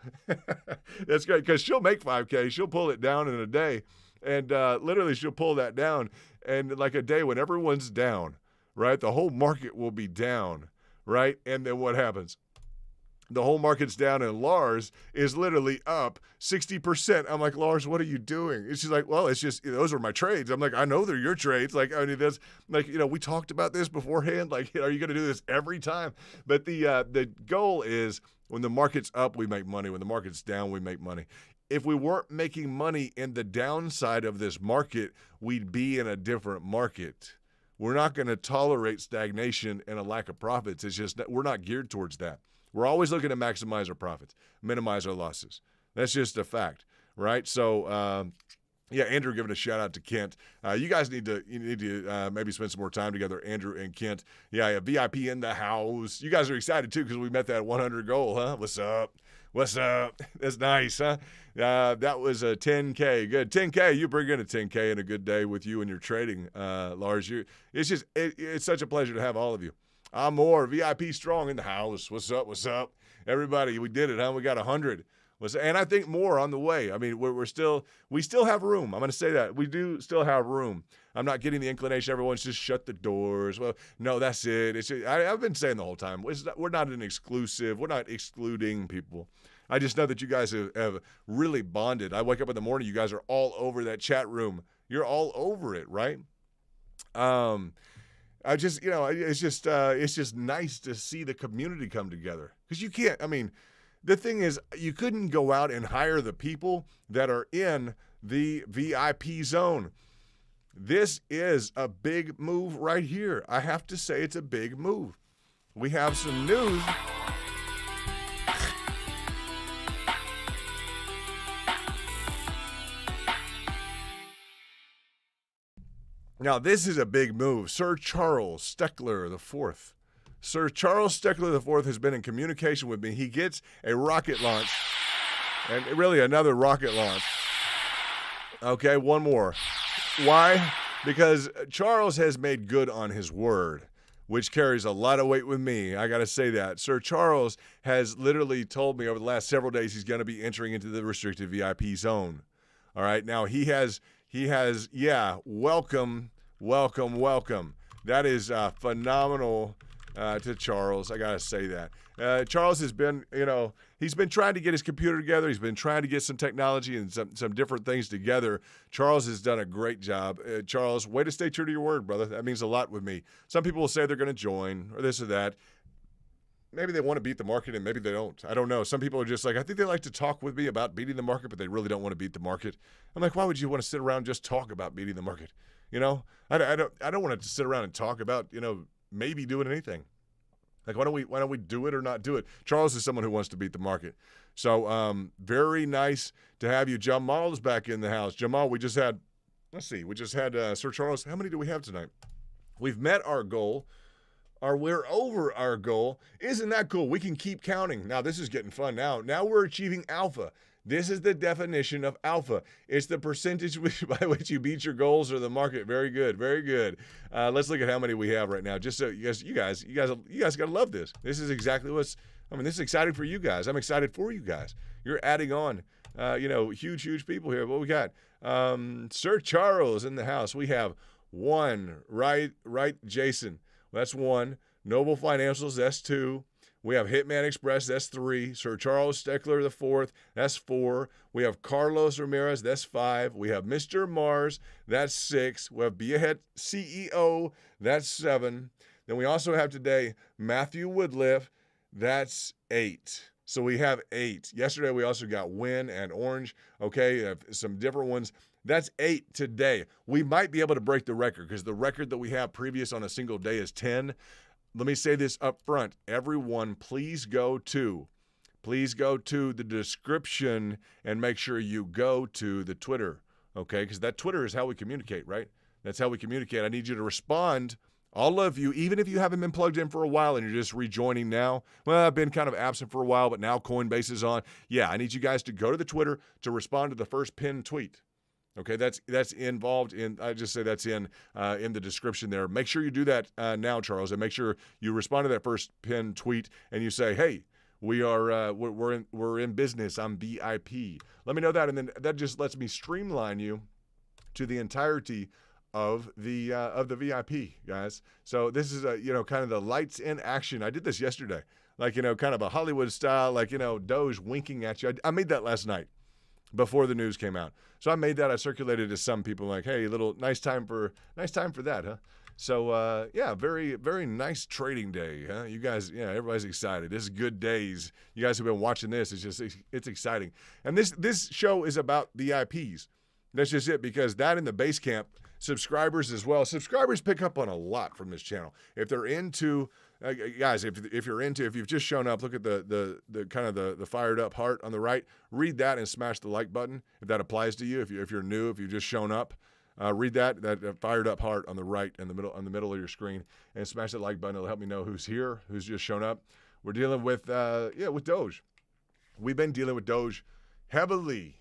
That's great because she'll make 5K. She'll pull it down in a day. And literally she'll pull that down. And like a day when everyone's down, right? The whole market will be down, right? And then what happens? The whole market's down and Lars is literally up 60%. I'm like, Lars, what are you doing? And she's like, well, it's just, those are my trades. I'm like, I know they're your trades. Like, I mean, that's like, we talked about this beforehand. Like, are you going to do this every time? But the goal is when the market's up, we make money. When the market's down, we make money. If we weren't making money in the downside of this market, we'd be in a different market. We're not going to tolerate stagnation and a lack of profits. It's just that we're not geared towards that. We're always looking to maximize our profits, minimize our losses. That's just a fact, right? So, Andrew giving a shout out to Kent. You guys need to maybe spend some more time together, Andrew and Kent. Yeah, VIP in the house. You guys are excited too because we met that 100 goal, huh? What's up? What's up? That's nice, huh? That was a 10K. Good. 10K, you bring in a 10K in a good day with you and your trading, Lars. It's such a pleasure to have all of you. I'm more VIP strong in the house. What's up? What's up? Everybody, we did it, huh? We got 100. And I think more on the way. I mean, we still have room. I'm going to say that. We do still have room. I'm not getting the inclination everyone's just shut the doors. Well, no, that's it. I've been saying the whole time, we're not an exclusive. We're not excluding people. I just know that you guys have really bonded. I wake up in the morning, you guys are all over that chat room. You're all over it, right? It's just nice to see the community come together. Because you can't, the thing is, you couldn't go out and hire the people that are in the VIP zone. This is a big move right here. I have to say it's a big move. We have some news. Now, this is a big move. Sir Charles Steckler IV. Sir Charles Steckler IV has been in communication with me. He gets a rocket launch, and really another rocket launch. Okay, one more. Why? Because Charles has made good on his word, which carries a lot of weight with me. I got to say that. Sir Charles has literally told me over the last several days he's going to be entering into the restricted VIP zone. All right, now he has, welcome. That is phenomenal to Charles. I got to say that. Charles has been, he's been trying to get his computer together. He's been trying to get some technology and some different things together. Charles has done a great job. Charles, way to stay true to your word, brother. That means a lot with me. Some people will say they're going to join or this or that. Maybe they want to beat the market and maybe they don't. I don't know. Some people are just like, I think they like to talk with me about beating the market, but they really don't want to beat the market. I'm like, why would you want to sit around and just talk about beating the market? I don't want to sit around and talk about, maybe doing anything. Like, why don't we do it or not do it? Charles is someone who wants to beat the market. So very nice to have you. Jamal's back in the house. Jamal, we just had Sir Charles. How many do we have tonight? We've met our goal. We're over our goal. Isn't that cool? We can keep counting. Now, this is getting fun now. Now we're achieving alpha. This is the definition of alpha. It's the percentage by which you beat your goals or the market. Very good. Very good. Let's look at how many we have right now. Just so you guys got to love this. This is exactly I mean, this is exciting for you guys. I'm excited for you guys. You're adding on, huge people here. What we got? Sir Charles in the house. We have one, right, Jason. Well, that's one. Noble Financials, that's two. We have Hitman Express, that's three. Sir Charles Steckler, the fourth, that's four. We have Carlos Ramirez, that's five. We have Mr. Mars, that's six. We have Be Ahead CEO, that's seven. Then we also have today Matthew Woodliff, that's eight. So we have eight. Yesterday we also got Win and Orange, okay, some different ones. That's eight today. We might be able to break the record because the record that we have previous on a single day is 10. Let me say this up front. Everyone, please go to the description and make sure you go to the Twitter, okay? Because that Twitter is how we communicate, right? That's how we communicate. I need you to respond, all of you, even if you haven't been plugged in for a while and you're just rejoining now. Well, I've been kind of absent for a while, but now Coinbase is on. Yeah, I need you guys to go to the Twitter to respond to the first pinned tweet. Okay, that's involved in. I just say that's in the description there. Make sure you do that now, Charles, and make sure you respond to that first pinned tweet and you say, "Hey, we're in business. I'm VIP." Let me know that, and then that just lets me streamline you to the entirety of the VIP, guys. So this is kind of the lights in action. I did this yesterday, like kind of a Hollywood style, like Doge winking at you. I made that last night before the news came out. So I made that. I circulated to some people like, hey, little nice time for that, huh? So very, very nice trading day, huh? You guys, everybody's excited. This is good days. You guys have been watching this. It's exciting. And this show is about the VIPs. That's just it, because that in the base camp, subscribers as well. Subscribers pick up on a lot from this channel. If they're into guys, if you've just shown up, look at the kind of the fired up heart on the right. Read that and smash the like button if that applies to you. If you're new, if you've just shown up, read that fired up heart on the right in the middle of your screen and smash that like button. It'll help me know who's here, who's just shown up. We're dealing with Doge. We've been dealing with Doge heavily,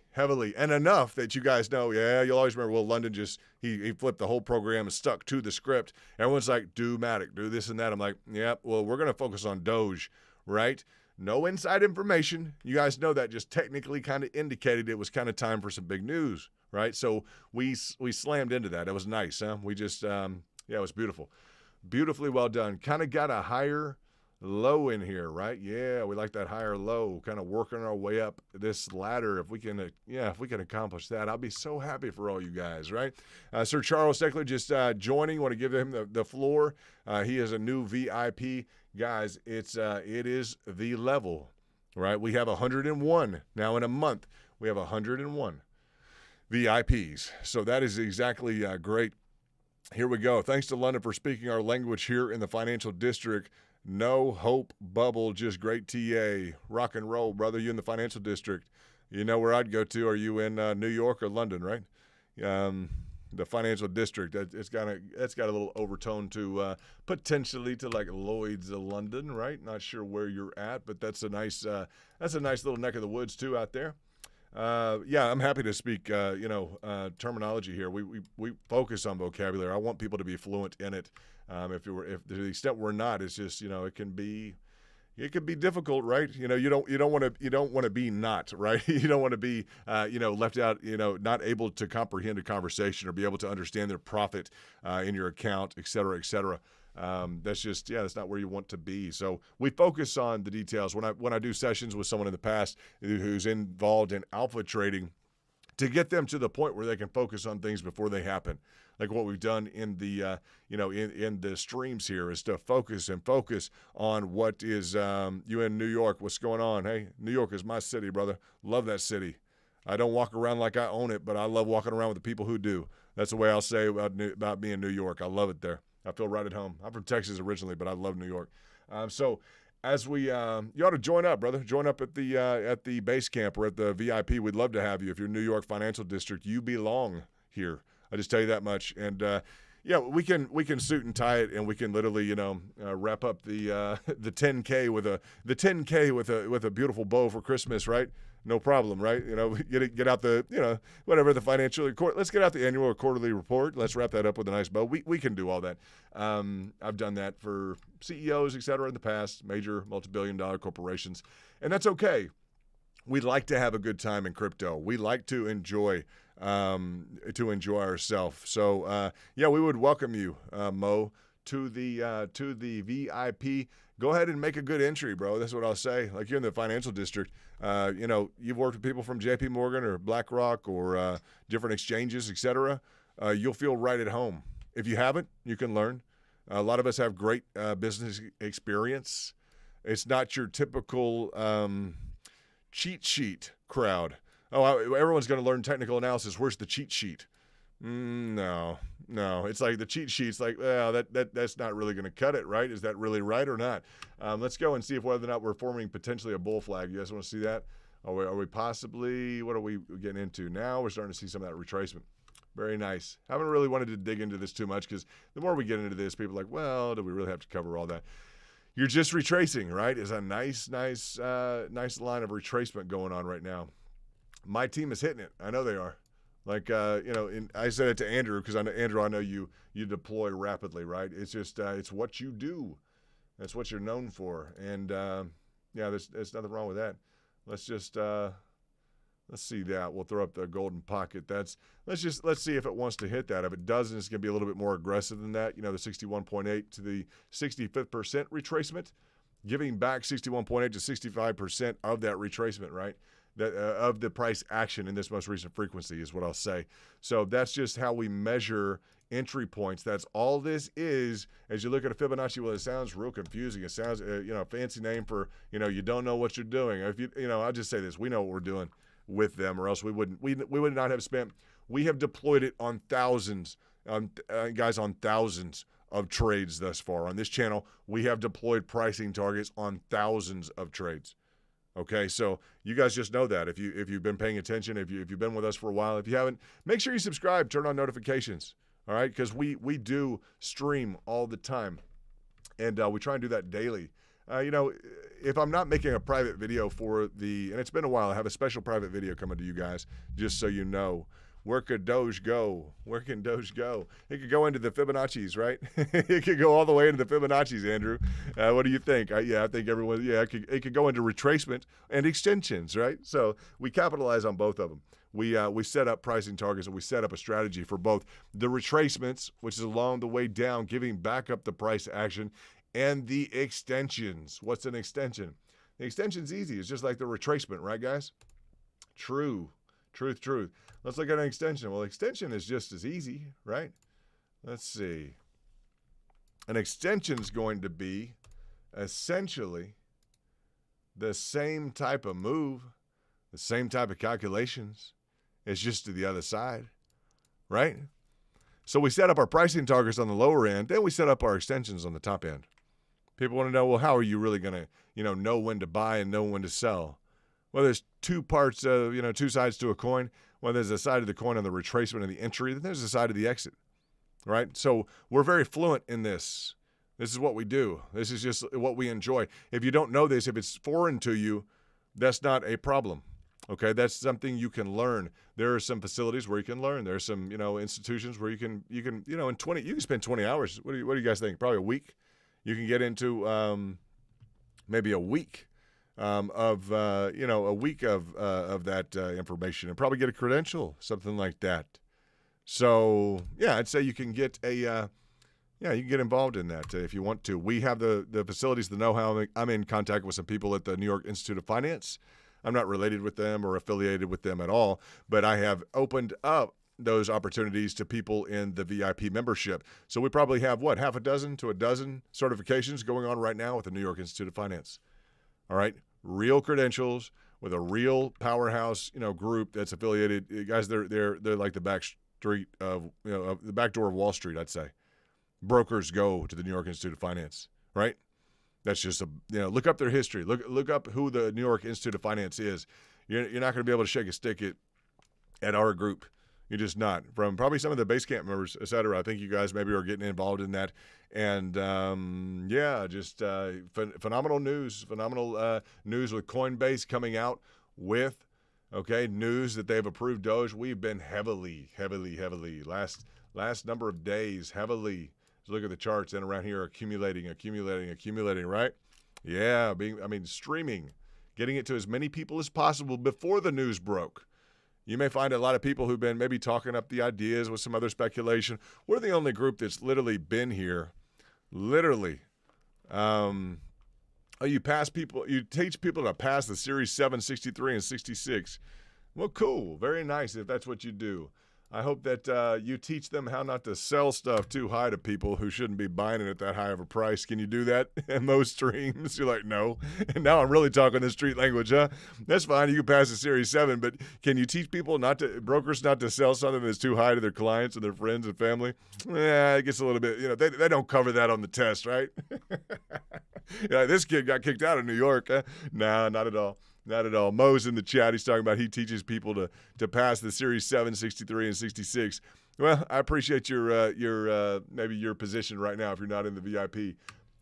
and enough that you guys know, you'll always remember, Will London he flipped the whole program and stuck to the script. Everyone's like, do Matic, do this and that. I'm like, well, we're going to focus on Doge, right? No inside information. You guys know that just technically kind of indicated it was kind of time for some big news, right? So we slammed into that. It was nice, huh? We just, it was beautiful. Beautifully well done. Kind of got a higher low in here, right? Yeah, we like that higher low, kind of working our way up this ladder. If we can accomplish that, I'll be so happy for all you guys, right? Sir Charles Steckler just joining. Want to give him the floor. He is a new VIP, guys. It is the level, right? We have 101 now in a month. We have 101 VIPs, so that is exactly great. Here we go. Thanks to London for speaking our language here in the financial district. No hope bubble, just great TA. Rock and roll, brother. You in the financial district. You know where I'd go to. Are you in New York or London, right? The financial district. It's got a little overtone to potentially to like Lloyd's of London, right? Not sure where you're at, but that's a nice little neck of the woods too out there. I'm happy to speak, terminology here. We focus on vocabulary. I want people to be fluent in it. If to the extent we're not, it's just, it can be difficult, right? You don't want to be not, right? You don't want to be, left out, not able to comprehend a conversation or be able to understand their profit in your account, et cetera, et cetera. That's just, that's not where you want to be. So we focus on the details. When I do sessions with someone in the past who's involved in alpha trading, to get them to the point where they can focus on things before they happen. Like what we've done in the, in the streams here is to focus on what is, you in New York, what's going on? Hey, New York is my city, brother. Love that city. I don't walk around like I own it, but I love walking around with the people who do. That's the way I'll say about being New York. I love it there. I feel right at home. I'm from Texas originally, but I love New York. So as we, you ought to join up, brother. Join up at the base camp or at the VIP. We'd love to have you. If you're New York Financial District, you belong here. I just tell you that much. And we can suit and tie it, and we can literally, wrap up the 10K with a beautiful bow for Christmas, right? no problem, right? Get out the, whatever the financial report. Let's get out the annual or quarterly report. Let's wrap that up with a nice bow. We can do all that. I've done that for CEOs, et cetera, in the past, major multi-billion-dollar corporations, and that's okay. We like to have a good time in crypto. We like to enjoy ourselves. So we would welcome you, Mo, to the VIP. Go ahead and make a good entry, bro. That's what I'll say. Like, you're in the financial district. You've worked with people from JP Morgan or BlackRock or different exchanges, et cetera. You'll feel right at home. If you haven't, you can learn. A lot of us have great business experience. It's not your typical cheat sheet crowd. Oh, everyone's going to learn technical analysis. Where's the cheat sheet? No. It's like the cheat sheet's like, well, that's not really going to cut it, right? Is that really right or not? Let's go and see if whether or not we're forming potentially a bull flag. You guys want to see that? Are we possibly, what are we getting into now? We're starting to see some of that retracement. Very nice. Haven't really wanted to dig into this too much because the more we get into this, people are like, well, do we really have to cover all that? You're just retracing, right? It's a nice line of retracement going on right now. My team is hitting it. I know they are. Like, I said it to Andrew because Andrew, I know you deploy rapidly, right? It's just, it's what you do. That's what you're known for. And, there's nothing wrong with that. Let's just, let's see that. We'll throw up the golden pocket. Let's see if it wants to hit that. If it doesn't, it's going to be a little bit more aggressive than that. The 61.8 to the 65th percent retracement, giving back 61.8 to 65% of that retracement, right? Of the price action in this most recent frequency is what I'll say. So that's just how we measure entry points. That's all this is. As you look at a Fibonacci, well, it sounds real confusing. It sounds, a fancy name for, you don't know what you're doing. If I'll just say this: we know what we're doing with them, or else we would not have spent. We have deployed it on thousands, guys, on thousands of trades thus far on this channel. We have deployed pricing targets on thousands of trades. Okay, so you guys just know that if you've been paying attention, if you've been with us for a while. If you haven't, make sure you subscribe, turn on notifications. All right, because we do stream all the time, and we try and do that daily. If I'm not making a private video and it's been a while, I have a special private video coming to you guys, just so you know. Where could Doge go? Where can Doge go? It could go into the Fibonacci's, right? It could go all the way into the Fibonacci's, Andrew. What do you think? I think everyone, it could go into retracement and extensions, right? So we capitalize on both of them. We set up pricing targets, and we set up a strategy for both the retracements, which is along the way down, giving back up the price action, and the extensions. What's an extension? The extension's easy. It's just like the retracement, right, guys? Truth. Let's look at an extension. Well, extension is just as easy, right? Let's see. An extension is going to be essentially the same type of move, the same type of calculations. It's just to the other side, right? So we set up our pricing targets on the lower end, then we set up our extensions on the top end. People want to know, well, how are you really going to, know when to buy and know when to sell? Well, there's two parts of, two sides to a coin. Well, there's a side of the coin on the retracement and the entry, then there's a side of the exit, right? So we're very fluent in this. This is what we do. This is just what we enjoy. If you don't know this, if it's foreign to you, that's not a problem. Okay, that's something you can learn. There are some facilities where you can learn. There are some, institutions where you can, you can spend 20 hours. What do you guys think? Probably a week. You can get into maybe a week of that information and probably get a credential, something like that. So yeah, I'd say you can get you can get involved in that if you want to. We have the facilities, the know-how. I'm in contact with some people at the New York Institute of Finance. I'm not related with them or affiliated with them at all, but I have opened up those opportunities to people in the VIP membership. So we probably have, half a dozen to a dozen certifications going on right now with the New York Institute of Finance. All right, real credentials with a real powerhouse, group that's affiliated. Guys, they're like the back street of, the back door of Wall Street, I'd say. Brokers go to the New York Institute of Finance, right? That's just look up their history. Look up who the New York Institute of Finance is. You're not going to be able to shake a stick at our group. You're just not. From probably some of the base camp members, et cetera. I think you guys maybe are getting involved in that. And phenomenal news. Phenomenal news with Coinbase coming out with Okay, news that they've approved Doge. We've been heavily last number of days heavily. So look at the charts and around here accumulating, right? Yeah, streaming, getting it to as many people as possible before the news broke. You may find a lot of people who've been maybe talking up the ideas with some other speculation. We're the only group that's literally been here. Literally. You teach people to pass the Series 7, 63, and 66. Well, cool. Very nice if that's what you do. I hope that you teach them how not to sell stuff too high to people who shouldn't be buying it at that high of a price. Can you do that in those streams? You're like, no. And now I'm really talking the street language, huh? That's fine. You can pass the Series 7, but can you teach people brokers not to sell something that's too high to their clients and their friends and family? Yeah, it gets a little bit, they don't cover that on the test, right? This kid got kicked out of New York. Huh? Nah, not at all. Not at all. Mo's in the chat. He's talking about he teaches people to pass the Series 7, 63, and 66. Well, I appreciate your maybe your position right now if you're not in the VIP,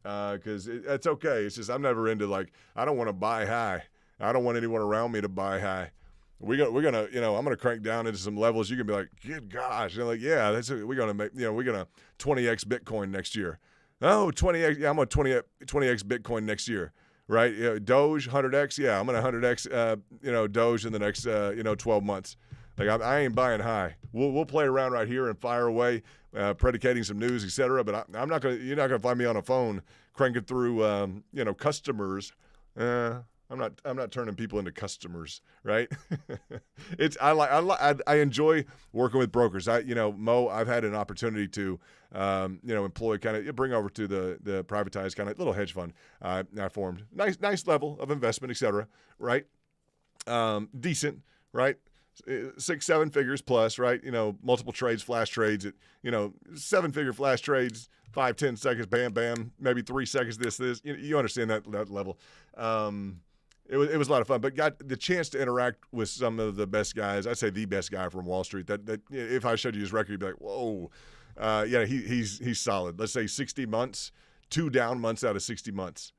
because it's okay. It's just I'm never into I don't want to buy high. I don't want anyone around me to buy high. We're gonna I'm gonna crank down into some levels. You can be like, good gosh, and yeah, we're gonna make we're gonna 20x Bitcoin next year. Oh, 20x. Yeah, I'm gonna 20x Bitcoin next year. Right, Doge 100x. Yeah, I'm gonna 100x. Doge in the next 12 months. I ain't buying high. We'll play around right here and fire away, predicating some news, etc. But I'm not gonna. You're not gonna find me on a phone cranking through customers. I'm not turning people into customers, right? I enjoy working with brokers. Mo, I've had an opportunity to employ bring over to the privatized kind of little hedge fund I formed. Nice level of investment, etc. Right? Decent, right? 6-7 figures plus, right? Multiple trades, flash trades at 7-figure flash trades, 5-10 seconds, bam, bam, maybe 3 seconds. This. You understand that level. It was a lot of fun, but got the chance to interact with some of the best guys. I'd say the best guy from Wall Street. That if I showed you his record, you'd be like, whoa, he's solid. Let's say 60 months, 2 down months out of 60 months.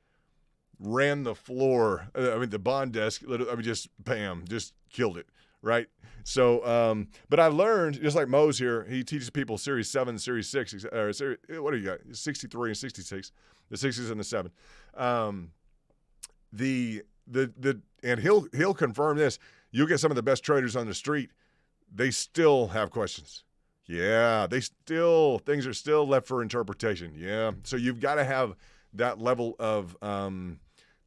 Ran the floor. The bond desk. Just bam, just killed it. Right. So, but I learned just like Mo's here. He teaches people Series 7, Series 6, or Series. What do you got? 63 and 66. The 6s and the 7. And he'll confirm this. You'll get some of the best traders on the street. They still have questions. Yeah, things are still left for interpretation. Yeah, so you've got to have that level of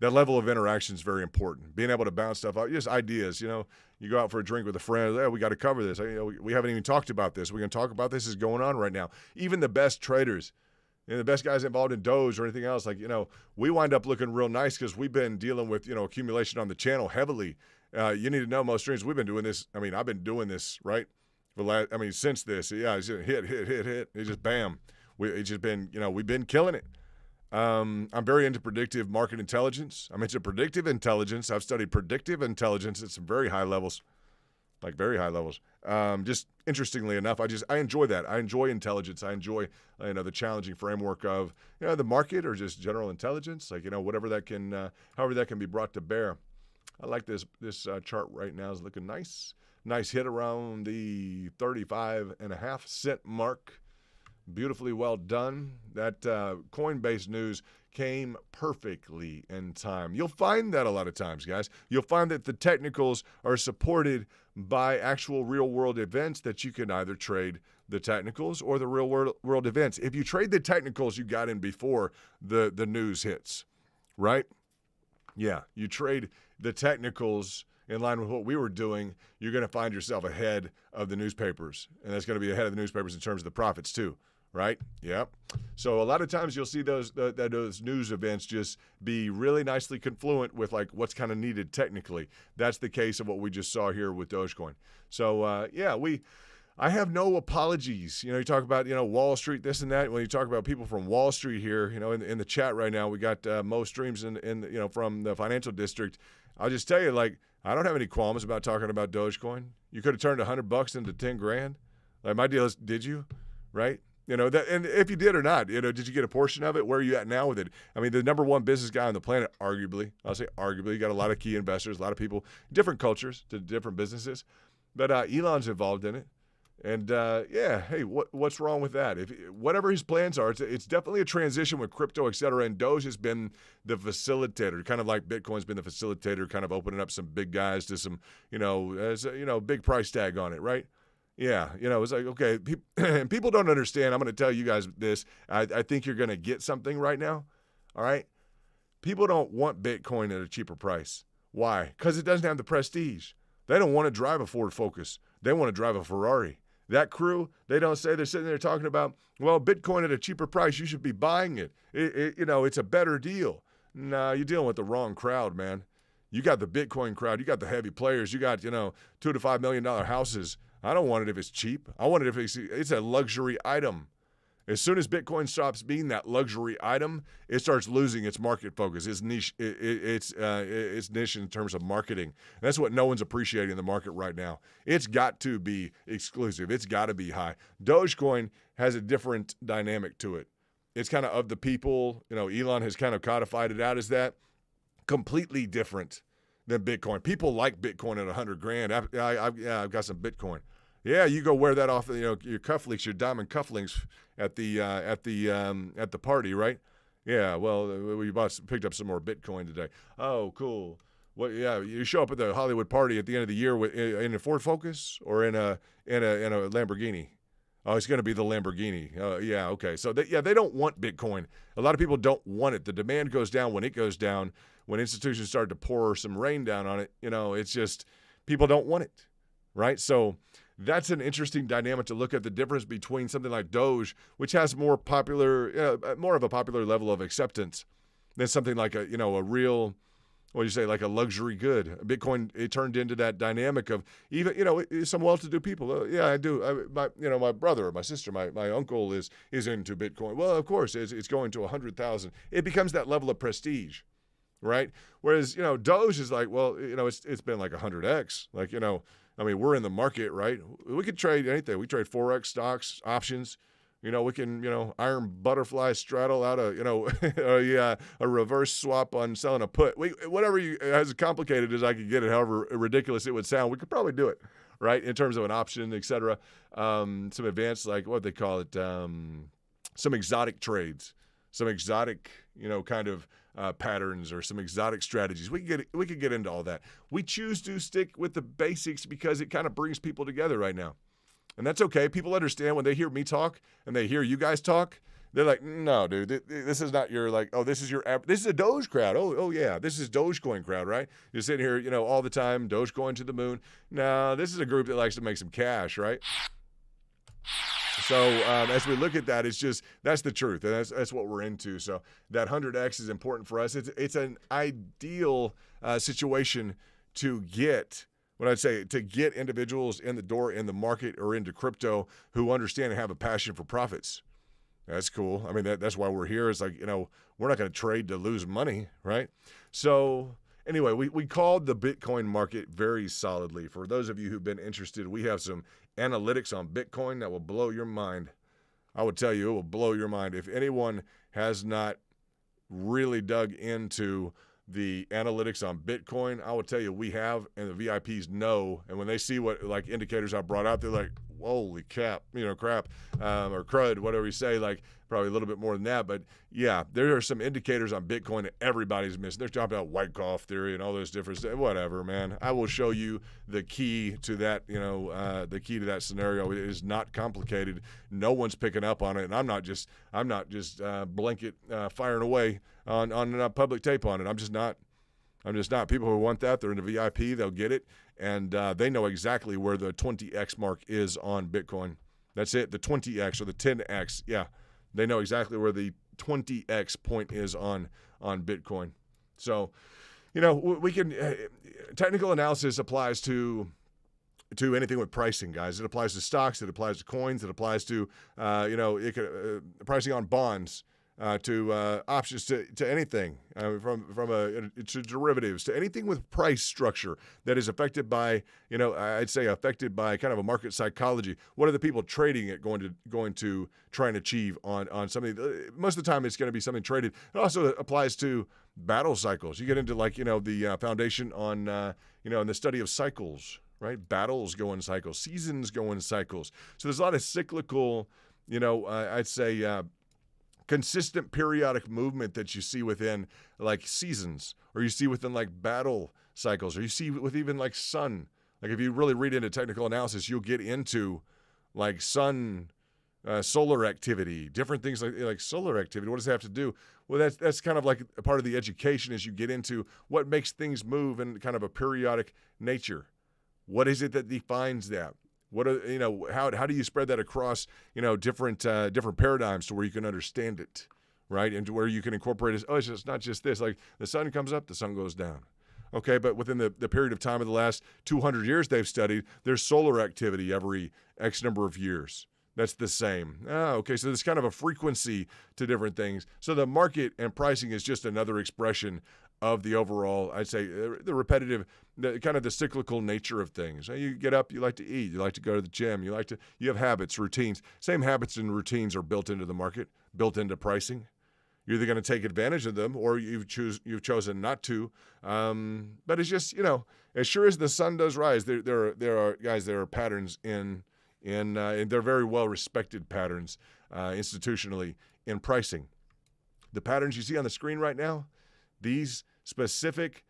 interaction is very important. Being able to bounce stuff out, just ideas. You go out for a drink with a friend. We got to cover this. We haven't even talked about this. We're going to talk about this. Is going on right now. Even the best traders. The best guys involved in Doge or anything else, we wind up looking real nice because we've been dealing with, accumulation on the channel heavily. You need to know, most streams, we've been doing this. I've been doing this, right? Since this. Yeah, it's just hit. It's just bam. It's just been, we've been killing it. I'm very into predictive market intelligence. I'm into predictive intelligence. I've studied predictive intelligence at some very high levels. Very high levels. Just interestingly enough, I enjoy that. I enjoy intelligence. I enjoy, the challenging framework of, the market or just general intelligence, whatever that can, however that can be brought to bear. I like this chart right now is looking nice. Nice hit around the 35.5 cent mark. Beautifully well done. That Coinbase news came perfectly in time. You'll find that a lot of times, guys. You'll find that the technicals are supported by actual real-world events that you can either trade the technicals or the real-world events. If you trade the technicals, you got in before the news hits, right? Yeah, you trade the technicals in line with what we were doing, you're going to find yourself ahead of the newspapers. And that's going to be ahead of the newspapers in terms of the profits too. Right? Yep. So a lot of times you'll see those news events just be really nicely confluent with what's kind of needed technically. That's the case of what we just saw here with Dogecoin. So I have no apologies. You talk about Wall Street, this and that. When you talk about people from Wall Street here, in the chat right now, we got Mo Streams in from the financial district. I'll just tell you, I don't have any qualms about talking about Dogecoin. You could have turned $100 into 10 grand. My deal is, did you? Right? That, and if you did or not, did you get a portion of it? Where are you at now with it? I mean, the number one business guy on the planet, arguably, I'll say arguably, you got a lot of key investors, a lot of people, different cultures to different businesses, but Elon's involved in it. And hey, what's wrong with that? If whatever his plans are, it's definitely a transition with crypto, et cetera. And Doge has been the facilitator, kind of like Bitcoin's been the facilitator, kind of opening up some big guys to some, big price tag on it, right? Yeah, it's like, okay, people don't understand. I'm going to tell you guys this. I think you're going to get something right now, all right? People don't want Bitcoin at a cheaper price. Why? Because it doesn't have the prestige. They don't want to drive a Ford Focus. They want to drive a Ferrari. That crew, they don't say, they're sitting there talking about, well, Bitcoin at a cheaper price, you should be buying it. It's a better deal. Nah, you're dealing with the wrong crowd, man. You got the Bitcoin crowd. You got the heavy players. You got, $2 to $5 million houses. I don't want it if it's cheap. I want it if it's a luxury item. As soon as Bitcoin stops being that luxury item, it starts losing its market focus, its niche, its niche in terms of marketing. That's what no one's appreciating in the market right now. It's got to be exclusive. It's got to be high. Dogecoin has a different dynamic to it. It's kind of the people. Elon has kind of codified it out as that. Completely different than Bitcoin. People like Bitcoin at $100,000. I've got some Bitcoin. Yeah, you go wear that off, your cufflinks, your diamond cufflinks at the party, right? Yeah, well, we picked up some more Bitcoin today. Oh, cool. Well, yeah, you show up at the Hollywood party at the end of the year in a Ford Focus or in a Lamborghini. Oh, it's going to be the Lamborghini. Yeah, okay. So they don't want Bitcoin. A lot of people don't want it. The demand goes down when it goes down. When institutions start to pour some rain down on it, it's just people don't want it, right? That's an interesting dynamic to look at, the difference between something like Doge, which has more of a popular level of acceptance than something like a real, like a luxury good. Bitcoin, it turned into that dynamic of even, some well-to-do people. Yeah, I do. My brother, my sister, my uncle is into Bitcoin. Well, of course, it's going to 100,000. It becomes that level of prestige, right? Whereas, Doge is like, well, it's been like 100x. Like, we're in the market, right? We could trade anything. We trade Forex, stocks, options. We can, iron butterfly straddle out a reverse swap on selling a put. Whatever as complicated as I could get it, however ridiculous it would sound, we could probably do it, right? In terms of an option, et cetera. Some advanced, like what they call it, some exotic trades, some exotic, kind of patterns or some exotic strategies. We could get into all that. We choose to stick with the basics because it kind of brings people together right now. And that's okay. People understand when they hear me talk and they hear you guys talk, they're like, no, dude, this is not your, like, oh, this is a Doge crowd. Oh yeah, this is Dogecoin crowd, right? You're sitting here, all the time, Dogecoin to the moon. No, this is a group that likes to make some cash, right? So as we look at that, it's just, that's the truth. And that's what we're into. So that 100X is important for us. It's an ideal situation to get, what I'd say, to get individuals in the door in the market or into crypto who understand and have a passion for profits. That's cool. I mean, that's why we're here. It's like, we're not going to trade to lose money, right? So anyway, we called the Bitcoin market very solidly. For those of you who've been interested, we have some analytics on Bitcoin that will blow your mind. I would tell you, it will blow your mind. If anyone has not really dug into the analytics on Bitcoin, I will tell you we have, and the VIPs know. And when they see what like indicators I brought out, they're like, holy crap, or crud, whatever you say, like probably a little bit more than that. But yeah, there are some indicators on Bitcoin that everybody's missing. They're talking about Wyckoff theory and all those different stuff. Whatever, man. I will show you the key to that, the key to that scenario. It is not complicated. No one's picking up on it. And I'm not just blanket firing away on public tape on it. I'm just not. People who want that, they're in the VIP, they'll get it, and they know exactly where the 20x mark is on Bitcoin. That's it, the 20x or the 10x. Yeah, they know exactly where the 20x point is on Bitcoin. So, we can technical analysis applies to anything with pricing, guys. It applies to stocks, it applies to coins, it applies to pricing on bonds. to options to anything, to derivatives, to anything with price structure that is affected by, I'd say affected by kind of a market psychology. What are the people trading it going to try and achieve on something? Most of the time, it's going to be something traded. It also applies to battle cycles. You get into the foundation on in the study of cycles, right? Battles go in cycles, seasons go in cycles. So there's a lot of cyclical, I'd say. Consistent periodic movement that you see within like seasons, or you see within like battle cycles, or you see with even like sun. Like if you really read into technical analysis, you'll get into like sun, solar activity, different things like solar activity. What does it have to do? Well, that's kind of like a part of the education as you get into what makes things move in kind of a periodic nature. What is it that defines that? What are, how do you spread that across, different paradigms to where you can understand it, right? And to where you can incorporate it. Oh, it's not just this. Like the sun comes up, the sun goes down. Okay, but within the period of time of the last 200 years they've studied, there's solar activity every X number of years. That's the same. Okay, so there's kind of a frequency to different things. So the market and pricing is just another expression of the overall, I'd say, the repetitive, kind of the cyclical nature of things. You get up, you like to eat, you like to go to the gym, you have habits, routines. Same habits and routines are built into the market, built into pricing. You're either going to take advantage of them or you've chosen not to. But it's just, as sure as the sun does rise, there are patterns and they're very well respected patterns institutionally in pricing. The patterns you see on the screen right now, these specific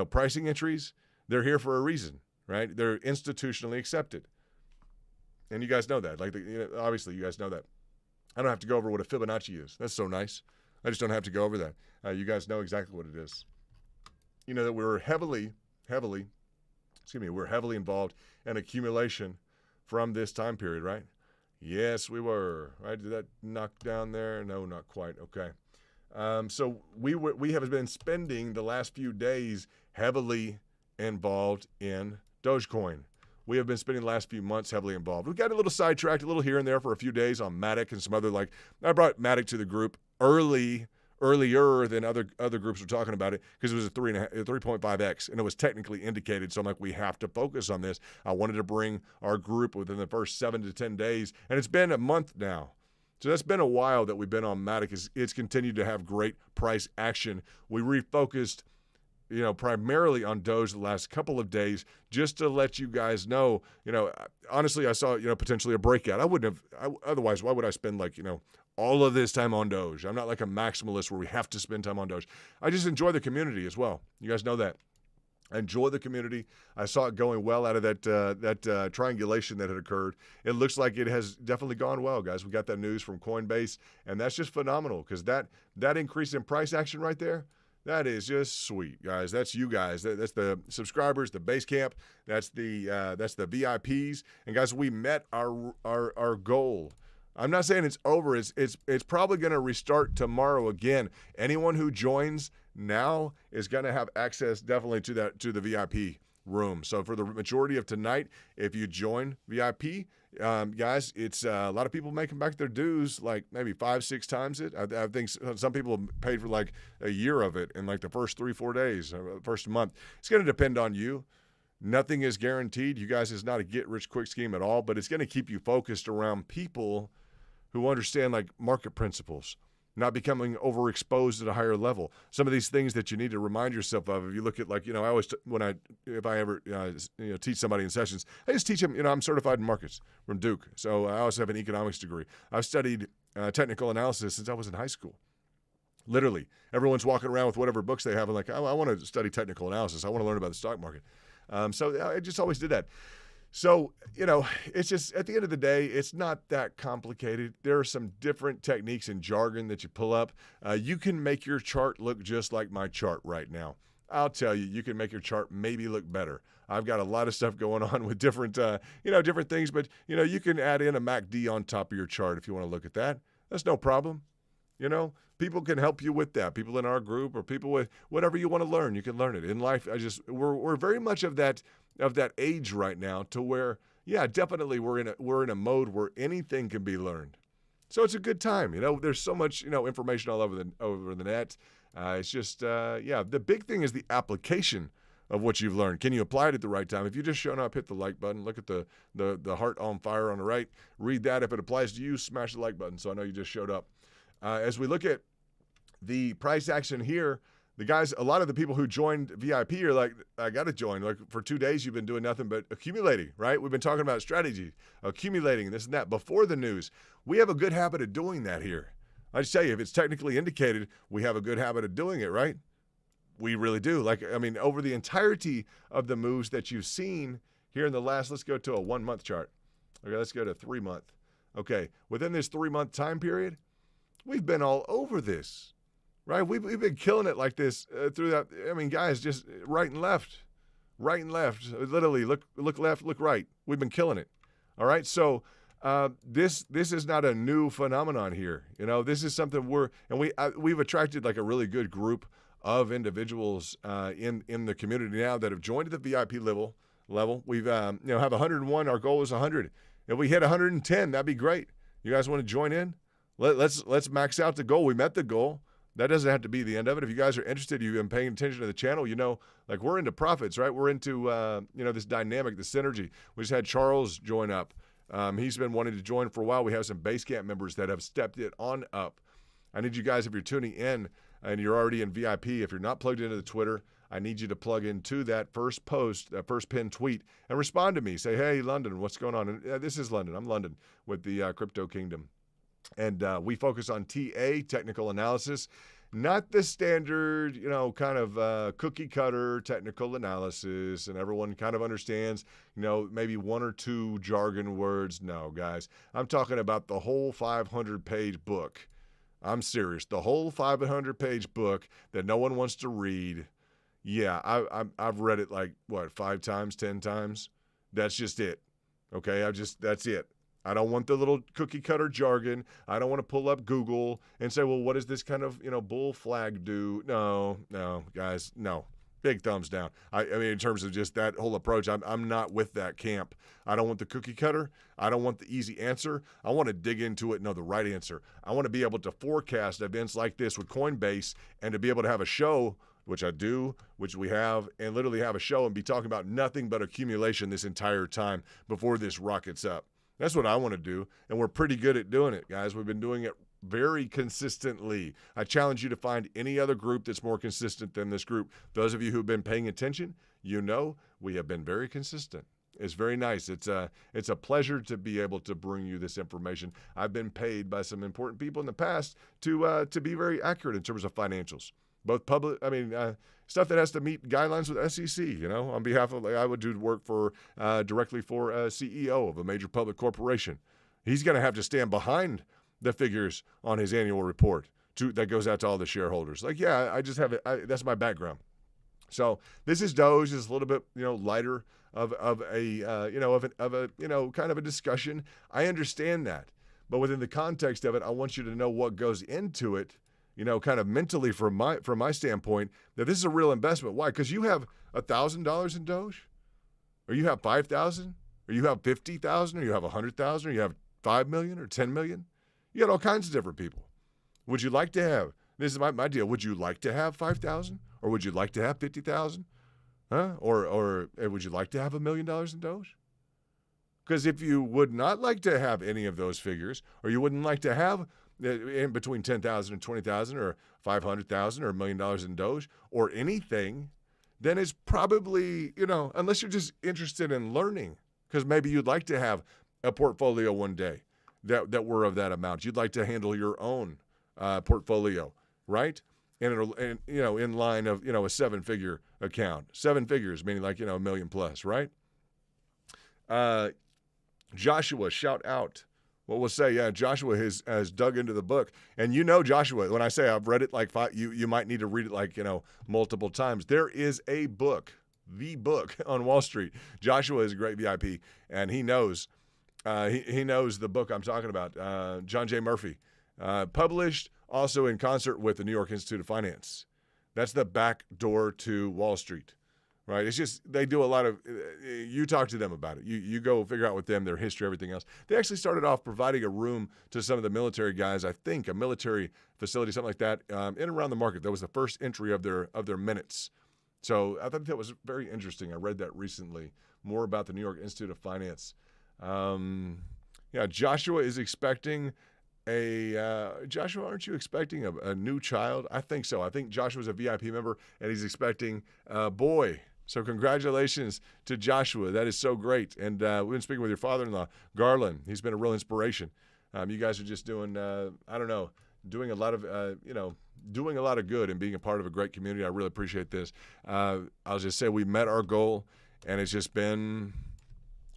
pricing entries, they're here for a reason, right? They're institutionally accepted. And you guys know that. Obviously you guys know that. I don't have to go over what a Fibonacci is. That's so nice. I just don't have to go over that. You guys know exactly what it is. You know that we're heavily involved in accumulation from this time period, right? Yes, we were. Right? Did that knock down there? No, not quite. Okay. So we have been spending the last few days heavily involved in Dogecoin. We have been spending the last few months heavily involved. We got a little sidetracked, a little here and there for a few days on Matic and some other I brought Matic to the group earlier than other groups were talking about it because it was a 3.5x and it was technically indicated. So I'm like, we have to focus on this. I wanted to bring our group within the first 7 to 10 days, and it's been a month now. So that's been a while that we've been on Matic. It's continued to have great price action. We refocused, primarily on Doge the last couple of days just to let you guys know, honestly, I saw, potentially a breakout. I wouldn't have, otherwise, why would I spend all of this time on Doge? I'm not like a maximalist where we have to spend time on Doge. I just enjoy the community as well. You guys know that. I enjoy the community. I saw it going well out of that triangulation that had occurred. It looks like it has definitely gone well, guys. We got that news from Coinbase, and that's just phenomenal because that increase in price action right there, that is just sweet, guys. That's you guys. That's the subscribers, the base camp. That's the VIPs. And guys, we met our goal. I'm not saying it's over. It's probably going to restart tomorrow again. Anyone who joins now is going to have access definitely to the VIP room. So for the majority of tonight, if you join VIP, guys, it's a lot of people making back their dues like maybe 5-6 times it. I think some people have paid for like a year of it in like the first 3-4 days, first month. It's going to depend on you. Nothing is guaranteed. You guys, it's not a get-rich-quick scheme at all, but it's going to keep you focused around people who understand like market principles, not becoming overexposed at a higher level. Some of these things that you need to remind yourself of. If you look at I always if I ever teach somebody in sessions, I just teach them. I'm certified in markets from Duke, so I also have an economics degree. I've studied technical analysis since I was in high school. Literally, everyone's walking around with whatever books they have and like, I want to study technical analysis. I want to learn about the stock market. So I just always did that. So, it's just at the end of the day, it's not that complicated. There are some different techniques and jargon that you pull up. You can make your chart look just like my chart right now. I'll tell you, you can make your chart maybe look better. I've got a lot of stuff going on with different things, but, you can add in a MACD on top of your chart if you want to look at that. That's no problem. People can help you with that. People in our group or people with whatever you want to learn, you can learn it. In life, we're very much of that age right now to where, yeah, definitely we're in a mode where anything can be learned. So it's a good time. There's so much, information all over the net. It's just, the big thing is the application of what you've learned. Can you apply it at the right time? If you just shown up, hit the like button, look at the heart on fire on the right, read that. If it applies to you, smash the like button so I know you just showed up. As we look at the price action here, the guys, a lot of the people who joined VIP are like, I got to join. Like for 2 days, you've been doing nothing but accumulating, right? We've been talking about strategy, accumulating, this and that before the news. We have a good habit of doing that here. I just tell you, if it's technically indicated, we have a good habit of doing it, right? We really do. Over the entirety of the moves that you've seen here in the last, let's go to a 1 month chart. Okay, let's go to 3 month. Okay, within this 3 month time period, we've been all over this. Right, we've been killing it like this through that. Guys, just right and left. Literally, look left, look right. We've been killing it. All right, so this is not a new phenomenon here. This is something we've attracted like a really good group of individuals in the community now that have joined at the VIP level. We've have 101. Our goal is 100. If we hit 110, that'd be great. You guys want to join in? Let's max out the goal. We met the goal. That doesn't have to be the end of it. If you guys are interested, you've been paying attention to the channel, we're into profits, right? We're into, this dynamic, the synergy. We just had Charles join up. He's been wanting to join for a while. We have some Basecamp members that have stepped it on up. I need you guys, if you're tuning in and you're already in VIP, if you're not plugged into the Twitter, I need you to plug into that first post, that first pinned tweet, and respond to me. Say, hey, London, what's going on? And, this is London. I'm London with the Crypto Kingdom. And we focus on TA, technical analysis, not the standard, kind of cookie cutter technical analysis. And everyone kind of understands, maybe 1 or 2 jargon words. No, guys, I'm talking about the whole 500-page book. I'm serious. The whole 500-page book that no one wants to read. Yeah, I've read it 5 times, 10 times. That's just it. Okay, that's it. I don't want the little cookie cutter jargon. I don't want to pull up Google and say, well, what does this kind of, bull flag do? No, guys, no. Big thumbs down. In terms of just that whole approach, I'm not with that camp. I don't want the cookie cutter. I don't want the easy answer. I want to dig into it and know the right answer. I want to be able to forecast events like this with Coinbase and to be able to have a show, which I do, which we have, and literally have a show and be talking about nothing but accumulation this entire time before this rockets up. That's what I want to do, and we're pretty good at doing it, guys. We've been doing it very consistently. I challenge you to find any other group that's more consistent than this group. Those of you who've been paying attention, we have been very consistent. It's very nice. It's a pleasure to be able to bring you this information. I've been paid by some important people in the past to be very accurate in terms of financials. Both public, stuff that has to meet guidelines with SEC, on behalf of, I would do work for, directly for a CEO of a major public corporation. He's going to have to stand behind the figures on his annual report that goes out to all the shareholders. I just have it. That's my background. So this is Doge. It's a little bit, lighter of a kind of a discussion. I understand that, but within the context of it, I want you to know what goes into it. Kind of mentally from my standpoint, that this is a real investment. Why? Because you have $1,000 in Doge, or you have 5,000, or you have 50,000, or you have 100,000, or you have 5 million or 10 million. You got all kinds of different people. Would you like to have? This is my deal. Would you like to have 5,000, or would you like to have 50,000? Or would you like to have $1 million in Doge? Because if you would not like to have any of those figures, or you wouldn't like to have in between 10,000 and 20,000 or 500,000 or $1 million in Doge or anything, then it's probably, unless you're just interested in learning, because maybe you'd like to have a portfolio one day that were of that amount. You'd like to handle your own portfolio, right? And in line of, a 7-figure account. 7 figures, meaning $1 million plus, right? Joshua, shout out. Well, we'll say, yeah, Joshua has dug into the book. And Joshua, when I say I've read it you might need to read it multiple times. There is a book, the book on Wall Street. Joshua is a great VIP, and he knows he knows the book I'm talking about, John J. Murphy, published also in concert with the New York Institute of Finance. That's the back door to Wall Street, right? It's just they do a lot of. You talk to them about it. You go figure out with them their history, everything else. They actually started off providing a room to some of the military guys. I think a military facility, something like that, in and around the market. That was the first entry of their minutes. So I thought that was very interesting. I read that recently. More about the New York Institute of Finance. Joshua is expecting Joshua, aren't you expecting a new child? I think so. I think Joshua's a VIP member, and he's expecting a boy. So congratulations to Joshua. That is so great. And we've been speaking with your father-in-law, Garland. He's been a real inspiration. You guys are just doing, doing a lot of good and being a part of a great community. I really appreciate this. I'll just say we met our goal, and it's just been,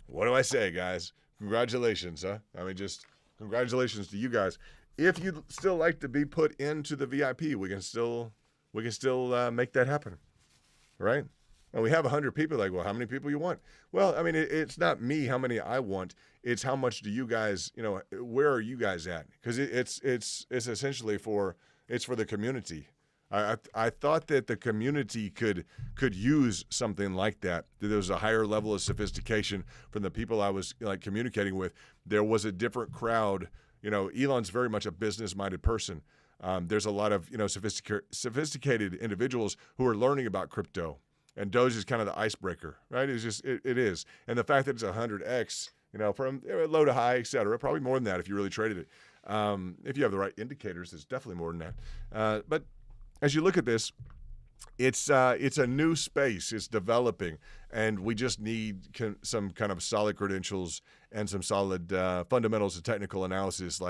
what do I say, guys? Congratulations, huh? I mean, just congratulations to you guys. If you'd still like to be put into the VIP, we can still make that happen, right? And we have 100 people. Like, well, how many people you want? Well, I mean, it's not me how many I want. It's how much do you guys, where are you guys at? Because it's essentially for the community. I thought that the community could use something like that. That there was a higher level of sophistication from the people I was communicating with. There was a different crowd. Elon's very much a business-minded person. There's a lot of sophisticated individuals who are learning about crypto, and Doge is kind of the icebreaker, right? It's just it is, and the fact that it's 100x, from low to high, et cetera, probably more than that if you really traded it. If you have the right indicators, it's definitely more than that. But as you look at this, it's a new space. It's developing, and we just need some kind of solid credentials and some solid fundamentals of technical analysis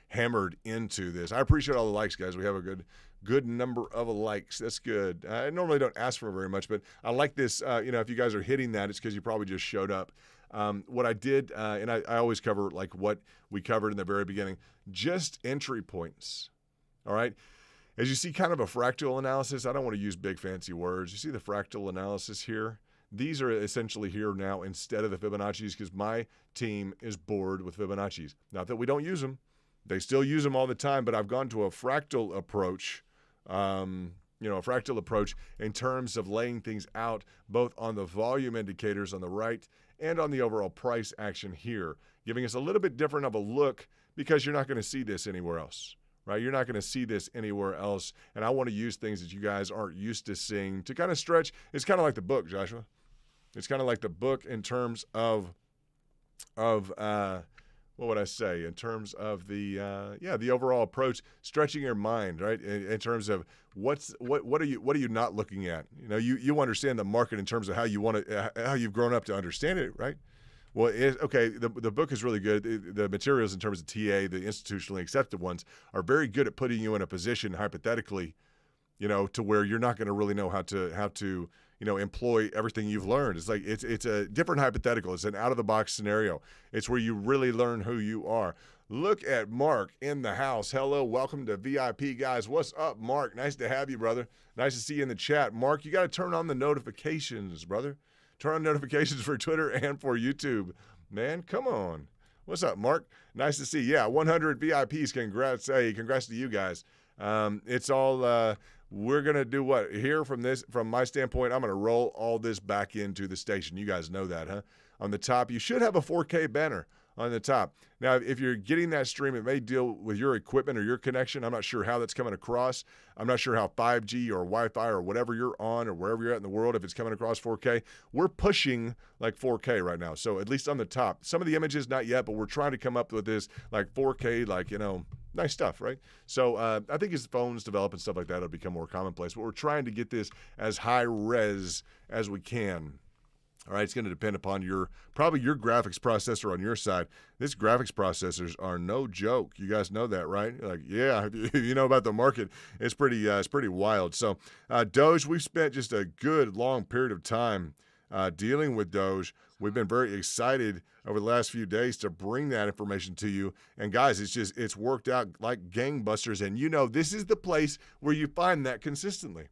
hammered into this. I appreciate all the likes, guys. We have a good number of likes. That's good. I normally don't ask for very much, but I like this. If you guys are hitting that, it's because you probably just showed up. What I did, and I always cover what we covered in the very beginning, just entry points. All right. As you see kind of a fractal analysis, I don't want to use big fancy words. You see the fractal analysis here? These are essentially here now instead of the Fibonacci's because my team is bored with Fibonacci's. Not that we don't use them. They still use them all the time, but I've gone to a fractal approach, in terms of laying things out both on the volume indicators on the right and on the overall price action here, giving us a little bit different of a look because you're not going to see this anywhere else. Right? You're not going to see this anywhere else. And I want to use things that you guys aren't used to seeing to kind of stretch. It's kind of like the book, Joshua. It's kind of like the book in terms of what would I say? In terms of the overall approach, stretching your mind, right? In terms of what are you not looking at? You understand the market in terms of how you've grown up to understand it, right? Well, the book is really good. The materials in terms of TA, the institutionally accepted ones, are very good at putting you in a position, hypothetically, to where you're not going to really know how to employ everything you've learned. It's like it's a different hypothetical. It's an out-of-the-box scenario. It's where you really learn who you are. Look at Mark in the house. Hello, welcome to VIP, guys. What's up, Mark? Nice to have you, brother. Nice to see you in the chat. Mark, you got to turn on the notifications, brother. Turn on notifications for Twitter and for YouTube. Man, come on. What's up, Mark? Nice to see you. Yeah, 100 VIPs. Congrats to you guys. It's all, we're going to do what? Here from my standpoint, I'm going to roll all this back into the station. You guys know that, huh? On the top, you should have a 4K banner on the top. Now, if you're getting that stream, it may deal with your equipment or your connection. I'm not sure how that's coming across. I'm not sure how 5G or Wi-Fi or whatever you're on or wherever you're at in the world, if it's coming across 4K. We're pushing 4K right now. So at least on the top. Some of the images, not yet, but we're trying to come up with this 4K, nice stuff, right? So I think as phones develop and stuff like that, it'll become more commonplace. But we're trying to get this as high res as we can. All right, it's going to depend upon probably your graphics processor on your side. These graphics processors are no joke. You guys know that, right? If you know about the market, it's pretty wild. So Doge, we've spent just a good long period of time dealing with Doge. We've been very excited over the last few days to bring that information to you. And guys, it's worked out like gangbusters. And this is the place where you find that consistently.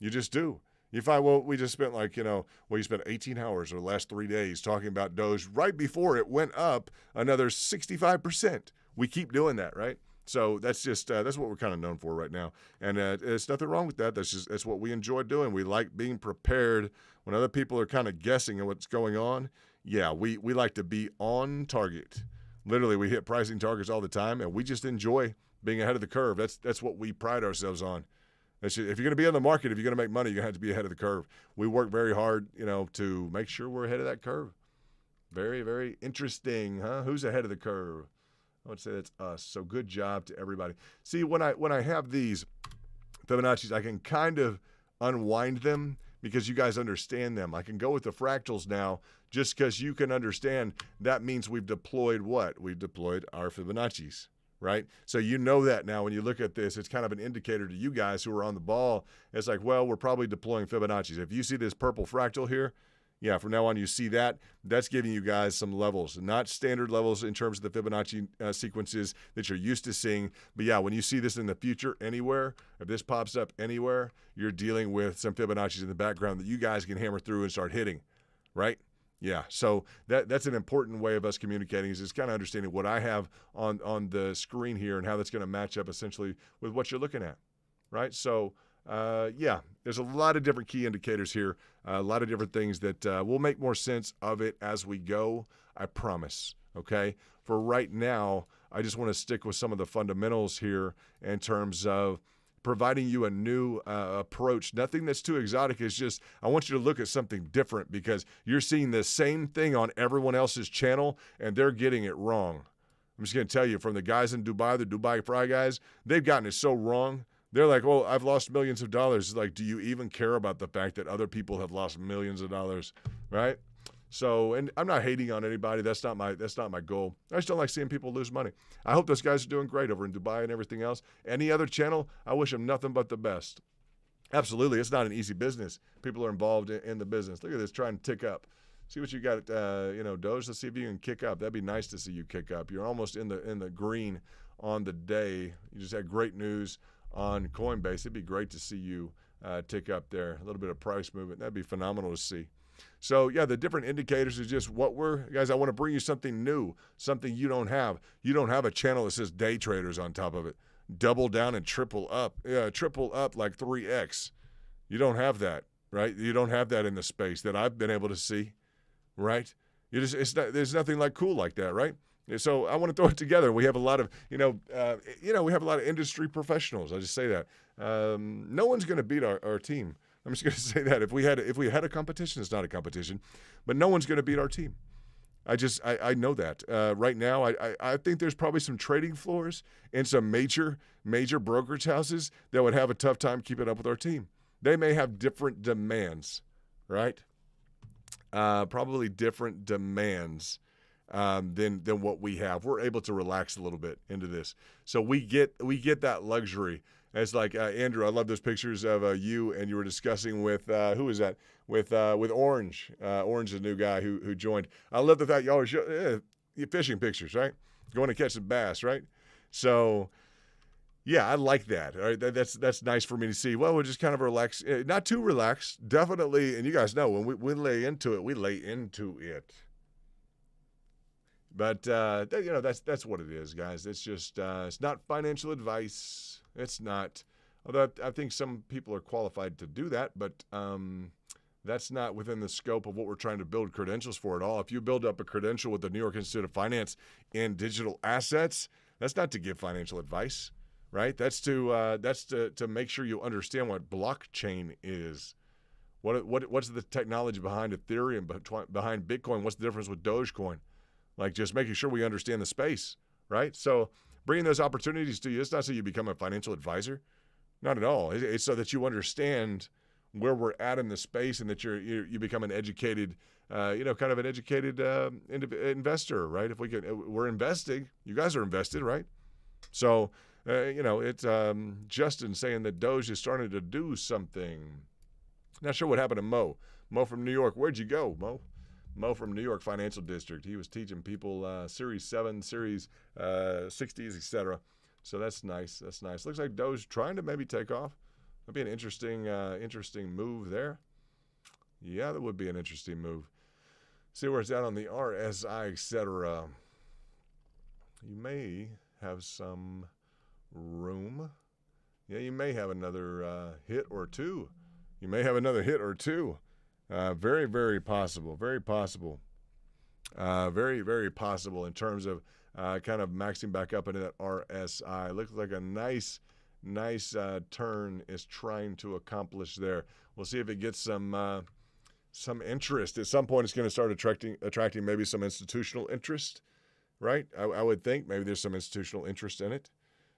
You just do. You find, we just spent you spent 18 hours or the last 3 days talking about Doge right before it went up another 65%. We keep doing that, right? So that's what we're kind of known for right now. And it's nothing wrong with that. That's what we enjoy doing. We like being prepared When other people are kind of guessing at what's going on, yeah, we like to be on target. Literally, we hit pricing targets all the time, and we just enjoy being ahead of the curve. That's what we pride ourselves on. If you're going to be in the market, if you're going to make money, you're going to have to be ahead of the curve. We work very hard, to make sure we're ahead of that curve. Very, very interesting, huh? Who's ahead of the curve? I would say that's us. So good job to everybody. See, when I have these Fibonacci's, I can kind of unwind them because you guys understand them. I can go with the fractals now just because you can understand that means we've deployed what? We've deployed our Fibonacci's, right? So you know that now when you look at this, it's kind of an indicator to you guys who are on the ball. It's like, well, we're probably deploying Fibonacci's. If you see this purple fractal here, yeah, from now on you see that. That's giving you guys some levels, not standard levels in terms of the Fibonacci sequences that you're used to seeing. But yeah, when you see this in the future anywhere, if this pops up anywhere, you're dealing with some Fibonacci's in the background that you guys can hammer through and start hitting, right? Yeah, so that's an important way of us communicating is just kind of understanding what I have on the screen here and how that's going to match up essentially with what you're looking at, right? So yeah, there's a lot of different key indicators here, a lot of different things that will make more sense of it as we go, I promise, okay? For right now, I just want to stick with some of the fundamentals here in terms of providing you a new approach. Nothing that's too exotic. It's just I want you to look at something different because you're seeing the same thing on everyone else's channel, and they're getting it wrong. I'm just going to tell you, from the guys in Dubai, the Dubai Fry guys, they've gotten it so wrong. They're like, well, I've lost millions of dollars. It's like, do you even care about the fact that other people have lost millions of dollars, right? So, and I'm not hating on anybody. That's not my goal. I just don't like seeing people lose money. I hope those guys are doing great over in Dubai and everything else. Any other channel, I wish them nothing but the best. Absolutely, it's not an easy business. People are involved in the business. Look at this, trying to tick up. See what you got, Doge. Let's see if you can kick up. That'd be nice to see you kick up. You're almost in the green on the day. You just had great news on Coinbase. It'd be great to see you tick up there. A little bit of price movement. That'd be phenomenal to see. So, yeah, the different indicators is just what guys, I want to bring you something new, something you don't have. You don't have a channel that says day traders on top of it. Double down and triple up. Yeah, triple up like 3X. You don't have that, right? You don't have that in the space that I've been able to see, right? There's nothing like cool like that, right? So I want to throw it together. We have a lot of, we have a lot of industry professionals. I just say that. No one's going to beat our team. I'm just going to say that. If we had a competition, it's not a competition, but no one's going to beat our team. I know that. Right now, I think there's probably some trading floors and some major brokerage houses that would have a tough time keeping up with our team. They may have different demands, right? Probably different demands than what we have. We're able to relax a little bit into this, so we get that luxury. It's like Andrew. I love those pictures of you, and you were discussing with who is that? With Orange. Orange is a new guy who joined. I love the fact y'all are fishing pictures, right? Going to catch some bass, right? So, yeah, I like that. All right, that's nice for me to see. Well, we'll just kind of relax, not too relaxed, definitely. And you guys know when we lay into it, we lay into it. But that's what it is, guys. It's just it's not financial advice. It's not. Although I think some people are qualified to do that, but that's not within the scope of what we're trying to build credentials for at all. If you build up a credential with the New York Institute of Finance in digital assets, that's not to give financial advice, right? That's to make sure you understand what blockchain is. What's the technology behind Ethereum, behind Bitcoin? What's the difference with Dogecoin? Like just making sure we understand the space, right? So bringing those opportunities to you, it's not so you become a financial advisor. Not at all. It's so that you understand where we're at in the space and that you become an educated, kind of an educated investor, right? If we're investing, you guys are invested, right? So, it's Justin saying that Doge is starting to do something. Not sure what happened to Mo. Mo from New York. Where'd you go, Mo? Mo from New York Financial District. He was teaching people Series 7, Series 60s, etc. So that's nice. That's nice. Looks like Doge trying to maybe take off. That'd be an interesting move there. Yeah, that would be an interesting move. See where it's at on the RSI, etc. You may have some room. Yeah, you may have another hit or two. You may have another hit or two. Very, very possible. Very possible. Very, very possible in terms of kind of maxing back up into that RSI. Looks like a nice turn is trying to accomplish there. We'll see if it gets some interest. At some point, it's going to start attracting maybe some institutional interest, right? I would think maybe there's some institutional interest in it.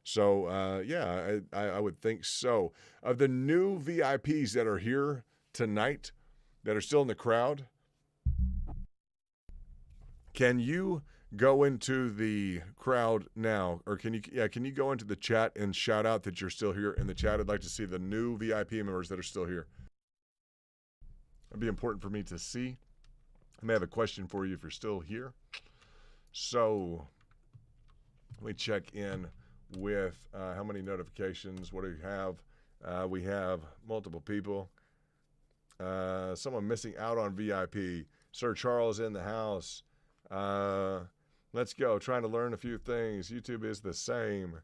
So, yeah, I would think so. Of the new VIPs that are here tonight, that are still in the crowd, can you go into the crowd now? Or can you go into the chat and shout out that you're still here in the chat? I'd like to see the new VIP members that are still here. It'd be important for me to see. I may have a question for you if you're still here. So let me check in with how many notifications. What do we have? We have multiple people. Someone missing out on VIP. Sir Charles in the house. Let's go. Trying to learn a few things. YouTube is the same.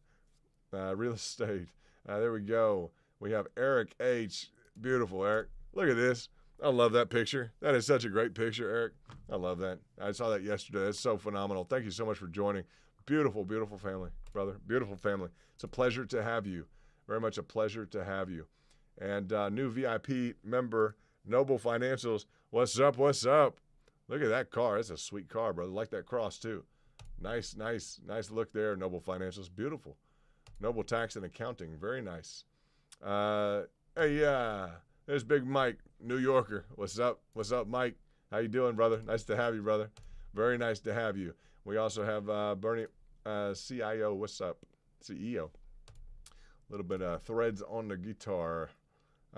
Real estate. There we go. We have Eric H. Beautiful, Eric. Look at this. I love that picture. That is such a great picture, Eric. I love that. I saw that yesterday. That's so phenomenal. Thank you so much for joining. Beautiful, beautiful family, brother. Beautiful family. It's a pleasure to have you. Very much a pleasure to have you. And new VIP member, Noble Financials. What's up? What's up? Look at that car. That's a sweet car, brother. I like that cross, too. Nice look there, Noble Financials. Beautiful. Noble Tax and Accounting. Very nice. There's Big Mike, New Yorker. What's up? What's up, Mike? How you doing, brother? Nice to have you, brother. Very nice to have you. We also have Bernie, CIO. What's up? CEO. A little bit of threads on the guitar.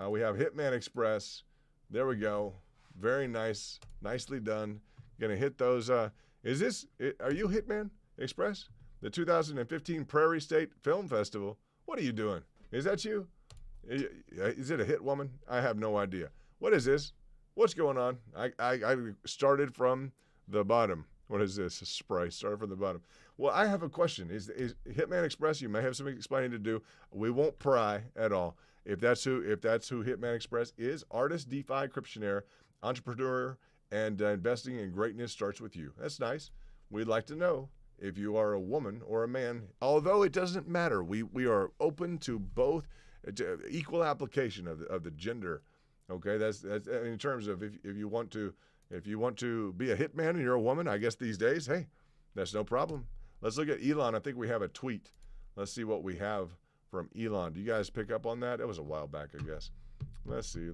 We have Hitman Express. There we go. Very nice. Nicely done. Gonna hit those. Are you Hitman Express? The 2015 Prairie State Film Festival. What are you doing? Is that you? Is it a hit woman? I have no idea. What is this? What's going on? I started from the bottom. What is this? A spray. Started from the bottom. Well, I have a question. Is Hitman Express? You may have some explaining to do. We won't pry at all. If that's who Hitman Express is, artist, DeFi, Cryptionaire, entrepreneur, and investing in greatness starts with you. That's nice. We'd like to know if you are a woman or a man. Although it doesn't matter. We are open to both. Equal application of the gender, okay? That's in terms of if you want to be a hitman and you're a woman, I guess these days, hey, that's no problem. Let's look at Elon. I think we have a tweet. Let's see what we have from Elon. Do you guys pick up on that? It was a while back, I guess. Let's see.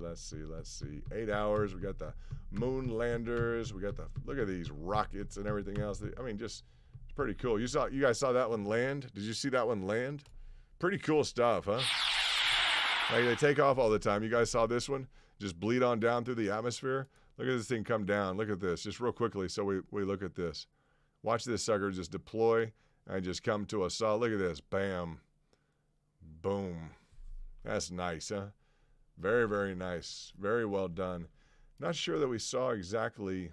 8 hours. We got the moon landers. We got look at these rockets and everything else. I mean, just it's pretty cool. You guys saw that one land? Did you see that one land? Pretty cool stuff, huh? Like they take off all the time. You guys saw this one? Just bleed on down through the atmosphere. Look at this thing come down. Look at this. Just real quickly so we look at this. Watch this sucker just deploy and just come to a solid. Look at this. Bam. Boom. That's nice, huh? Very, very nice. Very well done. Not sure that we saw exactly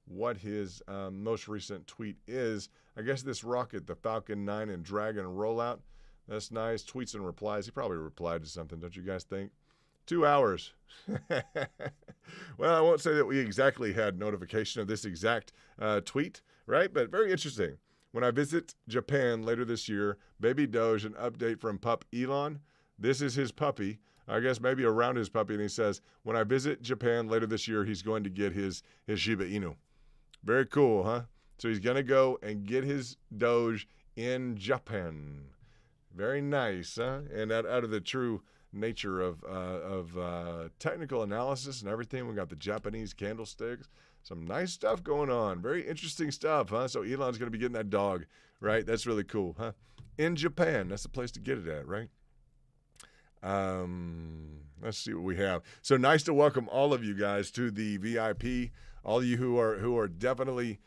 what his most recent tweet is. I guess this rocket, the Falcon 9 and Dragon rollout. That's nice. Tweets and replies. He probably replied to something, don't you guys think? 2 hours. Well, I won't say that we exactly had notification of this exact tweet, right? But very interesting. When I visit Japan later this year, baby Doge, an update from pup Elon. This is his puppy. I guess maybe around his puppy. And he says, when I visit Japan later this year, he's going to get his Shiba Inu. Very cool, huh? So he's going to go and get his Doge in Japan. Very nice, huh? And out of the true nature of technical analysis and everything, we got the Japanese candlesticks. Some nice stuff going on. Very interesting stuff, huh? So Elon's going to be getting that dog, right? That's really cool, huh? In Japan, that's the place to get it at, right? Let's see what we have. So nice to welcome all of you guys to the VIP. All of you who are definitely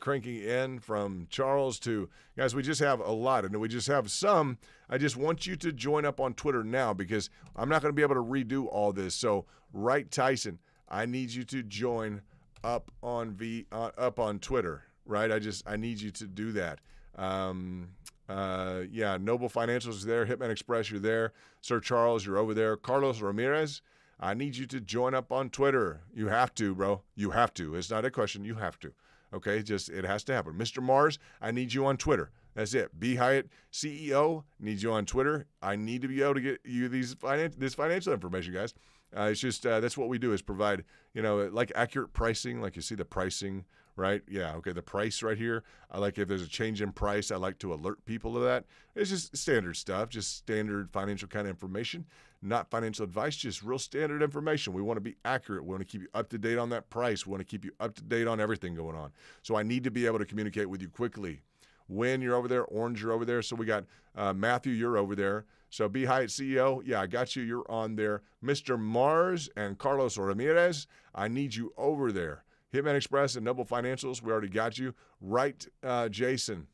cranking in, from Charles to guys. We just have a lot, and we just have some. I just want you to join up on Twitter now because I'm not going to be able to redo all this. So, right, Tyson, I need you to join up on Twitter. Right, I need you to do that. Noble Financials is there. Hitman Express, you're there. Sir Charles, you're over there. Carlos Ramirez, I need you to join up on Twitter. You have to, bro. You have to. It's not a question. You have to. Okay, it has to happen. Mr. Mars, I need you on Twitter. That's it. B. Hyatt, CEO, needs you on Twitter. I need to be able to get you this financial information, guys. It's just that's what we do is provide, like accurate pricing. Like you see the pricing, right? Yeah, okay, the price right here. I like if there's a change in price, I like to alert people to that. It's just standard stuff, just standard financial kind of information, not financial advice, just real standard information. We want to be accurate. We want to keep you up to date on that price. We want to keep you up to date on everything going on. So I need to be able to communicate with you quickly. When you're over there, Orange, you're over there. So we got Matthew, you're over there. So B. Hyatt CEO, yeah, I got you. You're on there. Mr. Mars and Carlos Ramirez, I need you over there. Hitman Express and Noble Financials, we already got you. Right, Jason.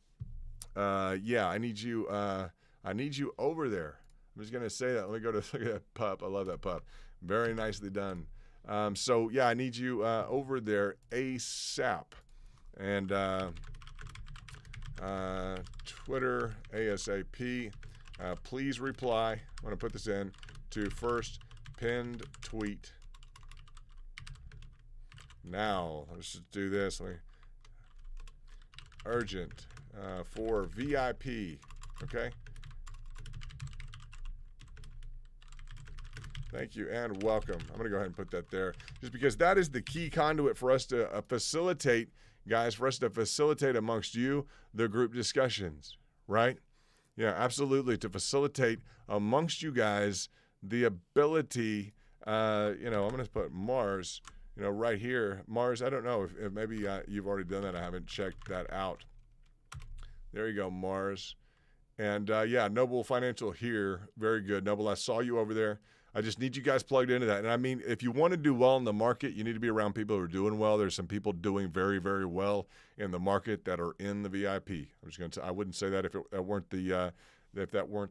Yeah, I need you. I need you over there. I'm just gonna say that. Let me go to look at that pup. I love that pup. Very nicely done. So yeah, I need you over there ASAP. And Twitter ASAP. Please reply. I'm gonna put this in to first pinned tweet. Now, let's just do this. Urgent for VIP. Okay. Thank you and welcome. I'm going to go ahead and put that there just because that is the key conduit for us to facilitate, guys, for us to facilitate amongst you the group discussions, right? Yeah, absolutely. To facilitate amongst you guys the ability, I'm going to put Mars. Right here, Mars, I don't know if maybe you've already done that. I haven't checked that out. There you go, Mars. And, yeah, Noble Financial here. Very good. Noble, I saw you over there. I just need you guys plugged into that. And, I mean, if you want to do well in the market, you need to be around people who are doing well. There's some people doing very, very well in the market that are in the VIP. I'm just going to I wouldn't say that if that weren't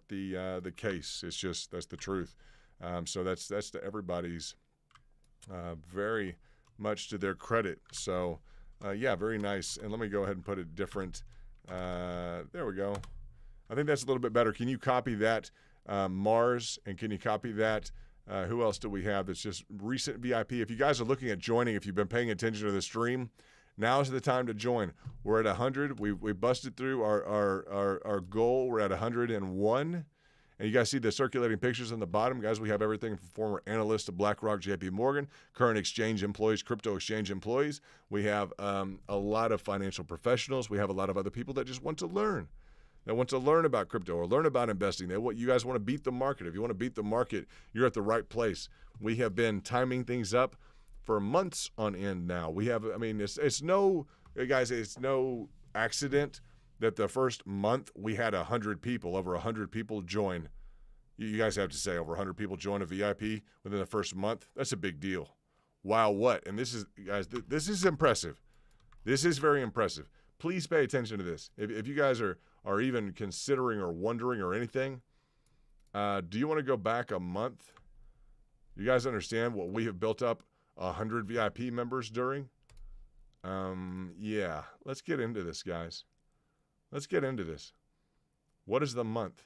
the case. It's just that's the truth. So that's to everybody's very much to their credit. So, yeah, very nice. And let me go ahead and put it different. There we go. I think that's a little bit better. Can you copy that, Mars? And can you copy that? Who else do we have that's just recent VIP? If you guys are looking at joining, if you've been paying attention to the stream, now is the time to join. We're at 100. We busted through our goal. We're at 101. And you guys see the circulating pictures on the bottom. Guys, we have everything from former analysts to BlackRock, JP Morgan, current exchange employees, crypto exchange employees. We have a lot of financial professionals. We have a lot of other people that just want to learn. They want to learn about crypto or learn about investing. You guys want to beat the market. If you want to beat the market, you're at the right place. We have been timing things up for months on end now. It's no accident that the first month we had 100 people, over 100 people join. You guys have to say over 100 people join a VIP within the first month. That's a big deal. Wow, what? And this is, guys, this is impressive. This is very impressive. Please pay attention to this. If you guys are even considering or wondering or anything, do you want to go back a month? You guys understand what we have built up 100 VIP members during? Yeah, let's get into this, guys. Let's get into this. What is the month?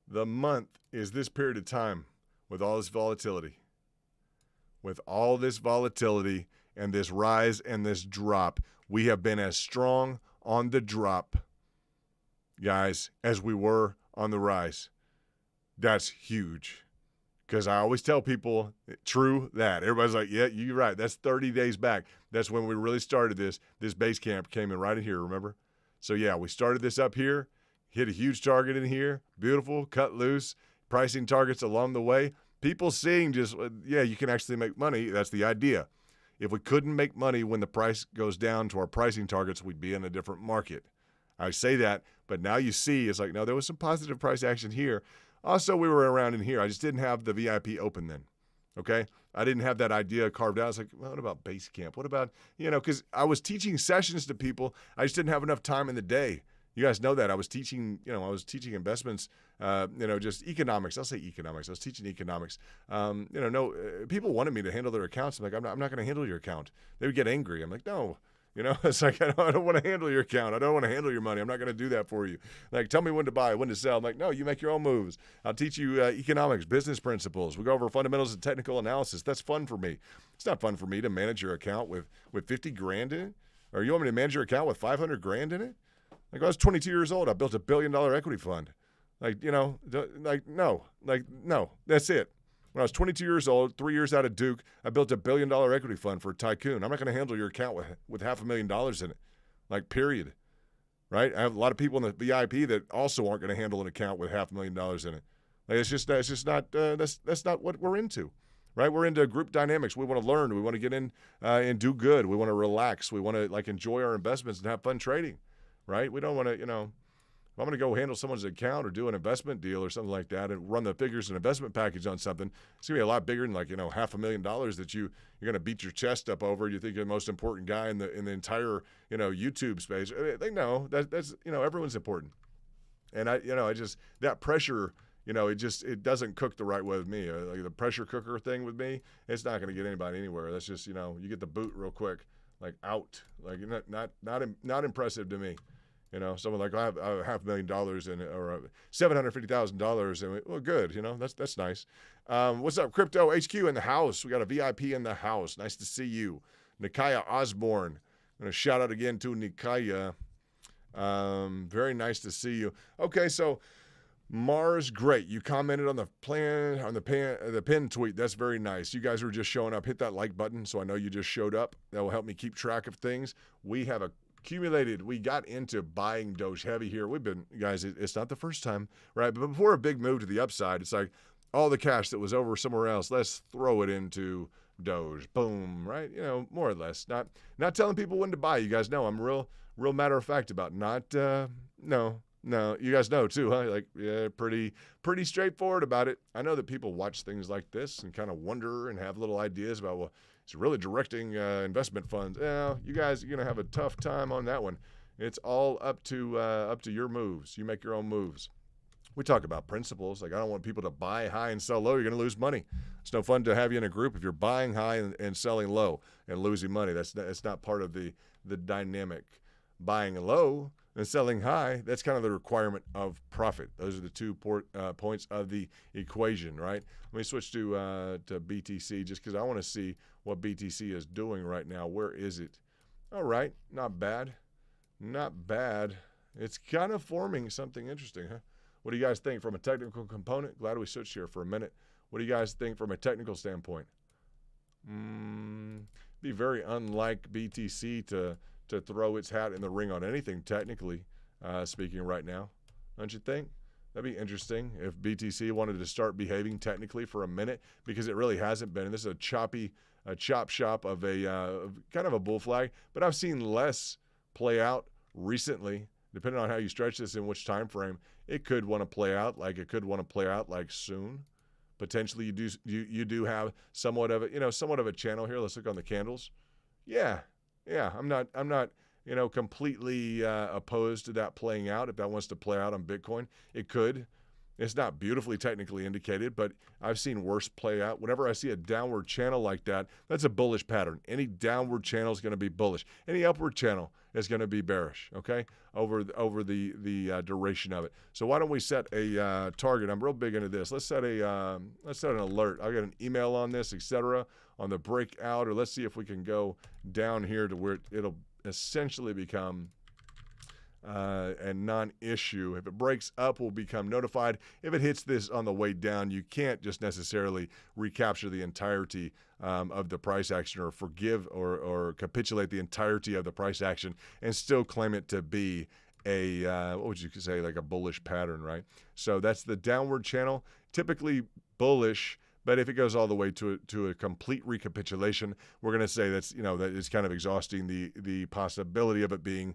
The month is this period of time with all this volatility. With all this volatility and this rise and this drop, we have been as strong on the drop, guys, as we were on the rise. That's huge. Because I always tell people, true that. Everybody's like, yeah, you're right. That's 30 days back. That's when we really started this. This base camp came in right in here, remember? So, yeah, we started this up here, hit a huge target in here. Beautiful, cut loose, pricing targets along the way. People seeing just, yeah, you can actually make money. That's the idea. If we couldn't make money when the price goes down to our pricing targets, we'd be in a different market. I say that, but now you see it's like, no, there was some positive price action here. Also, we were around in here. I just didn't have the VIP open then, okay? I didn't have that idea carved out. I was like, well, what about base camp? What about, because I was teaching sessions to people. I just didn't have enough time in the day. You guys know that. I was teaching, investments, just economics. I'll say economics. I was teaching economics. People wanted me to handle their accounts. I'm like, I'm not going to handle your account. They would get angry. I'm like, no, You know, it's like, I don't want to handle your account. I don't want to handle your money. I'm not going to do that for you. Like, tell me when to buy, when to sell. I'm like, no, you make your own moves. I'll teach you economics, business principles. We go over fundamentals and technical analysis. That's fun for me. It's not fun for me to manage your account with 50 grand in it. Or you want me to manage your account with 500 grand in it? Like, when I was 22 years old, I built a $1 billion equity fund. Like, you know, no, that's it. When I was 22 years old, 3 years out of Duke, I built a $1 billion equity fund for a tycoon. I'm not going to handle your account with $500,000 in it, like, period. Right? I have a lot of people in the VIP that also aren't going to handle an account with $500,000 in it. Like, it's just not that's not what we're into. Right? We're into group dynamics. We want to learn. We want to get in and do good. We want to relax. We want to, like, enjoy our investments and have fun trading. Right? We don't want to, you know, if I'm going to go handle someone's account or do an investment deal or something like that and run the figures and investment package on something, it's going to be a lot bigger than, like, you know, $500,000 that you're going to beat your chest up over. You think you're the most important guy in the entire, you know, YouTube space. No, that's, you know, everyone's important. And I just, that pressure, you know, it doesn't cook the right way with me. Like, the pressure cooker thing with me, it's not going to get anybody anywhere. That's just, you know, you get the boot real quick, like, out. Like, not impressive to me. You know, someone like, I have $500,000 or $750,000, and well, good. You know, that's nice. What's up, Crypto HQ in the house? We got a VIP in the house. Nice to see you, Nikaya Osborne. I'm gonna shout out again to Nikaya. Very nice to see you. Okay, so Mars, great. You commented on the plan on the pin tweet. That's very nice. You guys were just showing up. Hit that like button so I know you just showed up. That will help me keep track of things. We have accumulated. We got into buying Doge heavy here. We've been, guys, it's not the first time, right? But before a big move to the upside, it's like all the cash that was over somewhere else, let's throw it into Doge. Boom, right? You know, more or less. Not telling people when to buy. You guys know I'm real matter of fact about no. You guys know too, huh? Like, yeah, pretty straightforward about it. I know that people watch things like this and kind of wonder and have little ideas about, well, it's really directing investment funds. Yeah, you guys are gonna have a tough time on that one. It's all up to your moves. You make your own moves. We talk about principles. Like, I don't want people to buy high and sell low. You're gonna lose money. It's no fun to have you in a group if you're buying high and selling low and losing money. That's not part of the dynamic. Buying low and selling high, that's kind of the requirement of profit. Those are the 2 points of the equation, right? Let me switch to BTC just because I want to see what BTC is doing right now. Where is it? All right, not bad. Not bad. It's kind of forming something interesting, huh? What do you guys think from a technical component? Glad we switched here for a minute. What do you guys think from a technical standpoint? Be very unlike BTC to throw its hat in the ring on anything technically speaking right now. Don't you think? That'd be interesting if BTC wanted to start behaving technically for a minute, because it really hasn't been. And this is a chop shop of a kind of a bull flag, but I've seen less play out recently. Depending on how you stretch this in which time frame, it could want to play out like soon. Potentially, you do have somewhat of a channel here. Let's look on the candles. Yeah. I'm not completely opposed to that playing out. If that wants to play out on Bitcoin, it could. It's not beautifully technically indicated, but I've seen worse play out. Whenever I see a downward channel like that, that's a bullish pattern. Any downward channel is going to be bullish. Any upward channel is going to be bearish, okay, over the duration of it. So why don't we set a target? I'm real big into this. Let's set an alert. I'll get an email on this, etc., on the breakout, or let's see if we can go down here to where it'll essentially become a non-issue. If it breaks up, we'll become notified. If it hits this on the way down, you can't just necessarily recapture the entirety of the price action, or forgive or capitulate the entirety of the price action and still claim it to be a what would you say, like a bullish pattern, right? So that's the downward channel, typically bullish. But if it goes all the way to a complete recapitulation, we're going to say that is kind of exhausting the possibility of it being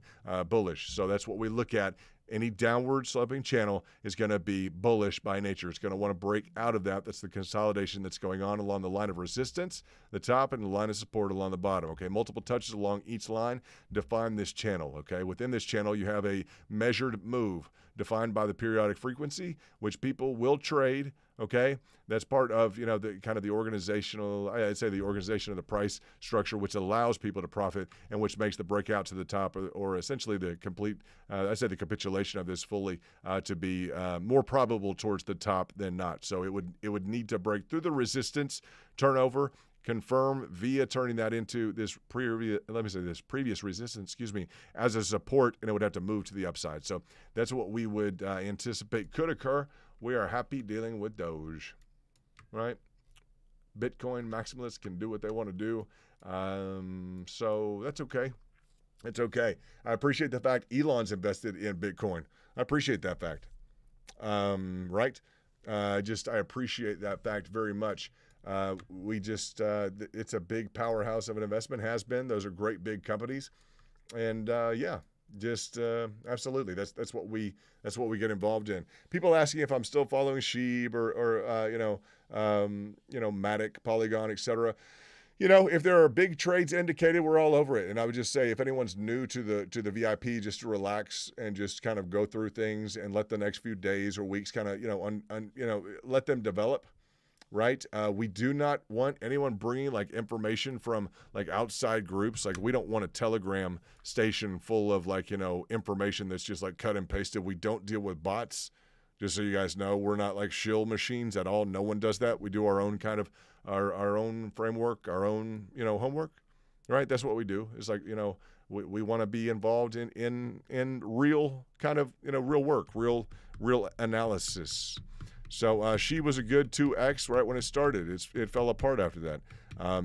bullish. So that's what we look at. Any downward sloping channel is going to be bullish by nature. It's going to want to break out of that. That's the consolidation that's going on along the line of resistance, the top, and the line of support along the bottom. Okay, multiple touches along each line define this channel. Okay, within this channel, you have a measured move. defined by the periodic frequency, which people will trade. Okay, that's part of the kind of the organizational. I'd say the organization of the price structure, which allows people to profit and which makes the breakout to the top, or essentially the complete. I say the capitulation of this fully to be more probable towards the top than not. So it would need to break through the resistance, turnover, confirm via turning that into this previous resistance, as a support, and it would have to move to the upside. So that's what we would anticipate could occur. We are happy dealing with Doge, right? Bitcoin maximalists can do what they want to do. So that's okay. It's okay. I appreciate the fact Elon's invested in Bitcoin. I appreciate that fact. Right? I appreciate that fact very much. It's a big powerhouse of an investment, has been. Those are great big companies. And absolutely. That's what we get involved in. People asking if I'm still following SHIB or Matic, Polygon, etc. If there are big trades indicated, we're all over it. And I would just say, if anyone's new to the VIP, just to relax and just kind of go through things and let the next few days or weeks kind of let them develop. Right? We do not want anyone bringing like information from like outside groups. Like, we don't want a Telegram station full of information that's just like cut and pasted. We don't deal with bots. Just so you guys know, we're not like shill machines at all. No one does that. We do our own kind of our own framework, our own homework. Right? That's what we do. It's like we want to be involved in real kind of real work, real analysis. So she was a good 2x right when it started. It fell apart after that.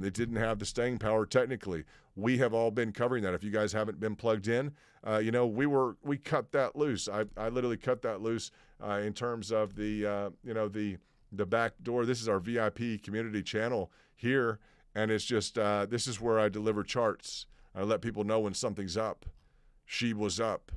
It didn't have the staying power technically. We have all been covering that. If you guys haven't been plugged in, we cut that loose. I literally cut that loose in terms of the back door. This is our VIP community channel here, and it's just this is where I deliver charts. I let people know when something's up. She was up.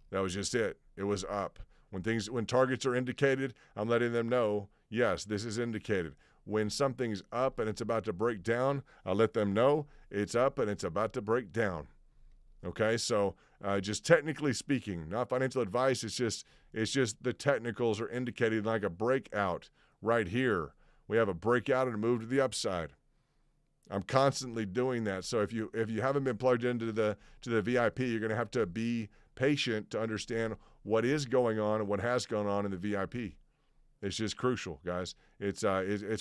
That was just it. It was up. When targets are indicated, I'm letting them know, yes, this is indicated. When something's up and it's about to break down, I'll let them know it's up and it's about to break down. Okay, so just technically speaking, not financial advice. It's just the technicals are indicating like a breakout right here. We have a breakout and a move to the upside. I'm constantly doing that. So if you haven't been plugged into the VIP, you're going to have to be patient to understand what is going on and what has gone on in the VIP. It's just crucial, guys. It's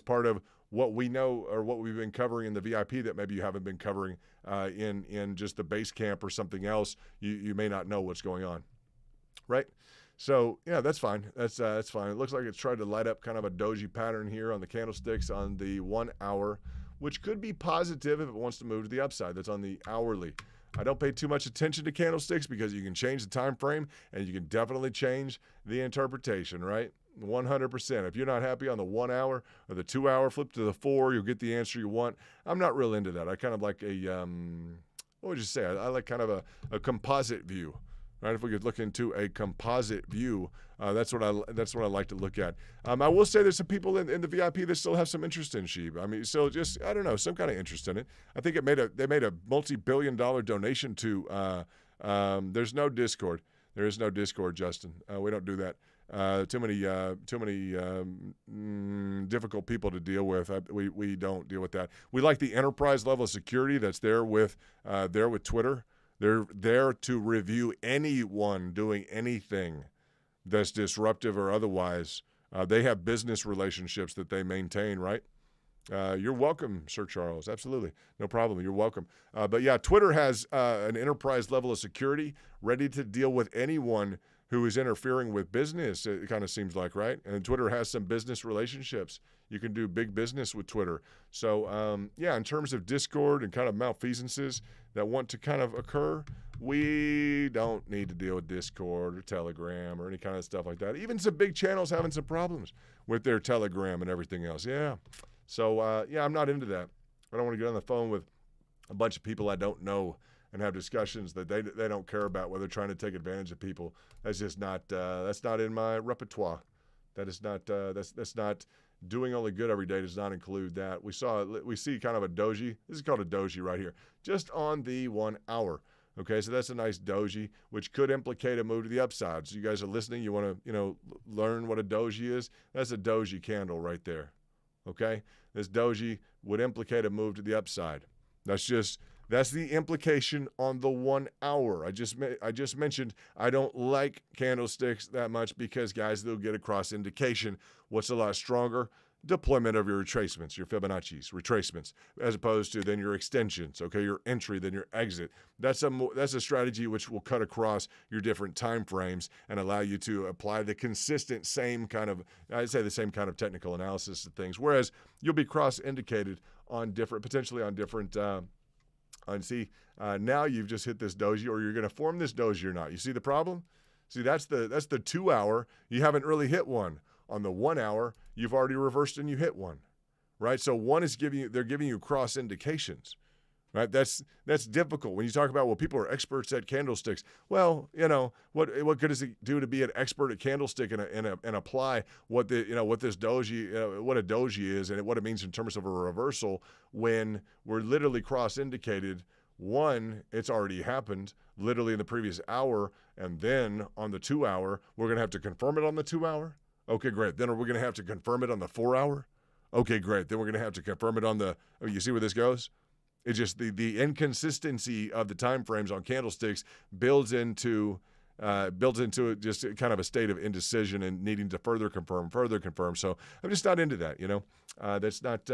part of what we know or what we've been covering in the VIP that maybe you haven't been covering in just the base camp or something else. You may not know what's going on, right? So yeah, that's fine. That's fine. It looks like it's tried to light up kind of a doji pattern here on the candlesticks on the 1 hour, which could be positive if it wants to move to the upside. That's on the hourly. I don't pay too much attention to candlesticks because you can change the time frame and you can definitely change the interpretation, right? 100%. If you're not happy on the 1 hour or the 2 hour, flip to the 4, you'll get the answer you want. I'm not real into that. I kind of like what would you say? I like kind of a composite view, right? If we could look into a composite view, that's what I like to look at. I will say there's some people in the VIP that still have some interest in SHIB. I mean, so just, I don't know, some kind of interest in it. I think they made a multi-billion-dollar donation to. There's no Discord. There is no Discord, Justin. We don't do that. Too many difficult people to deal with. We don't deal with that. We like the enterprise level of security that's there with Twitter. They're there to review anyone doing anything that's disruptive or otherwise. They have business relationships that they maintain, right? You're welcome, Sir Charles. Absolutely. No problem. You're welcome. But yeah, Twitter has an enterprise level of security ready to deal with anyone who is interfering with business, it kind of seems like, right? And Twitter has some business relationships. You can do big business with Twitter. So, yeah, in terms of Discord and kind of malfeasances that want to kind of occur, we don't need to deal with Discord or Telegram or any kind of stuff like that. Even some big channels having some problems with their Telegram and everything else. Yeah. So, yeah, I'm not into that. I don't want to get on the phone with a bunch of people I don't know and have discussions that they don't care about, whether they're trying to take advantage of people. That's just not that's not in my repertoire. That is not that's not doing only good every day. Does not include that. We see kind of a doji. This is called a doji right here, just on the 1 hour. Okay, so that's a nice doji, which could implicate a move to the upside. So you guys are listening, you want to, learn what a doji is? That's a doji candle right there. Okay, this doji would implicate a move to the upside. That's the implication on the 1 hour. I just mentioned I don't like candlesticks that much because, guys, they'll get a cross indication. What's a lot stronger? Deployment of your retracements, your Fibonacci's retracements, as opposed to then your extensions, okay, your entry, then your exit. That's a strategy which will cut across your different time frames and allow you to apply the consistent same kind of technical analysis of things. Whereas you'll be cross-indicated on potentially on different. Now you've just hit this doji, or you're going to form this doji or not. You see the problem? See, that's the 2 hour. You haven't really hit one. On the 1 hour, you've already reversed and you hit one, right? So one is they're giving you cross indications, right? That's difficult. When you talk about, well, people are experts at candlesticks. Well, what good does it do to be an expert at candlestick and apply what this doji, what a doji is and what it means in terms of a reversal when we're literally cross indicated. One, it's already happened literally in the previous hour, and then on the 2 hour, we're going to have to confirm it on the 2 hour. Okay, great. Then we're going to have to confirm it on the 4 hour. Okay, great. Then we're going to have to confirm it on you see where this goes? It's just the inconsistency of the time frames on candlesticks builds into just kind of a state of indecision and needing to further confirm. So I'm just not into that, That's not,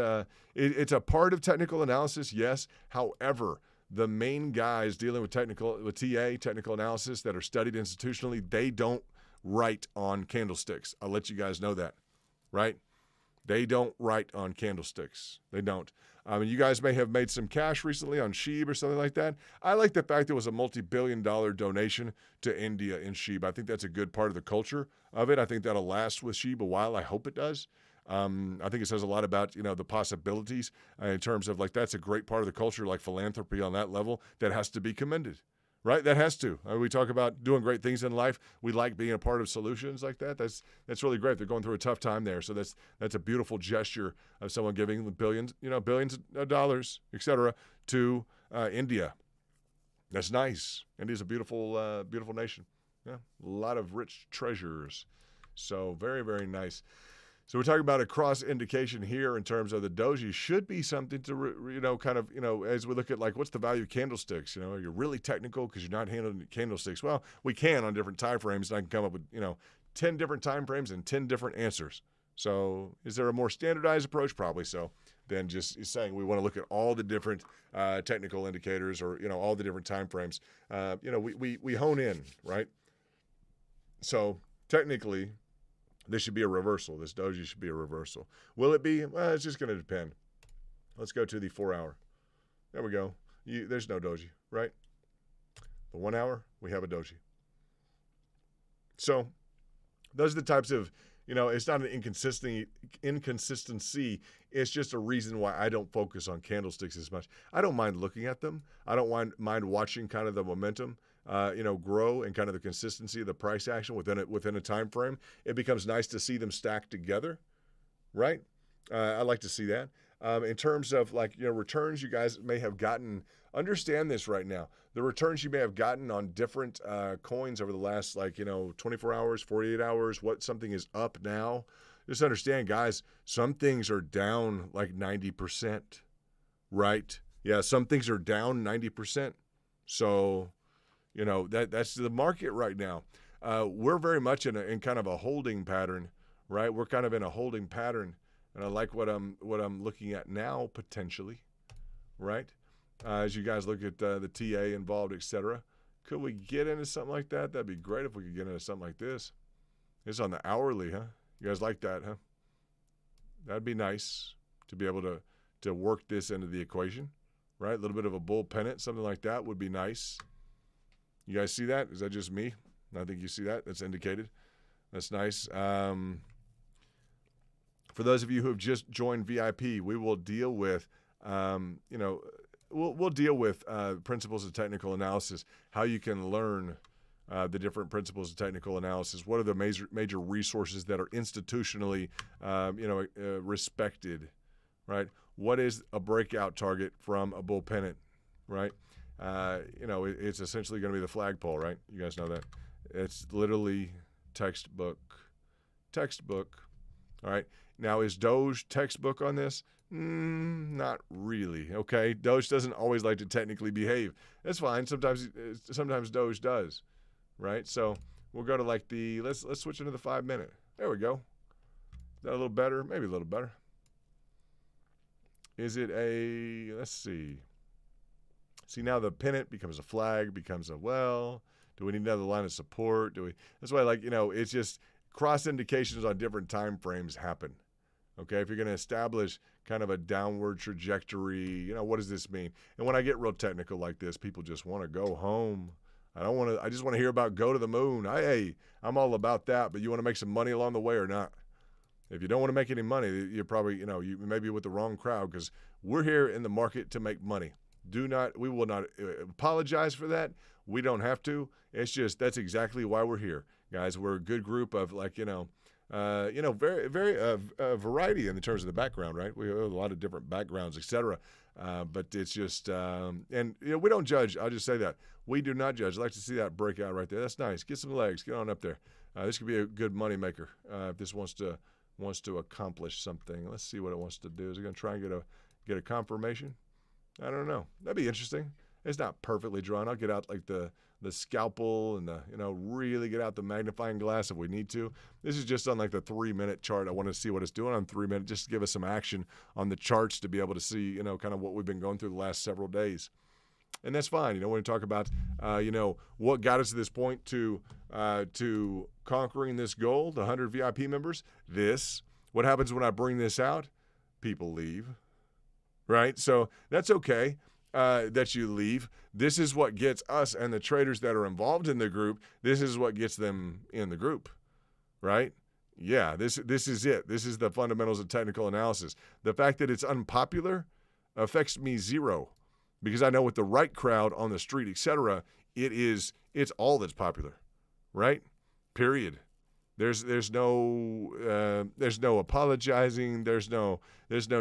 it's a part of technical analysis, yes. However, the main guys dealing with technical analysis that are studied institutionally, they don't write on candlesticks. I'll let you guys know that, right? They don't write on candlesticks. They don't. You guys may have made some cash recently on SHIB or something like that. I like the fact there was a multi-billion-dollar donation to India in SHIB. I think that's a good part of the culture of it. I think that'll last with SHIB a while. I hope it does. I think it says a lot about, the possibilities in terms of that's a great part of the culture, like philanthropy on that level that has to be commended. Right? That has to. We talk about doing great things in life. We like being a part of solutions like that. That's really great. They're going through a tough time there. So that's a beautiful gesture of someone giving billions of dollars, et cetera, to India. That's nice. India's a beautiful, beautiful nation. Yeah, a lot of rich treasures. So very, very nice. So we're talking about a cross indication here in terms of the doji should be something to, as we look at what's the value of candlesticks? You're really technical because you're not handling candlesticks. Well, we can on different time frames, and I can come up with, 10 different time frames and 10 different answers. So is there a more standardized approach? Probably so. Than just saying we want to look at all the different technical indicators or, all the different time frames. We hone in, right? So technically, this should be a reversal. This doji should be a reversal. Will it be? Well, it's just going to depend. Let's go to the 4 hour. There we go. There's no doji, right? The 1 hour, we have a doji. So those are the types of, it's not an inconsistency. It's just a reason why I don't focus on candlesticks as much. I don't mind looking at them. I don't mind watching kind of the momentum grow and kind of the consistency of the price action within a time frame. It becomes nice to see them stacked together, right? I like to see that. In terms of returns you guys may have gotten, understand this right now. The returns you may have gotten on different coins over the last 24 hours, 48 hours, what something is up now. Just understand, guys, some things are down 90%, right? Yeah, some things are down 90%. So that's the market right now. We're very much in kind of a holding pattern, right? We're kind of in a holding pattern, and I like what I'm looking at now potentially, right? As you guys look at the TA involved, etc. Could we get into something like that? That'd be great if we could get into something like this. It's on the hourly, huh? You guys like that, huh? That'd be nice to be able to work this into the equation, right? A little bit of a bull pennant, something like that would be nice. You guys see that? Is that just me? I think you see that. That's indicated. That's nice. For those of you who have just joined VIP, we will deal with, we'll deal with principles of technical analysis, how you can learn the different principles of technical analysis. What are the major resources that are institutionally, respected, right? What is a breakout target from a bull pennant, right? it's essentially going to be the flagpole, right? You guys know that. It's literally textbook. All right. Now, is Doge textbook on this? Not really. Okay. Doge doesn't always like to technically behave. That's fine. Sometimes Doge does, right? So we'll go to like let's switch into the 5 minute. There we go. Is that a little better? Maybe a little better. Is it let's see. See, now the pennant becomes a flag, becomes a do we need another line of support? That's why, it's just cross indications on different time frames happen. Okay, if you're going to establish kind of a downward trajectory, what does this mean? And when I get real technical like this, people just want to go home. I just want to hear about go to the moon. I'm all about that, but you want to make some money along the way or not? If you don't want to make any money, you're probably, you may be with the wrong crowd, because we're here in the market to make money. We will not apologize for that. We don't have to. It's just, that's exactly why we're here, guys. We're a good group of very, very variety in terms of the background, right? We have a lot of different backgrounds, etc. But it's just, we don't judge. I'll just say that. We do not judge. I'd like to see that breakout right there. That's nice. Get some legs. Get on up there. This could be a good money maker if this wants to accomplish something. Let's see what it wants to do. Is it going to try and get a confirmation? I don't know. That'd be interesting. It's not perfectly drawn. I'll get out like the scalpel and really get out the magnifying glass if we need to. This is just on like the 3 minute chart. I want to see what it's doing on 3 minutes, just to give us some action on the charts to be able to see, kind of what we've been going through the last several days. And that's fine. When we talk about, what got us to this point to conquering this goal, the 100 VIP members, what happens when I bring this out? People leave, right? So that's okay. That you leave. This is what gets us and the traders that are involved in the group. This is what gets them in the group, right? Yeah, this is it. This is the fundamentals of technical analysis. The fact that it's unpopular affects me zero, because I know with the right crowd on the street, etc., it's all that's popular, right? Period. There's no apologizing. There's no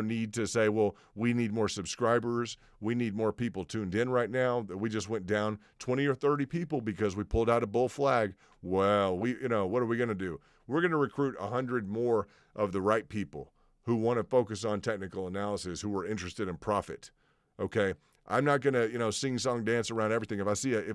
need to say, well, we need more subscribers. We need more people tuned in right now. We just went down 20 or 30 people because we pulled out a bull flag. Well, what are we going to do? We're going to recruit 100 more of the right people who want to focus on technical analysis, who are interested in profit. Okay. I'm not going to, sing song dance around everything. If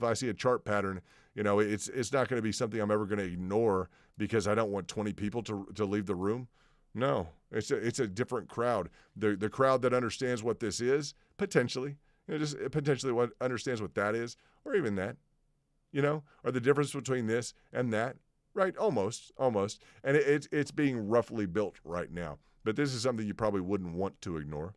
I see a chart pattern, it's not going to be something I'm ever going to ignore because I don't want 20 people to leave the room. No, it's a different crowd. The crowd that understands what this is, potentially, just potentially what understands what that is, or even that, or the difference between this and that, right? Almost. And it's being roughly built right now. But this is something you probably wouldn't want to ignore,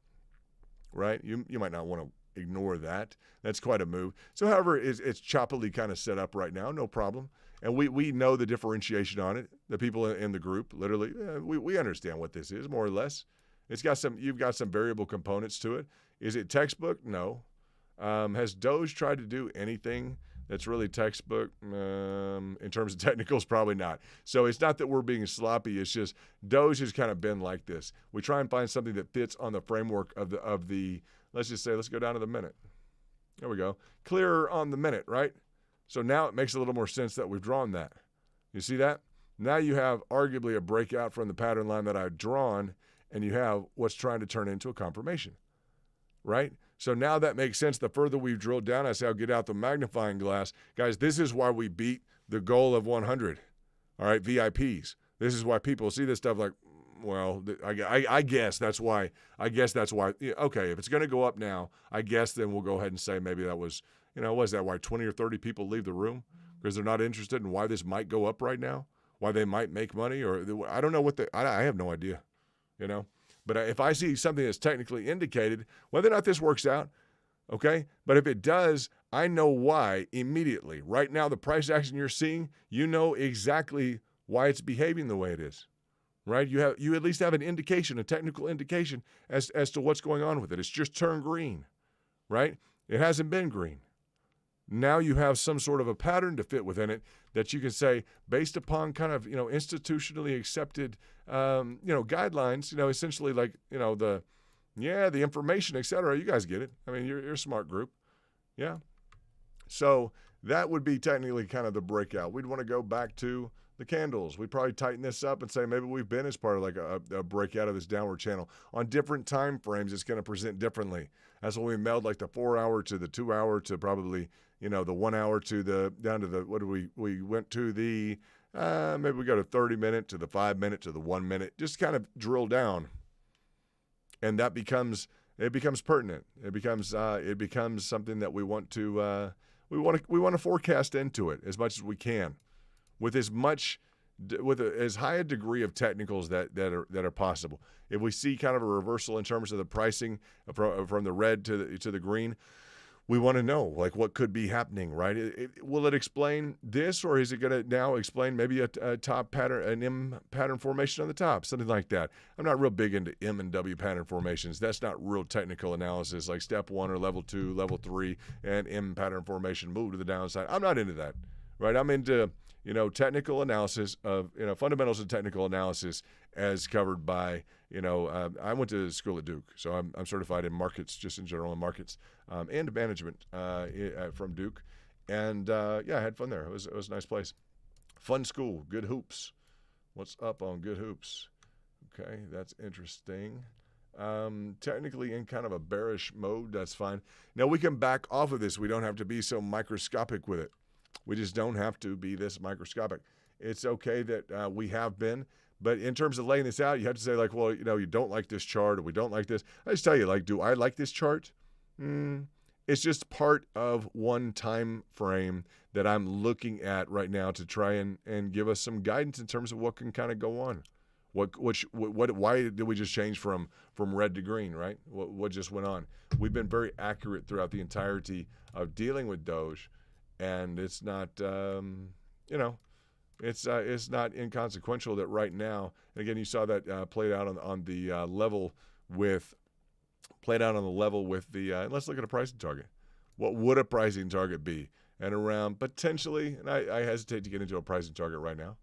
right? You might not want to ignore that. That's quite a move. So, however, it's choppily kind of set up right now, no problem. And we know the differentiation on it. The people in the group, literally, we understand what this is, more or less. You've got some variable components to it. Is it textbook? No. Has Doge tried to do anything that's really textbook in terms of technicals? Probably not. So it's not that we're being sloppy. It's just Doge has kind of been like this. We try and find something that fits on the framework of the let's just say, let's go down to the minute. There we go. Clearer on the minute, right? So now it makes a little more sense that we've drawn that. You see that? Now you have arguably a breakout from the pattern line that I've drawn, and you have what's trying to turn into a confirmation, right? So now that makes sense. The further we've drilled down, I say I'll get out the magnifying glass. Guys, this is why we beat the goal of 100, all right, VIPs. This is why people see this stuff like, well, I guess that's why. Okay, if it's going to go up now, I guess then we'll go ahead and say maybe that was, was that why 20 or 30 people leave the room? Because they're not interested in why this might go up right now, why they might make money, or I don't know I have no idea, But if I see something that's technically indicated, whether or not this works out, okay? But if it does, I know why immediately. Right now, the price action you're seeing, you know exactly why it's behaving the way it is. Right? You at least have an indication, a technical indication as to what's going on with it. It's just turned green, right? It hasn't been green. Now you have some sort of a pattern to fit within it that you can say, based upon kind of, institutionally accepted, guidelines, essentially like, the information, et cetera. You guys get it. I mean, you're a smart group. Yeah. So that would be technically kind of the breakout. We'd want to go back to the candles. We'd probably tighten this up and say maybe we've been as part of like a breakout of this downward channel. On different time frames, it's going to present differently. That's when we meld like the 4 hour to the 2 hour to probably, the 1 hour to the, down to the, what did we went to the, maybe we go to 30 minute to the 5 minute to the 1 minute, just kind of drill down. And that becomes pertinent. It becomes something that we want to forecast into it as much as we can, with as high a degree of technicals that are possible. If we see kind of a reversal in terms of the pricing from the red to the green, we want to know like what could be happening, right? Will it explain this, or is it going to now explain maybe a top pattern, an M pattern formation on the top, something like that? I'm not real big into M and W pattern formations. That's not real technical analysis, like step 1 or level 2, level 3, and M pattern formation move to the downside. I'm not into that, right? I'm into technical analysis of fundamentals and technical analysis as covered by I went to school at Duke, so I'm certified in markets, just in general in markets, and management from Duke, and I had fun there. It was a nice place, fun school, good hoops. What's up on good hoops? Okay, that's interesting. Technically in kind of a bearish mode, that's fine. Now we can back off of this. We don't have to be so microscopic with it. We just don't have to be this microscopic. It's okay that we have been, but in terms of laying this out, you have to say like, well, you don't like this chart, or we don't like this. I just tell you, like, do I like this chart? It's just part of one time frame that I'm looking at right now to try and give us some guidance in terms of what can kind of go on. Why did we just change from red to green, right? What just went on? We've been very accurate throughout the entirety of dealing with Doge. And it's not, it's not inconsequential that right now, and again, you saw that played out on the level with the, let's look at a pricing target. What would a pricing target be? And around potentially, and I hesitate to get into a pricing target right now,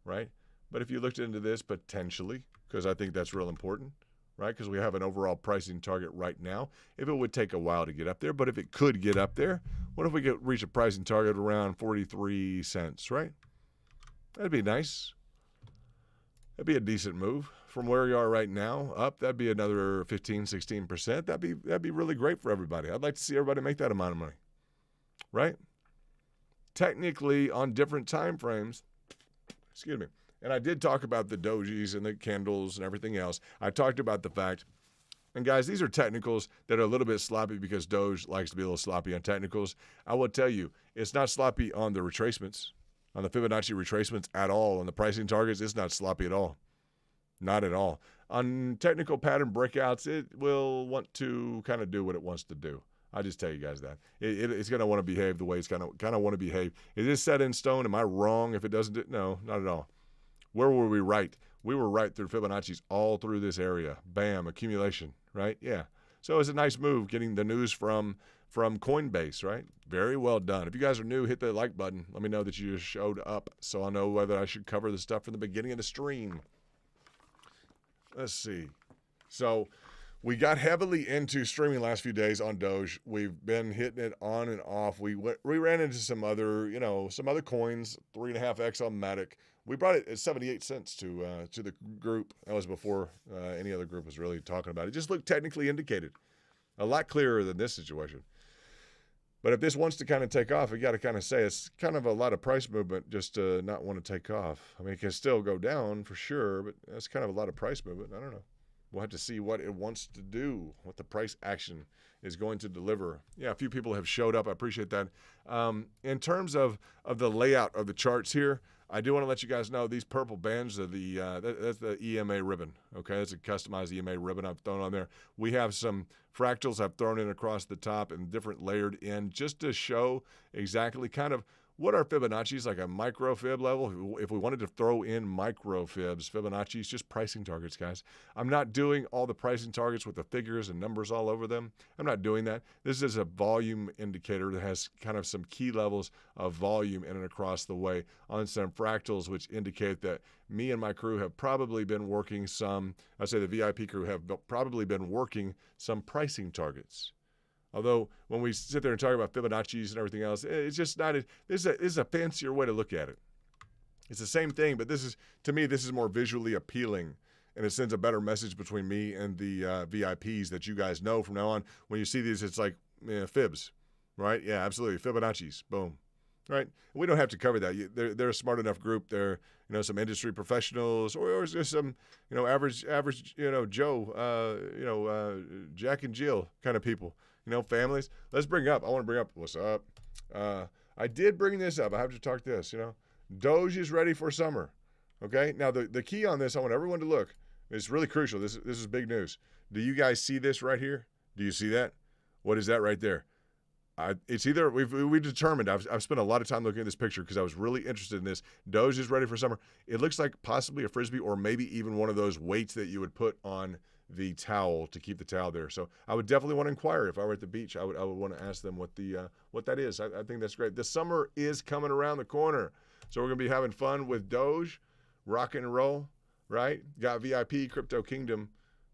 right? But if you looked into this potentially, because I think that's real important, right? Because we have an overall pricing target right now. If it would take a while to get up there, but if it could get up there, what if we could reach a pricing target around 43 cents, right? That'd be nice. That'd be a decent move from where we are right now up. That'd be another 15, 16%. That'd be really great for everybody. I'd like to see everybody make that amount of money, right? Technically, on different time frames, excuse me. And I did talk about the dojis and the candles and everything else. I talked about the fact, and guys, these are technicals that are a little bit sloppy because Doge likes to be a little sloppy on technicals. I will tell you, it's not sloppy on the retracements, on the Fibonacci retracements at all. On the pricing targets, it's not sloppy at all. Not at all. On technical pattern breakouts, it will want to kind of do what it wants to do. I'll just tell you guys that. It's going to want to behave the way it's kind of want to behave. Is this set in stone? Am I wrong if it doesn't do? No, not at all. Where were we right? We were right through Fibonacci's all through this area. Bam, accumulation, right? Yeah. So it's a nice move getting the news from Coinbase, right? Very well done. If you guys are new, hit the like button. Let me know that you just showed up so I'll know whether I should cover the stuff from the beginning of the stream. Let's see. So we got heavily into streaming last few days on Doge. We've been hitting it on and off. We ran into some other coins, 3.5x on Matic. We brought it at 78 cents to the group. That was before any other group was really talking about it. It just looked technically indicated. A lot clearer than this situation. But if this wants to kind of take off, we got to kind of say it's kind of a lot of price movement just to not want to take off. I mean, it can still go down for sure, but that's kind of a lot of price movement. I don't know. We'll have to see what it wants to do, what the price action is going to deliver. Yeah, a few people have showed up. I appreciate that. In terms of the layout of the charts here, I do want to let you guys know these purple bands are that's the EMA ribbon. Okay, that's a customized EMA ribbon I've thrown on there. We have some fractals I've thrown in across the top and different layered in just to show exactly kind of what are Fibonacci's, like a micro fib level. If we wanted to throw in micro fibs, Fibonacci's, just pricing targets, guys. I'm not doing all the pricing targets with the figures and numbers all over them. I'm not doing that. This is a volume indicator that has kind of some key levels of volume in and across the way on some fractals, which indicate that me and my crew have probably been working the VIP crew have probably been working some pricing targets Although when we sit there and talk about Fibonacci's and everything else, it's just not. This is a fancier way to look at it. It's the same thing, but to me, this is more visually appealing, and it sends a better message between me and the VIPs that you guys know from now on. When you see these, it's like fibs, right? Yeah, absolutely. Fibonacci's, boom. Right? We don't have to cover that. They're a smart enough group. They're some industry professionals, or just some average Joe, Jack and Jill kind of people. Families. I want to bring up what's up. I did bring this up. I have to talk this. Doge is ready for summer. Okay. Now the key on this, I want everyone to look. It's really crucial. This is big news. Do you guys see this right here? Do you see that? What is that right there? It's either we determined. I've spent a lot of time looking at this picture because I was really interested in this. Doge is ready for summer. It looks like possibly a frisbee, or maybe even one of those weights that you would put on the towel to keep the towel there. So I would definitely want to inquire if I were at the beach. I would want to ask them what that is. I think that's great. The summer is coming around the corner, so we're gonna be having fun with Doge, rock and roll. Right? Got VIP Crypto Kingdom.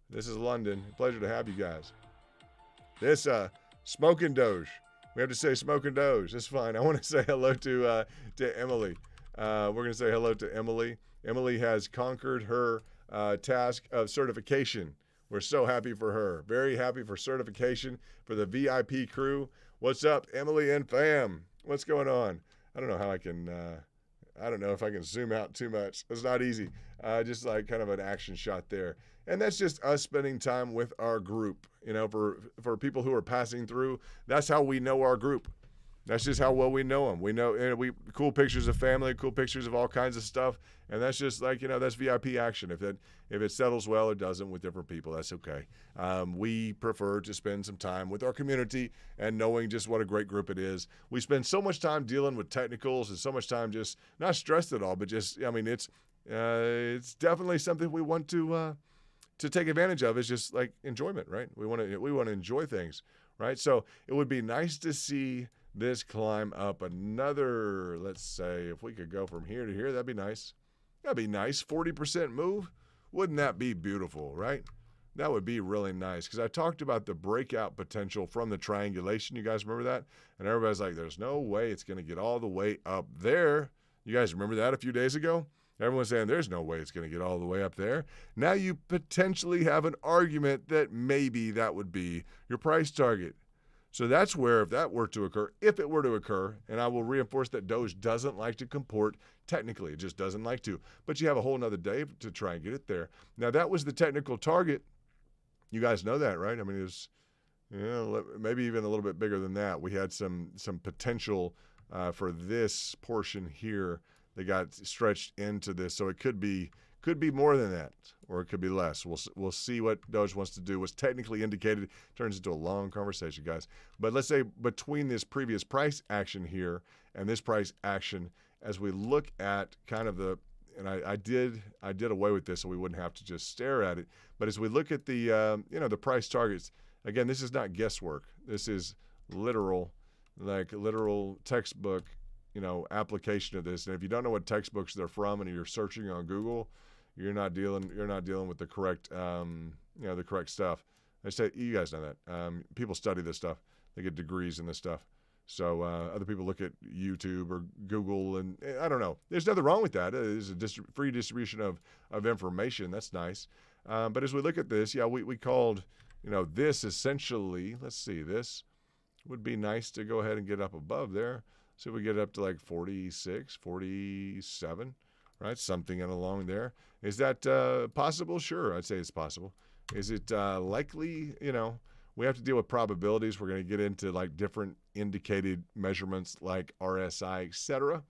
This is London. Pleasure to have you guys. This Smoking Doge. We have to say Smoking Doge. That's fine. I want to say hello to Emily. We're going to say hello to Emily. Emily has conquered her task of certification. We're so happy for her. Very happy for certification for the VIP crew. What's up, Emily and fam? What's going on? I don't know how I can. I don't know if I can zoom out too much. It's not easy. Just like kind of an action shot there. And that's just us spending time with our group. For people who are passing through, that's how we know our group. That's just how well we know them. We know, cool pictures of family, cool pictures of all kinds of stuff. And that's just like, that's VIP action. If it settles well, it doesn't with different people, that's okay. We prefer to spend some time with our community and knowing just what a great group it is. We spend so much time dealing with technicals and so much time just not stressed at all, but just, it's definitely something we want to take advantage of. Is just like enjoyment, right? We want to enjoy things, right? So it would be nice to see this climb up another, let's say, if we could go from here to here, that'd be nice. That'd be nice. 40% move. Wouldn't that be beautiful, right? That would be really nice, because I talked about the breakout potential from the triangulation. You guys remember that? And everybody's like, there's no way it's going to get all the way up there. You guys remember that a few days ago? Everyone's saying there's no way it's going to get all the way up there. Now you potentially have an argument that maybe that would be your price target. So that's where, if it were to occur, and I will reinforce that Doge doesn't like to comport technically. It just doesn't like to. But you have a whole nother day to try and get it there. Now, that was the technical target. You guys know that, right? I mean, it was maybe even a little bit bigger than that. We had some potential for this portion here that got stretched into this. So it could be more than that, or it could be less. We'll see what Doge wants to do. What's technically indicated turns into a long conversation, guys. But let's say between this previous price action here and this price action, as we look at kind of and I did away with this so we wouldn't have to just stare at it. But as we look at the the price targets, again, this is not guesswork. This is literal textbook application of this. And if you don't know what textbooks they're from and you're searching on Google, you're not dealing with the correct the correct stuff. I say, you guys know that. People study this stuff. They get degrees in this stuff. So other people look at YouTube or Google, and I don't know. There's nothing wrong with that. It's a free distribution of information. That's nice. But as we look at this, we called this essentially. Let's see. This would be nice to go ahead and get up above there. So we get up to like 46, 47, right? Something along there. Is that possible? Sure, I'd say it's possible. Is it likely? We have to deal with probabilities. We're going to get into like different indicated measurements like RSI, etc.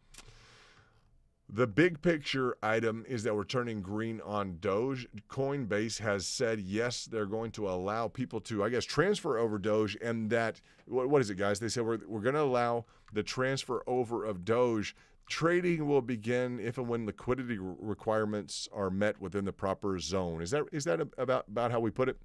The big picture item is that we're turning green on Doge. Coinbase has said, yes, they're going to allow people to, transfer over Doge. And that, what is it, guys? They said we're going to allow the transfer over of Doge. Trading will begin if and when liquidity requirements are met within the proper zone. Is that about how we put it?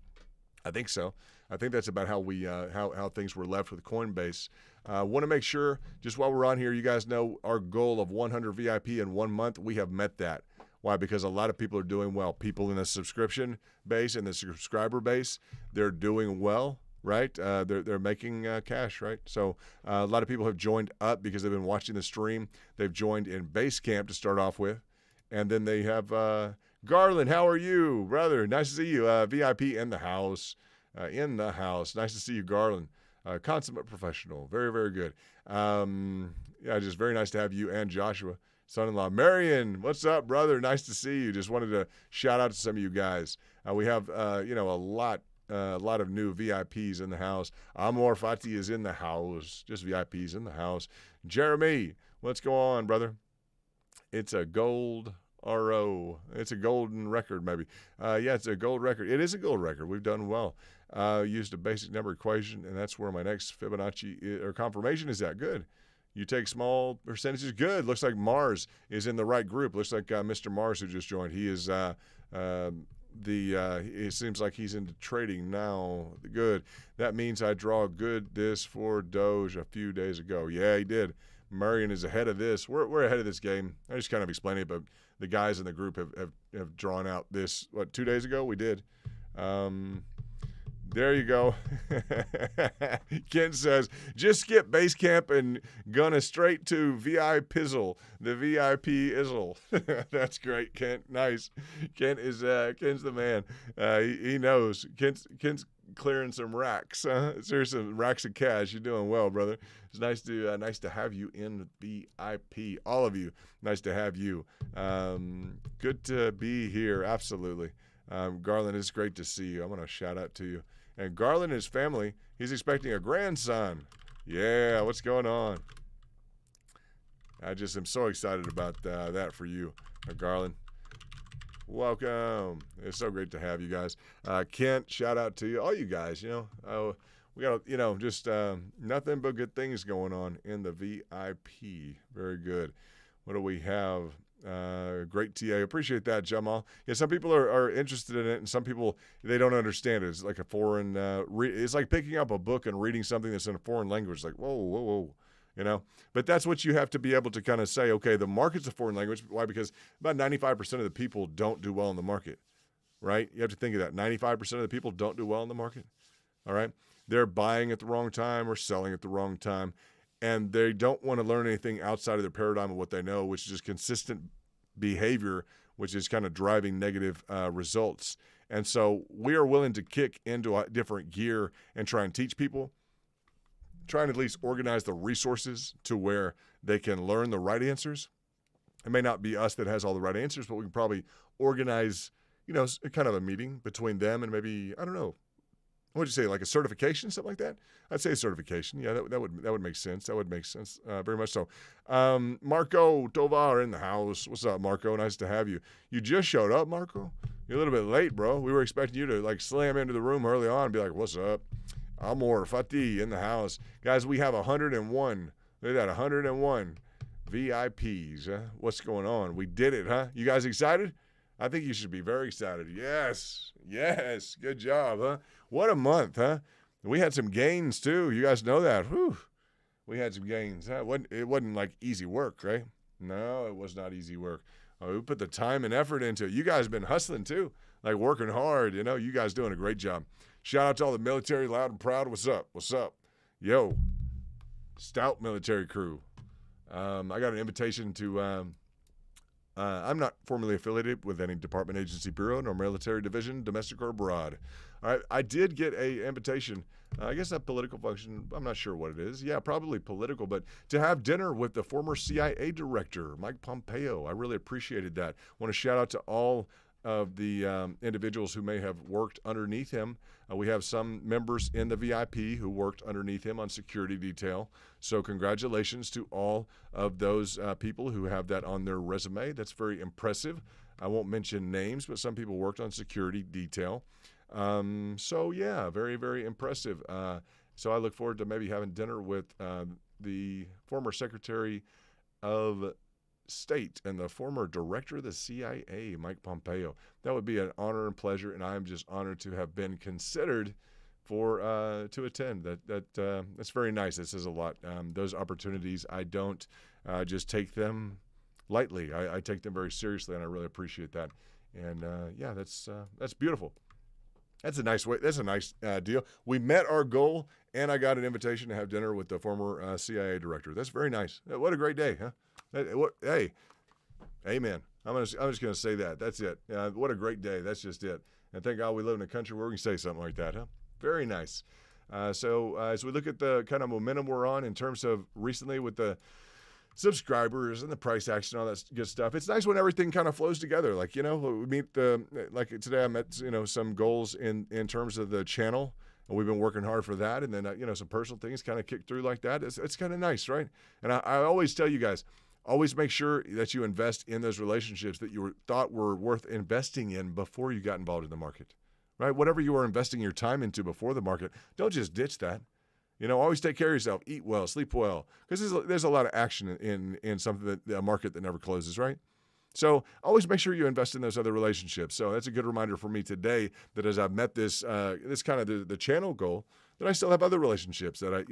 I think so. I think that's about how we how things were left with Coinbase. Want to make sure, just while we're on here, you guys know our goal of 100 VIP in 1 month. We have met that. Why? Because a lot of people are doing well. People in the subscription base and the subscriber base, they're doing well, right? They're making cash, right? So a lot of people have joined up because they've been watching the stream. They've joined in Basecamp to start off with, and then they have Garland. How are you, brother? Nice to see you. VIP in the house. Nice to see you, Garland. Consummate professional. Very, very good. Yeah, just very nice to have you and Joshua, son-in-law. Marion, what's up, brother? Nice to see you. Just wanted to shout out to some of you guys. We have, a lot of new VIPs in the house. Amor Fati is in the house. Just VIPs in the house. Jeremy, what's going on, brother? It's a gold RO. It's a golden record, maybe. Yeah, it's a gold record. It is a gold record. We've done well. Used a basic number equation, and that's where my next Fibonacci or confirmation is at. Good. You take small percentages. Good. Looks like Mars is in the right group. Looks like Mr. Mars who just joined. He is it seems like he's into trading now. Good. That means I draw good this for Doge a few days ago. Yeah, he did. Marion is ahead of this. We're ahead of this game. I just kind of explained it, but the guys in the group have drawn out this, 2 days ago? We did. There you go. Ken says, just skip Basecamp and gonna straight to VIPizzle, the VIP Izzle. That's great, Kent. Nice. Kent is Ken's the man. He knows. Kent's clearing some racks. There's some racks of cash. You're doing well, brother. It's nice to have you in VIP. All of you, nice to have you. Good to be here. Absolutely. Garland, it's great to see you. I'm going to shout out to you. And Garland and his family, he's expecting a grandson. Yeah, what's going on? I just am so excited about that for you, Garland. Welcome. It's so great to have you guys. Kent, shout out to you. All you guys, we got, just nothing but good things going on in the VIP. Very good. What do we have? Great TA. Appreciate that, Jamal. Yeah, some people are interested in it, and some people, they don't understand it. It's like a foreign, it's like picking up a book and reading something that's in a foreign language. It's like, whoa. But that's what you have to be able to kind of say, okay, the market's a foreign language. Why? Because about 95% of the people don't do well in the market, right? You have to think of that. 95% of the people don't do well in the market, all right? They're buying at the wrong time or selling at the wrong time, and they don't want to learn anything outside of their paradigm of what they know, which is just consistent behavior, which is kind of driving negative results. And so we are willing to kick into a different gear and try and teach people, trying to at least organize the resources to where they can learn the right answers. It may not be us that has all the right answers, but we can probably organize, kind of a meeting between them and maybe, I don't know, what would you say, like a certification, something like that? I'd say certification. Yeah, that would make sense. That would make sense, very much so. Marco Tovar in the house. What's up, Marco? Nice to have you. You just showed up, Marco? You're a little bit late, bro. We were expecting you to, slam into the room early on and be like, what's up? Amor Fati in the house. Guys, we have 101. Look at that, 101 VIPs. What's going on? We did it, huh? You guys excited? I think you should be very excited. Yes. Good job, huh? What a month, huh? We had some gains, too. You guys know that. Whew. We had some gains. Huh? It wasn't like easy work, right? No, it was not easy work. We put the time and effort into it. You guys have been hustling, too, working hard. You guys doing a great job. Shout out to all the military, loud and proud. What's up? Yo, stout military crew. I got an invitation to, I'm not formally affiliated with any department, agency, bureau, nor military division, domestic or abroad. All right, I did get an invitation, I guess a political function. I'm not sure what it is. Yeah, probably political, but to have dinner with the former CIA director, Mike Pompeo. I really appreciated that. Want to shout out to all of the individuals who may have worked underneath him. We have some members in the VIP who worked underneath him on security detail. So congratulations to all of those people who have that on their resume. That's very impressive. I won't mention names, but some people worked on security detail. So yeah, very, very impressive. So I look forward to maybe having dinner with the former Secretary of State and the former director of the CIA, Mike Pompeo. That would be an honor and pleasure, and I'm just honored to have been considered for to attend. That's very nice. It says a lot. Those opportunities, I don't just take them lightly. I take them very seriously, and I really appreciate that. And yeah, that's beautiful. That's a nice way. That's a nice deal. We met our goal, and I got an invitation to have dinner with the former CIA director. That's very nice. What a great day, huh? Hey, amen. I'm just gonna say that. That's it. What a great day. That's just it. And thank God we live in a country where we can say something like that, huh? Very nice. So as we look at the kind of momentum we're on in terms of recently with the subscribers and the price action, all that good stuff. It's nice when everything kind of flows together. Like, we meet like today I met, some goals in terms of the channel, and we've been working hard for that. And then, some personal things kind of kick through like that. It's kind of nice, right? And I always tell you guys, always make sure that you invest in those relationships that you thought were worth investing in before you got involved in the market, right? Whatever you were investing your time into before the market, don't just ditch that. Always take care of yourself. Eat well, sleep well, because there's a lot of action in something a market that never closes, right? So always make sure you invest in those other relationships. So that's a good reminder for me today that as I've met this kind of the channel goal, that I still have other relationships that I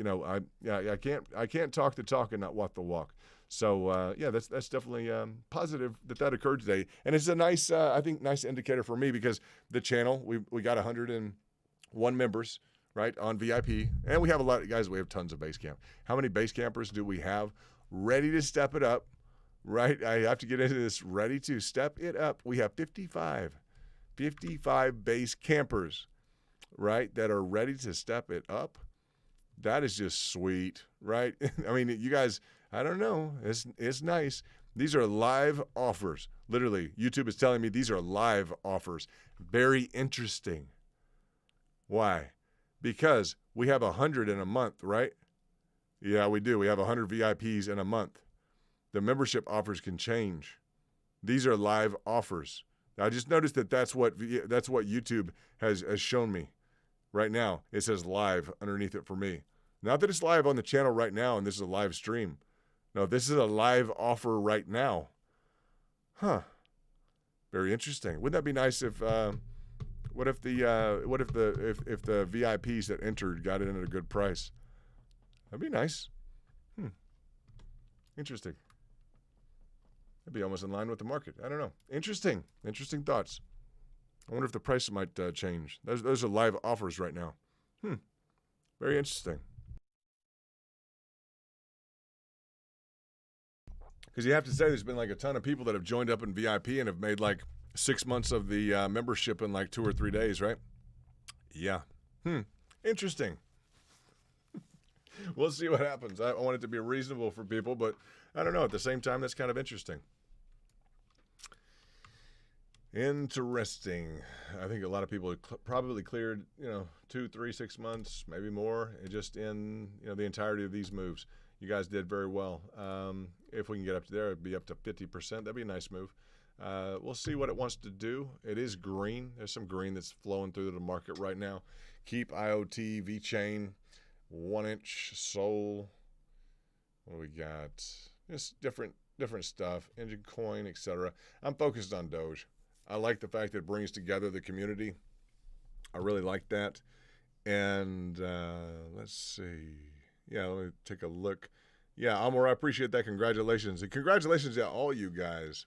can't talk the talk and not walk the walk. So that's definitely positive that occurred today, and it's a nice nice indicator for me because the channel we got 101 members. Right, on VIP. And we have a lot of guys, we have tons of base camp. How many base campers do we have ready to step it up? Right, I have to get into this, ready to step it up. We have 55 base campers, right, that are ready to step it up. That is just sweet, right? I mean, you guys, I don't know, it's nice. These are live offers. Literally, YouTube is telling me these are live offers. Very interesting. Why? Because we have 100 in a month, right? Yeah, we do. We have 100 VIPs in a month. The membership offers can change. These are live offers. I just noticed that's what YouTube has shown me right now. It says live underneath it for me. Not that it's live on the channel right now and this is a live stream. No, this is a live offer right now. Huh. Very interesting. Wouldn't that be nice if What if the VIPs that entered got it at a good price? That'd be nice. Interesting. That'd be almost in line with the market. I don't know. Interesting thoughts. I wonder if the price might change. Those are live offers right now. Very interesting. Because you have to say there's been like a ton of people that have joined up in VIP and have made like 6 months of the membership in like 2 or 3 days, right? Yeah. Interesting. We'll see what happens. I want it to be reasonable for people, but I don't know. At the same time, that's kind of interesting. Interesting. I think a lot of people probably cleared, 2, 3, 6 months, maybe more, just in the entirety of these moves. You guys did very well. If we can get up to there, it'd be up to 50%. That'd be a nice move. We'll see what it wants to do. It is green. There's some green that's flowing through the market right now. Keep IoT, VeChain, 1-inch, Sol. What do we got? Just different stuff. Engine Coin, etc. I'm focused on Doge. I like the fact that it brings together the community. I really like that. And let's see. Yeah, let me take a look. Yeah, Amor, I appreciate that. Congratulations. And congratulations to all you guys.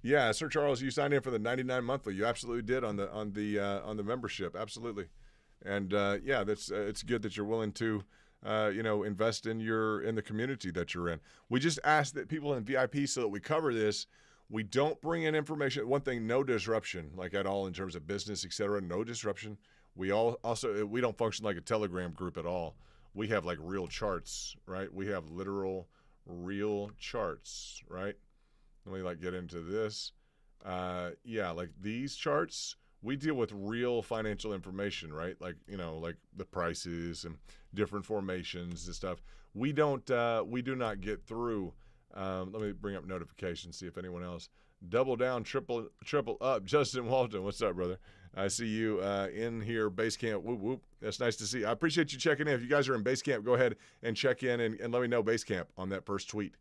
Yeah, Sir Charles, you signed in for the 99 monthly. You absolutely did on the membership, absolutely. And it's good that you're willing to invest in the community that you're in. We just ask that people in VIP, so that we cover this, we don't bring in information. One thing, no disruption, like at all in terms of business, etc. No disruption. We don't function like a Telegram group at all. We have like real charts, right? We have literal real charts, right? Let me get into this. Like these charts, we deal with real financial information, right? Like the prices and different formations and stuff. We do not get through. Let me bring up notifications, see if anyone else. Double down, triple up. Justin Walton, what's up, brother? I see you in here, Basecamp. Whoop, whoop. That's nice to see. I appreciate you checking in. If you guys are in Basecamp, go ahead and check in and let me know Basecamp on that first tweet.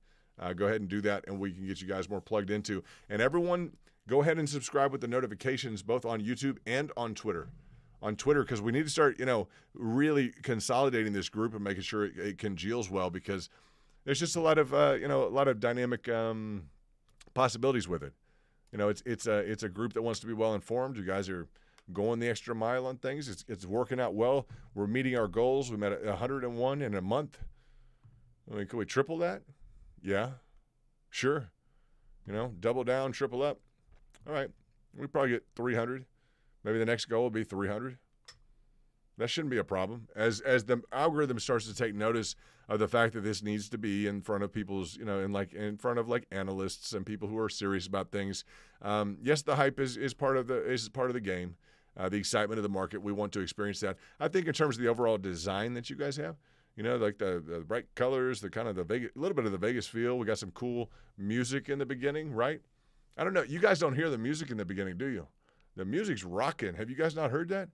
Go ahead and do that, and we can get you guys more plugged into. And everyone, go ahead and subscribe with the notifications, both on YouTube and on Twitter. On Twitter, because we need to start, really consolidating this group and making sure it congeals well, because there's just a lot of dynamic possibilities with it. It's a group that wants to be well informed. You guys are going the extra mile on things. It's working out well. We're meeting our goals. We met 101 in a month. I mean, could we triple that? Yeah, sure. Double down, triple up. All right, we probably get 300. Maybe the next goal will be 300. That shouldn't be a problem. As the algorithm starts to take notice of the fact that this needs to be in front of people's, in front of like analysts and people who are serious about things. Yes, the hype is part of the game, the excitement of the market. We want to experience that. I think in terms of the overall design that you guys have, like the bright colors, the kind of a little bit of the Vegas feel. We got some cool music in the beginning, right? I don't know. You guys don't hear the music in the beginning, do you? The music's rocking. Have you guys not heard that?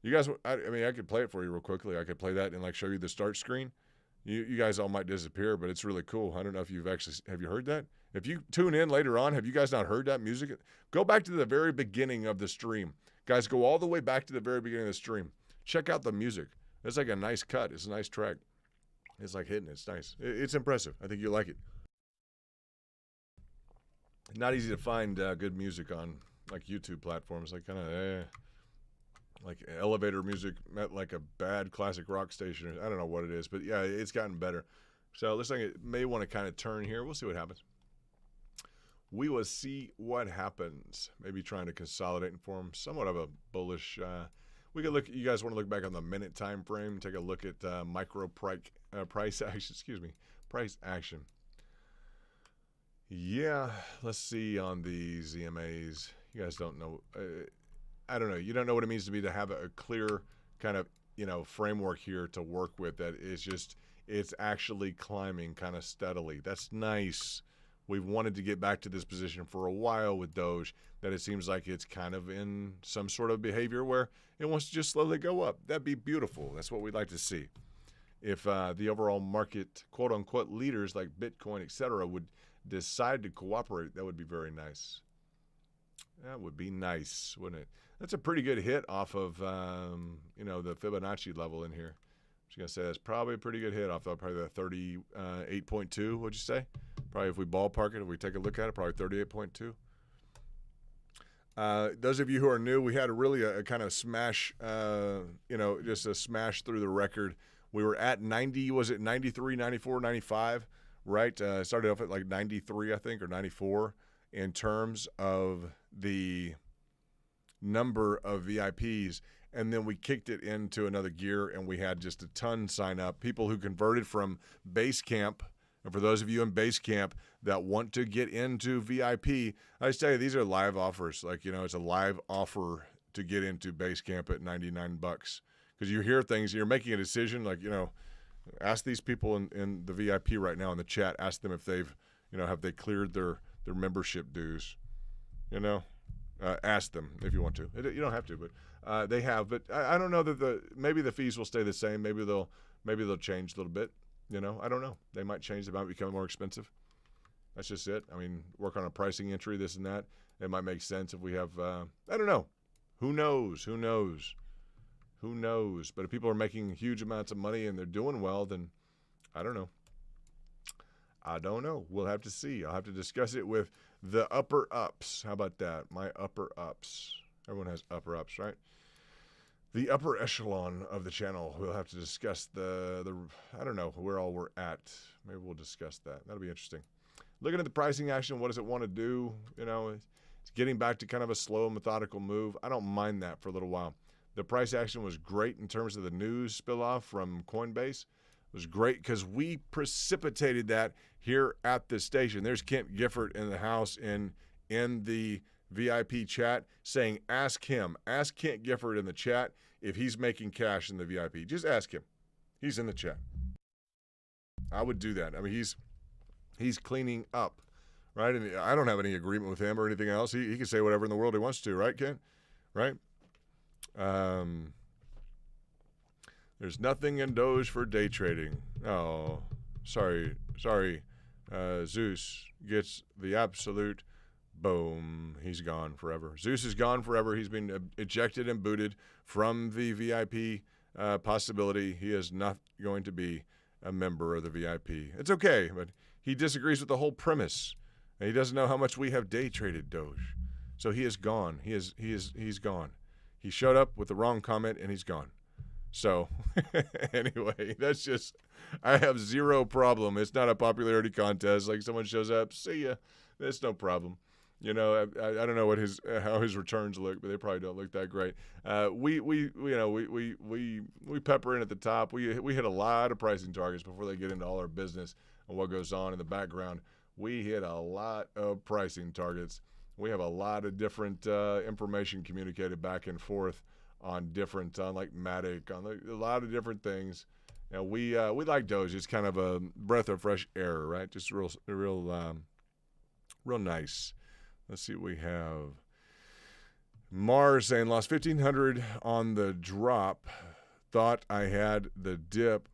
You guys, I could play it for you real quickly. I could play that and like show you the start screen. You guys all might disappear, but it's really cool. I don't know if have you heard that? If you tune in later on, have you guys not heard that music? Go back to the very beginning of the stream. Guys, go all the way back to the very beginning of the stream. Check out the music. It's like a nice cut. It's a nice track. It's like hitting. It's nice. It's impressive. I think you'll like it. Not easy to find good music on like YouTube platforms. Like kind of like elevator music met like a bad classic rock station. I don't know what it is, but yeah, it's gotten better. So it looks like it may want to kind of turn here. We'll see what happens. We will see what happens. Maybe trying to consolidate and form somewhat of a bullish. We could look. You guys want to look back on the minute time frame? Take a look at micro price action. Excuse me, price action. Yeah, let's see on the ZMAs. You guys don't know. I don't know. You don't know what it means to have a clear kind of, framework here to work with that is just, it's actually climbing kind of steadily. That's nice. We've wanted to get back to this position for a while with Doge, that it seems like it's kind of in some sort of behavior where it wants to just slowly go up. That'd be beautiful. That's what we'd like to see. If the overall market, quote unquote, leaders like Bitcoin, etc., would decide to cooperate, that would be very nice. That would be nice, wouldn't it? That's a pretty good hit off of, the Fibonacci level in here. I was going to say that's probably a pretty good hit off of probably the 38.2, what'd you say? Probably if we ballpark it, if we take a look at it, probably 38.2. Those of you who are new, we had a kind of smash, just a smash through the record. We were at 90, was it 93, 94, 95, right? Started off at like 93, I think, or 94 in terms of the number of VIPs. And then we kicked it into another gear, and we had just a ton sign up. People who converted from Basecamp. And for those of you in Basecamp that want to get into VIP, I just tell you, these are live offers. Like, it's a live offer to get into Basecamp at $99. Because you hear things, you're making a decision, like, ask these people in the VIP right now in the chat, ask them if they've, have they cleared their membership dues. Ask them if you want to. You don't have to, but they have. But I don't know that maybe the fees will stay the same. Maybe they'll change a little bit. I don't know. They might change. They might become more expensive. That's just it. I mean, work on a pricing entry, this and that. It might make sense if we have, I don't know. Who knows? Who knows? Who knows? But if people are making huge amounts of money and they're doing well, then I don't know. I don't know. We'll have to see. I'll have to discuss it with the upper ups. How about that? My upper ups. Everyone has upper ups, right? The upper echelon of the channel. We'll have to discuss the I don't know where all we're at. Maybe we'll discuss that. That'll be interesting. Looking at the pricing action, what does it want to do? It's getting back to kind of a slow, methodical move. I don't mind that for a little while. The price action was great in terms of the news spill-off from Coinbase. It was great because we precipitated that here at the station. There's Kent Gifford in the house in the VIP chat saying, ask Kent Gifford in the chat if he's making cash in the VIP. Just ask him. He's in the chat. I would do that. I mean, he's cleaning up, right? And I don't have any agreement with him or anything else. He can say whatever in the world he wants to, right, Ken? Right? There's nothing in Doge for day trading. Oh, sorry. Zeus gets the absolute boom. He's gone forever. Zeus is gone forever. He's been ejected and booted from the VIP possibility. He is not going to be a member of the VIP. It's okay, but he disagrees with the whole premise. And he doesn't know how much we have day traded Doge. So he is gone. He's gone. He showed up with the wrong comment and he's gone. So anyway, that's just, I have zero problem. It's not a popularity contest. Like someone shows up, see ya. That's no problem. You know, I don't know what how his returns look, but they probably don't look that great. We pepper in at the top. We hit a lot of pricing targets before they get into all our business and what goes on in the background. We hit a lot of pricing targets. We have a lot of different information communicated back and forth on different, on like Matic, on a lot of different things. You know, we like Doge. It's kind of a breath of fresh air, right? Just real nice. Let's see what we have. Mars saying lost 1,500 on the drop. Thought I had the dip.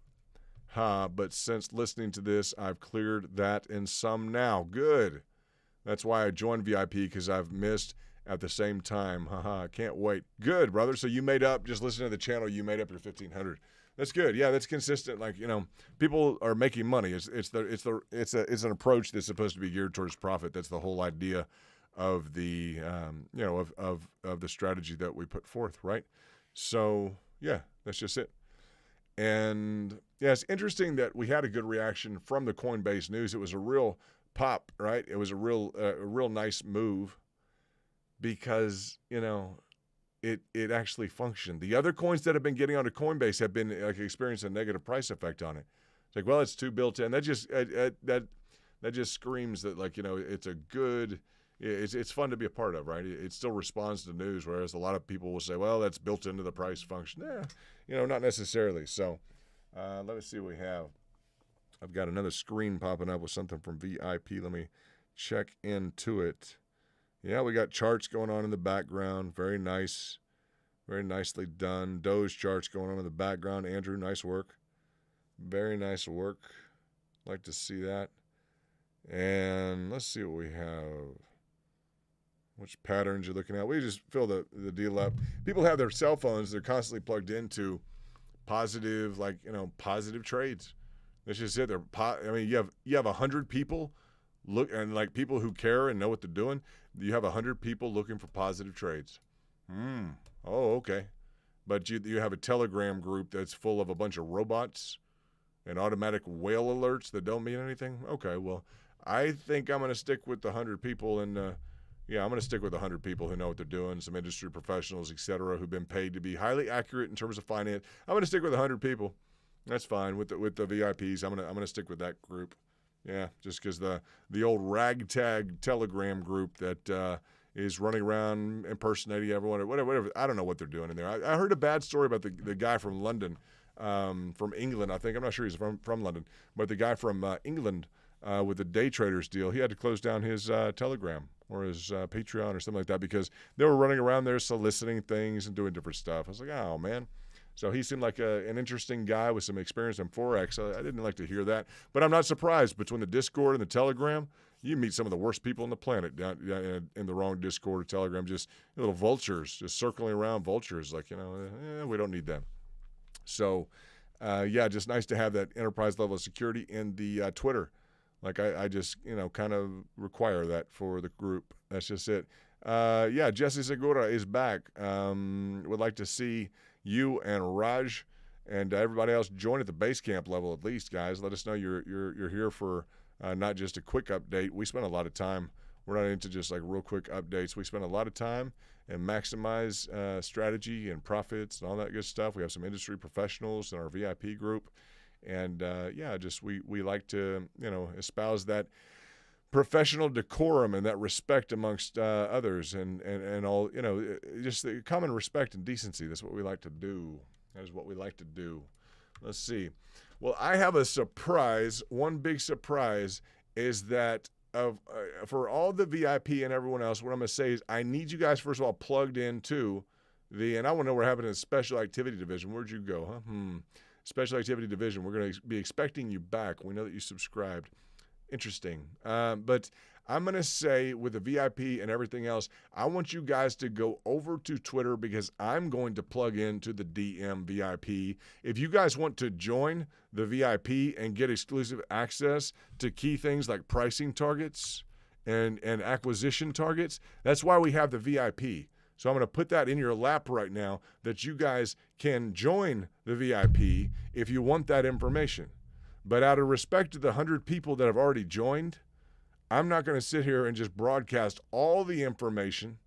But since listening to this, I've cleared that in some now. Good. That's why I joined VIP, because I've missed at the same time. Can't wait. Good, brother. So you made up, just listening to the channel, you made up your 1,500. That's good. Yeah, that's consistent. Like, you know, people are making money. It's an approach that's supposed to be geared towards profit. That's the whole idea of the of the strategy that we put forth, right? So yeah, that's just it. And yeah, it's interesting that we had a good reaction from the Coinbase news. It was a real pop, right? It was a real nice move because, you know, it actually functioned. The other coins that have been getting onto Coinbase have been like experiencing a negative price effect on it. It's like, well, it's too built in. That just screams that, like, you know, it's a good. It's fun to be a part of, right? It still responds to news, whereas a lot of people will say, well, that's built into the price function. You know, not necessarily. So let me see what we have. I've got another screen popping up with something from VIP. Let me check into it. Yeah, we got charts going on in the background. Very nice. Very nicely done. Doge charts going on in the background. Andrew, nice work. Very nice work. Like to see that. And let's see what we have. Which patterns you're looking at. We just fill the deal up. People have their cell phones. They're constantly plugged into positive, like, you know, positive trades. That's just it. I mean, you have 100 people look, and like people who care and know what they're doing. You have 100 people looking for positive trades. Oh, okay. But you have a Telegram group that's full of a bunch of robots and automatic whale alerts that don't mean anything. Okay, well, I think I'm going to stick with the 100 people and. Yeah, I'm going to stick with 100 people who know what they're doing, some industry professionals, et cetera, who've been paid to be highly accurate in terms of finance. I'm going to stick with 100 people. That's fine with the VIPs. I'm going to stick with that group. Yeah, just because the old ragtag Telegram group that is running around impersonating everyone or whatever. I don't know what they're doing in there. I heard a bad story about the guy from London, from England. I think I'm not sure he's from London, but the guy from England with the day traders deal, he had to close down his Telegram or his Patreon or something like that because they were running around there soliciting things and doing different stuff. I was like, oh, man. So he seemed like an interesting guy with some experience in Forex. I didn't like to hear that. But I'm not surprised. Between the Discord and the Telegram, you meet some of the worst people on the planet down in the wrong Discord or Telegram, just little vultures, just circling around vultures. Like, you know, we don't need them. So, yeah, just nice to have that enterprise level of security in the Twitter. Like I just, you know, kind of require that for the group. That's just it. Yeah, Jesse Segura is back. Would like to see you and Raj and everybody else join at the base camp level at least, guys. Let us know you're here for not just a quick update. We spend a lot of time. We're not into just like real quick updates. We spend a lot of time and maximize strategy and profits and all that good stuff. We have some industry professionals in our VIP group. And, yeah, just we like to, you know, espouse that professional decorum and that respect amongst others and all, you know, just the common respect and decency. That's what we like to do. That is what we like to do. Let's see. Well, I have a surprise. One big surprise is that for all the VIP and everyone else, what I'm going to say is I need you guys, first of all, plugged into and I want to know what happened in the special activity division. Where'd you go, huh? Special activity division. We're going to be expecting you back. We know that you subscribed. Interesting. But I'm going to say with the VIP and everything else, I want you guys to go over to Twitter because I'm going to plug into the DM VIP. If you guys want to join the VIP and get exclusive access to key things like pricing targets and acquisition targets, that's why we have the VIP. So I'm going to put that in your lap right now that you guys can join the VIP if you want that information. But out of respect to the 100 people that have already joined, I'm not going to sit here and just broadcast all the information.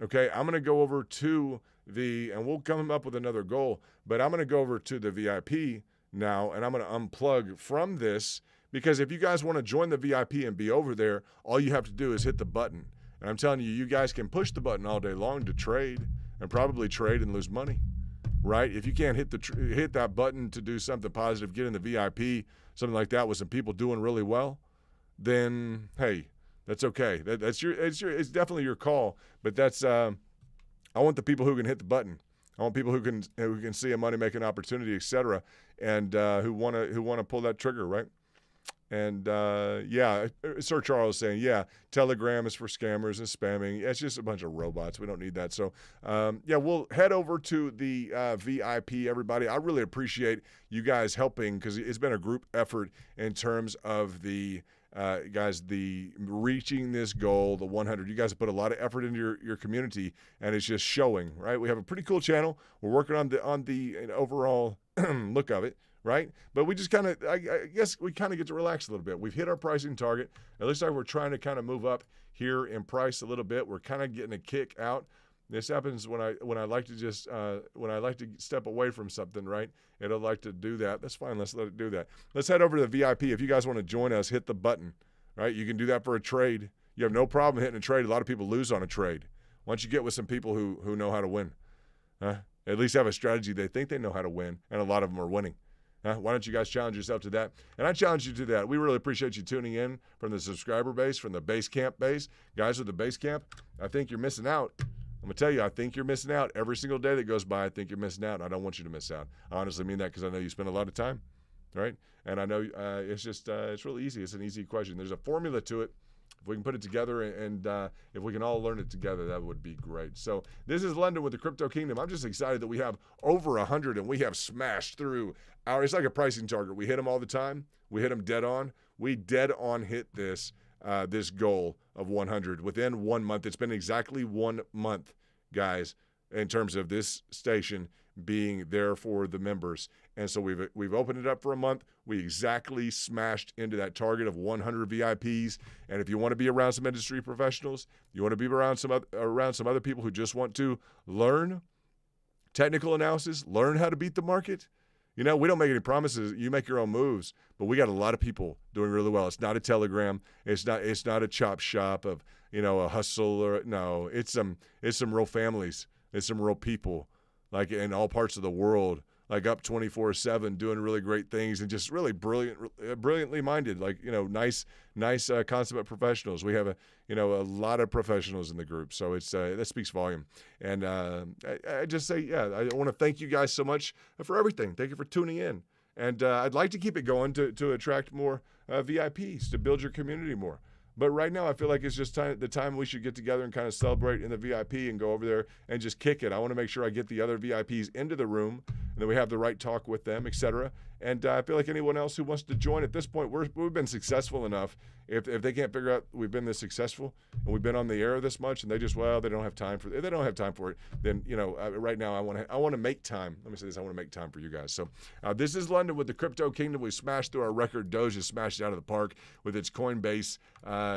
Okay, I'm going to go over to and we'll come up with another goal, but I'm going to go over to the VIP now, and I'm going to unplug from this, because if you guys want to join the VIP and be over there, all you have to do is hit the button. And I'm telling you, you guys can push the button all day long to trade, and probably trade and lose money, right? If you can't hit that button to do something positive, get in the VIP, something like that with some people doing really well, then hey, that's okay. It's definitely your call. But that's I want the people who can hit the button. I want people who can see a money making opportunity, etc., and who want to pull that trigger, right? And yeah, Sir Charles saying, yeah, Telegram is for scammers and spamming. It's just a bunch of robots. We don't need that. So yeah, we'll head over to the VIP, everybody. I really appreciate you guys helping, because it's been a group effort in terms of the guys, the reaching this goal, the 100. You guys have put a lot of effort into your community, and it's just showing, right? We have a pretty cool channel. We're working on the overall look of it, right? But we just kind of, I guess we kind of get to relax a little bit. We've hit our pricing target. It looks like we're trying to kind of move up here in price a little bit. We're kind of getting a kick out. This happens when I like to just when I like to step away from something, right? And I like to do that. That's fine. Let's let it do that. Let's head over to the VIP. If you guys want to join us, hit the button, right? You can do that for a trade. You have no problem hitting a trade. A lot of people lose on a trade. Once you get with some people who know how to win, at least have a strategy they think they know how to win, and a lot of them are winning. Why don't you guys challenge yourself to that? And I challenge you to that. We really appreciate you tuning in from the subscriber base, from the base camp base. Guys with the base camp, I think you're missing out. I'm going to tell you, I think you're missing out. Every single day that goes by, I think you're missing out. I don't want you to miss out. I honestly mean that, because I know you spend a lot of time, right? And I know it's just, it's really easy. It's an easy question. There's a formula to it. If we can put it together, and if we can all learn it together, that would be great. So this is London with the Crypto Kingdom. I'm just excited that we have over 100, and we have smashed through it's like a pricing target. We hit them all the time. We hit them dead on. We dead on hit this goal of 100 within 1 month. It's been exactly 1 month, guys, in terms of this station being there for the members. And so we've opened it up for a month. We exactly smashed into that target of 100 VIPs. And if you want to be around some industry professionals, you want to be around some other people who just want to learn technical analysis, learn how to beat the market. We don't make any promises. You make your own moves. But we got a lot of people doing really well. It's not a Telegram. It's not a chop shop of a hustle, or no. It's some real families. It's some real people, like in all parts of the world, like up 24/7, doing really great things, and just really brilliantly minded, like nice consummate professionals. We have a lot of professionals in the group, so it's that speaks volume. And I just say, yeah, I want to thank you guys so much for everything. Thank you for tuning in, and I'd like to keep it going to attract more VIPs, to build your community more. But right now, I feel like it's just the time we should get together and kind of celebrate in the VIP and go over there and just kick it. I want to make sure I get the other VIPs into the room, and then we have the right talk with them, etc. And I feel like anyone else who wants to join at this point, we've been successful enough. If they can't figure out we've been this successful and we've been on the air this much, and they just they don't have time for it. If they don't have time for it, then right now I want to make time. Let me say this: I want to make time for you guys. So this is London with the Crypto Kingdom. We smashed through our record. Doge has smashed out of the park with its Coinbase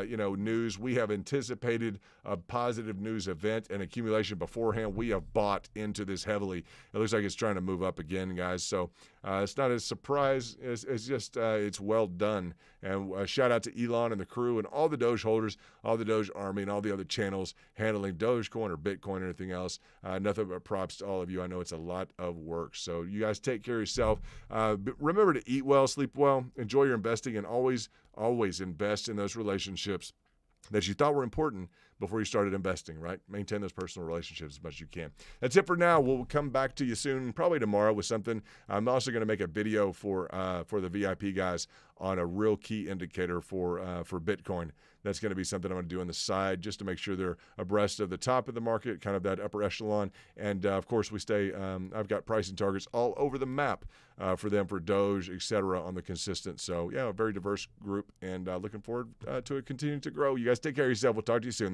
news. We have anticipated a positive news event and accumulation beforehand. We have bought into this heavily. It looks like it's trying to move up again, guys. So it's not a surprise. It's just it's well done. And shout out to Elon and the crew and all the Doge holders, all the Doge army, and all the other channels handling Dogecoin or Bitcoin or anything else. Nothing but props to all of you. I know it's a lot of work. So you guys take care of yourself. But remember to eat well, sleep well, enjoy your investing, and always invest in those relationships that you thought were important before you started investing, right? Maintain those personal relationships as much as you can. That's it for now. We'll come back to you soon, probably tomorrow, with something. I'm also going to make a video for the VIP guys on a real key indicator for Bitcoin. That's going to be something I'm going to do on the side just to make sure they're abreast of the top of the market, kind of that upper echelon. And, of course, we stay I've got pricing targets all over the map for them, for Doge, et cetera, on the consistent. So, yeah, a very diverse group, and looking forward to it continuing to grow. You guys take care of yourself. We'll talk to you soon.